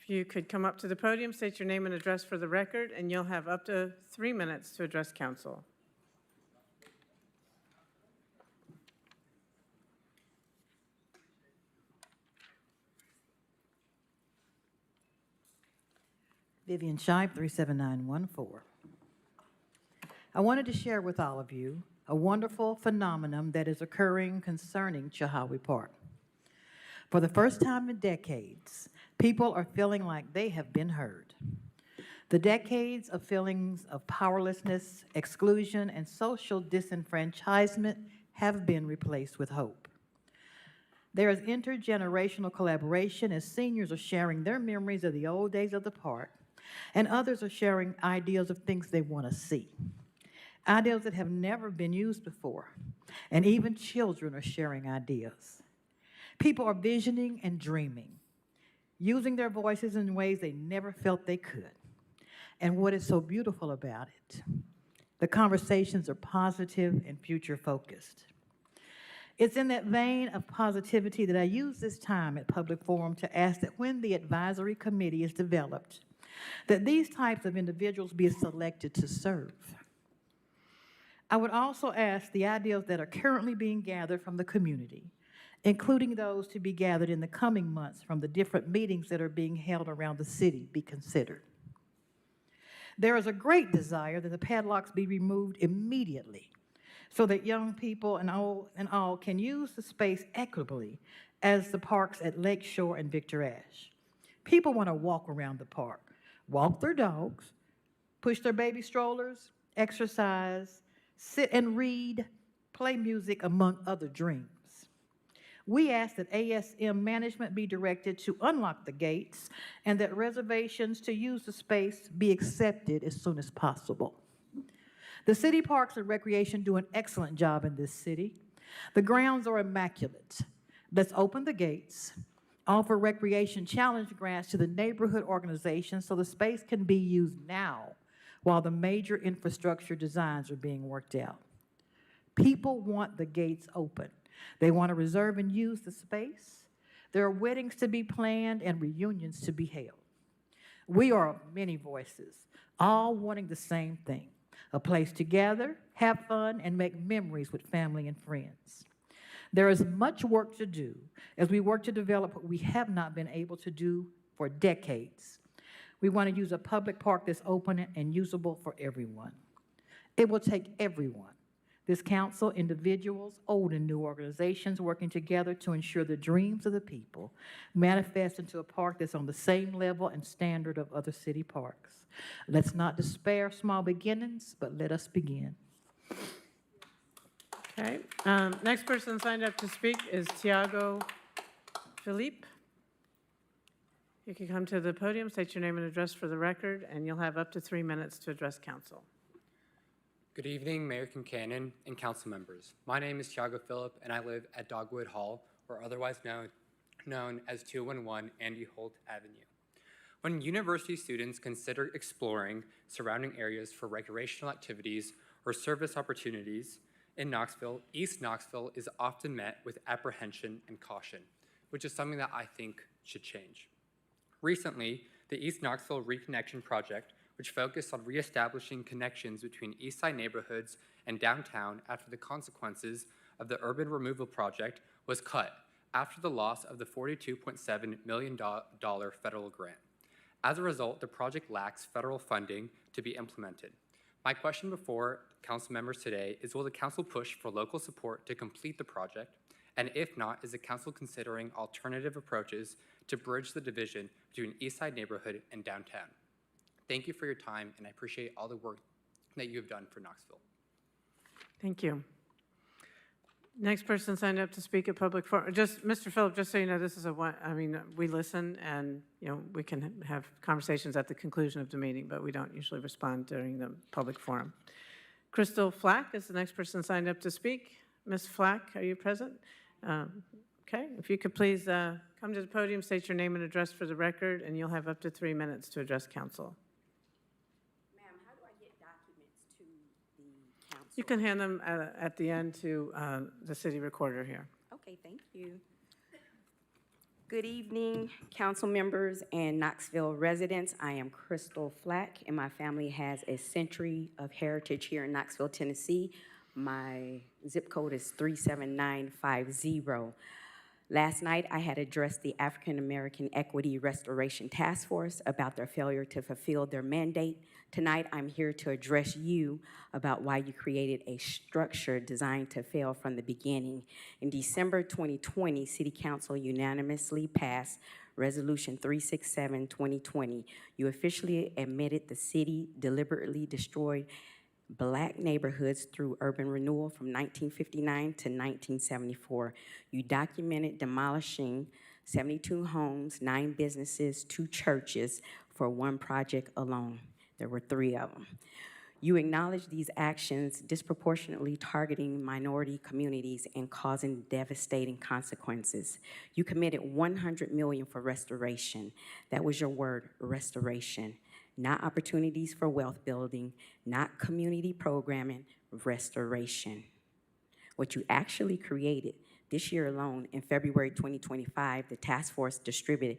[SPEAKER 7] If you could come up to the podium, state your name and address for the record, and you'll have up to 3 minutes to address council.
[SPEAKER 3] Vivian Shipe, 37914. I wanted to share with all of you a wonderful phenomenon that is occurring concerning Chihawi Park. For the first time in decades, people are feeling like they have been heard. The decades of feelings of powerlessness, exclusion, and social disenfranchisement have been replaced with hope. There is intergenerational collaboration as seniors are sharing their memories of the old days of the park, and others are sharing ideas of things they want to see. Ideas that have never been used before, and even children are sharing ideas. People are visioning and dreaming. using their voices in ways they never felt they could. And what is so beautiful about it, the conversations are positive and future-focused. It's in that vein of positivity that I use this time at Public Forum to ask that when the advisory committee is developed, that these types of individuals be selected to serve. I would also ask the ideas that are currently being gathered from the community, including those to be gathered in the coming months from the different meetings that are being held around the city, be considered. There is a great desire that the padlocks be removed immediately so that young people and all can use the space equitably as the parks at Lake Shore and Victor Ashe. People want to walk around the park, walk their dogs, push their baby strollers, exercise, sit and read, play music, among other dreams. We ask that ASM management be directed to unlock the gates and that reservations to use the space be accepted as soon as possible. The city parks and recreation do an excellent job in this city. The grounds are immaculate. Let's open the gates, offer recreation challenge grants to the neighborhood organizations so the space can be used now while the major infrastructure designs are being worked out. People want the gates open. They want to reserve and use the space. There are weddings to be planned and reunions to be held. We are many voices, all wanting the same thing, a place to gather, have fun, and make memories with family and friends. There is much work to do as we work to develop what we have not been able to do for decades. We want to use a public park that's open and usable for everyone. It will take everyone, this council, individuals, old and new organizations working together to ensure the dreams of the people manifest into a park that's on the same level and standard of other city parks. Let's not despair small beginnings, but let us begin.
[SPEAKER 7] Okay, next person signed up to speak is Tiago Philippe. You can come to the podium, state your name and address for the record, and you'll have up to 3 minutes to address council.
[SPEAKER 9] Good evening, Mayor Kincannon and council members. My name is Tiago Phillip, and I live at Dogwood Hall, or otherwise known as 211 Andy Holt Avenue. When university students consider exploring surrounding areas for recreational activities or service opportunities in Knoxville, East Knoxville is often met with apprehension and caution, which is something that I think should change. Recently, the East Knoxville Reconnection Project, which focused on reestablishing connections between East Side neighborhoods and downtown after the consequences of the urban removal project, was cut after the loss of the $42.7 million federal grant. As a result, the project lacks federal funding to be implemented. My question before council members today is, will the council push for local support to complete the project? And if not, is the council considering alternative approaches to bridge the division between East Side neighborhood and downtown? Thank you for your time, and I appreciate all the work that you have done for Knoxville.
[SPEAKER 7] Thank you. Next person signed up to speak at public forum. Just, Mr. Phillip, just so you know, this is we listen and, we can have conversations at the conclusion of the meeting, but we don't usually respond during the public forum. Crystal Flack is the next person signed up to speak. Ms. Flack, are you present? Okay, if you could please come to the podium, state your name and address for the record, and you'll have up to 3 minutes to address council.
[SPEAKER 13] Ma'am, how do I get documents to the council?
[SPEAKER 7] You can hand them at the end to the city recorder here.
[SPEAKER 13] Okay, thank you. Good evening, council members and Knoxville residents. I am Crystal Flack, and my family has a century of heritage here in Knoxville, Tennessee. My zip code is 37950. Last night, I had addressed the African American Equity Restoration Task Force about their failure to fulfill their mandate. Tonight, I'm here to address you about why you created a structure designed to fail from the beginning. In December 2020, City Council unanimously passed Resolution 367-2020. You officially admitted the city deliberately destroyed Black neighborhoods through urban renewal from 1959 to 1974. You documented demolishing 72 homes, 9 businesses, 2 churches for one project alone. There were 3 of them. You acknowledge these actions disproportionately targeting minority communities and causing devastating consequences. You committed $100 million for restoration. That was your word, restoration. Not opportunities for wealth building, not community programming, restoration. What you actually created this year alone, in February 2025, the task force distributed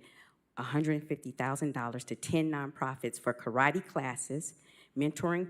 [SPEAKER 13] $150,000 to 10 nonprofits for karate classes, mentoring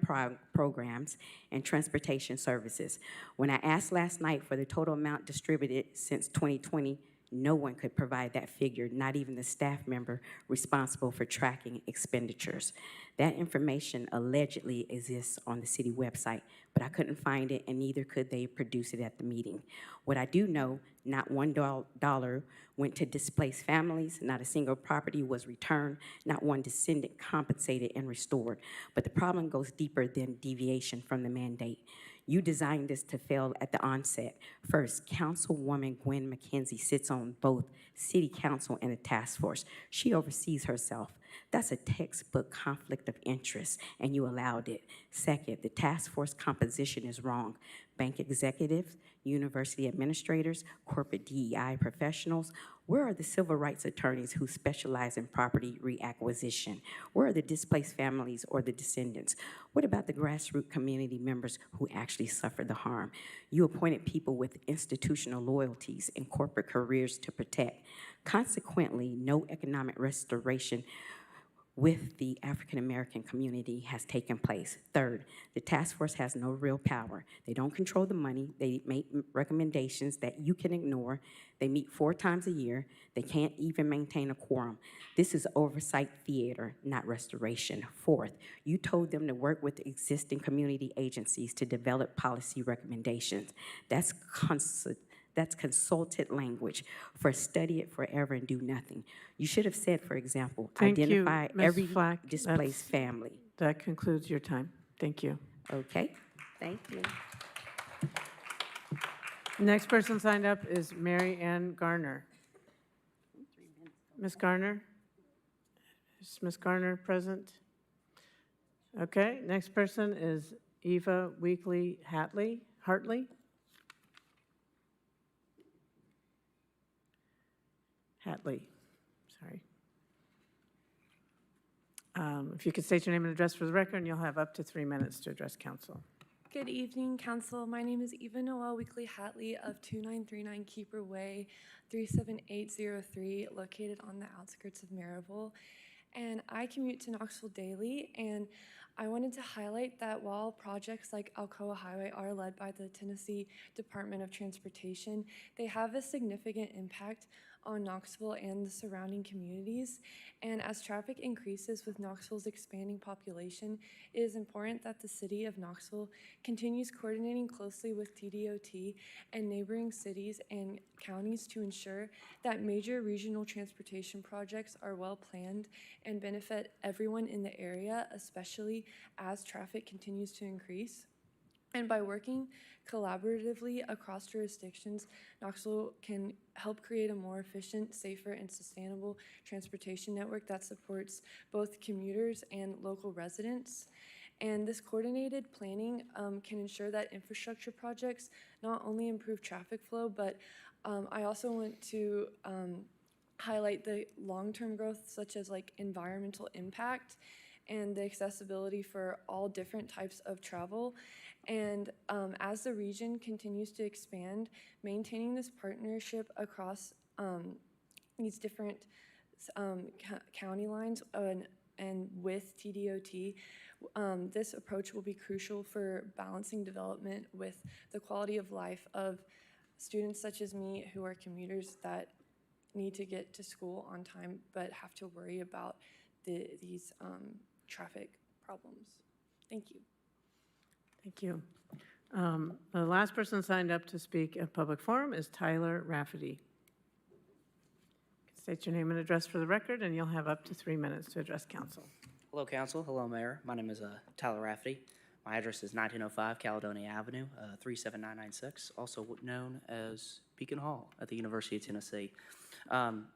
[SPEAKER 13] programs, and transportation services. When I asked last night for the total amount distributed since 2020, no one could provide that figure, not even the staff member responsible for tracking expenditures. That information allegedly exists on the city website, but I couldn't find it, and neither could they produce it at the meeting. What I do know, not $1 went to displaced families, not a single property was returned, not one descendant compensated and restored. But the problem goes deeper than deviation from the mandate. You designed this to fail at the onset. First, Councilwoman Gwen McKenzie sits on both City Council and the task force. She oversees herself. That's a textbook conflict of interest, and you allowed it. Second, the task force composition is wrong. Bank executives, university administrators, corporate DEI professionals. Where are the civil rights attorneys who specialize in property reacquisition? Where are the displaced families or the descendants? What about the grassroots community members who actually suffered the harm? You appointed people with institutional loyalties and corporate careers to protect. Consequently, no economic restoration with the African American community has taken place. Third, the task force has no real power. They don't control the money. They make recommendations that you can ignore. They meet 4 times a year. They can't even maintain a quorum. This is oversight theater, not restoration. Fourth, you told them to work with existing community agencies to develop policy recommendations. That's consulted language for study it forever and do nothing. You should have said, for example,
[SPEAKER 7] Thank you,
[SPEAKER 13] identify
[SPEAKER 7] Ms.
[SPEAKER 13] every
[SPEAKER 7] Flack.
[SPEAKER 13] displaced family.
[SPEAKER 7] That concludes your time. Thank you.
[SPEAKER 13] Okay, thank you.
[SPEAKER 7] Next person signed up is Mary Ann Garner. Ms. Garner? Is Ms. Garner present? Okay, next person is Eva Hartley. Sorry. If you could state your name and address for the record, and you'll have up to 3 minutes to address council.
[SPEAKER 14] Good evening, Council. My name is Eva Noel Weekly-Hatley of 2939 Keeper Way, 37803, located on the outskirts of Maryville. And I commute to Knoxville daily, and I wanted to highlight that while projects like Alcoa Highway are led by the Tennessee Department of Transportation, they have a significant impact on Knoxville and the surrounding communities. And as traffic increases with Knoxville's expanding population, it is important that the city of Knoxville continues coordinating closely with TDOT and neighboring cities and counties to ensure that major regional transportation projects are well planned and benefit everyone in the area, especially as traffic continues to increase. And by working collaboratively across jurisdictions, Knoxville can help create a more efficient, safer, and sustainable transportation network that supports both commuters and local residents. And this coordinated planning can ensure that infrastructure projects not only improve traffic flow, but I also want to highlight the long-term growth, such as like environmental impact and the accessibility for all different types of travel. And as the region continues to expand, maintaining this partnership across these different county lines and with TDOT, this approach will be crucial for balancing development with the quality of life of students such as me who are commuters that need to get to school on time but have to worry about these traffic problems. Thank you.
[SPEAKER 7] Thank you. The last person signed up to speak at public forum is Tyler Rafferty. State your name and address for the record, and you'll have up to 3 minutes to address council.
[SPEAKER 17] Hello, council. Hello, mayor. My name is Tyler Rafferty. My address is 1905 Caledonia Avenue, 37996, also known as Beacon Hall at the University of Tennessee.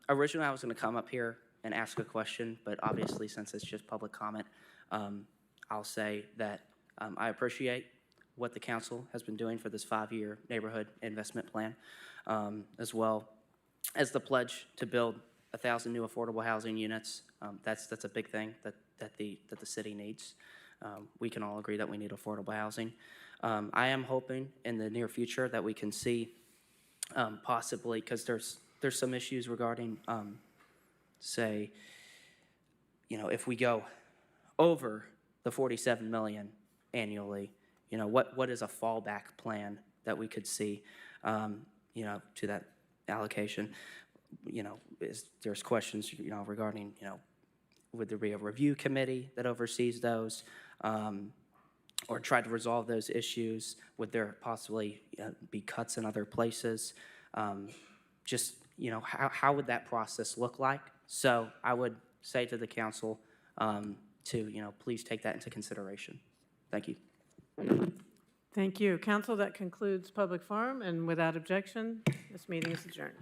[SPEAKER 17] Originally, I was going to come up here and ask a question, but obviously, since it's just public comment, I'll say that I appreciate what the council has been doing for this 5-year neighborhood investment plan, as well as the pledge to build 1,000 new affordable housing units. That's a big thing that the city needs. We can all agree that we need affordable housing. I am hoping in the near future that we can see possibly, because there's some issues regarding, say, if we go over the 47 million annually, what is a fallback plan that we could see, to that allocation? There's questions, regarding, would there be a review committee that oversees those, or try to resolve those issues? Would there possibly be cuts in other places? Just, how would that process look like? So I would say to the council to, please take that into consideration. Thank you.
[SPEAKER 7] Thank you. Council, that concludes public forum, and without objection, this meeting is adjourned.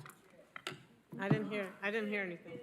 [SPEAKER 7] I didn't hear anything.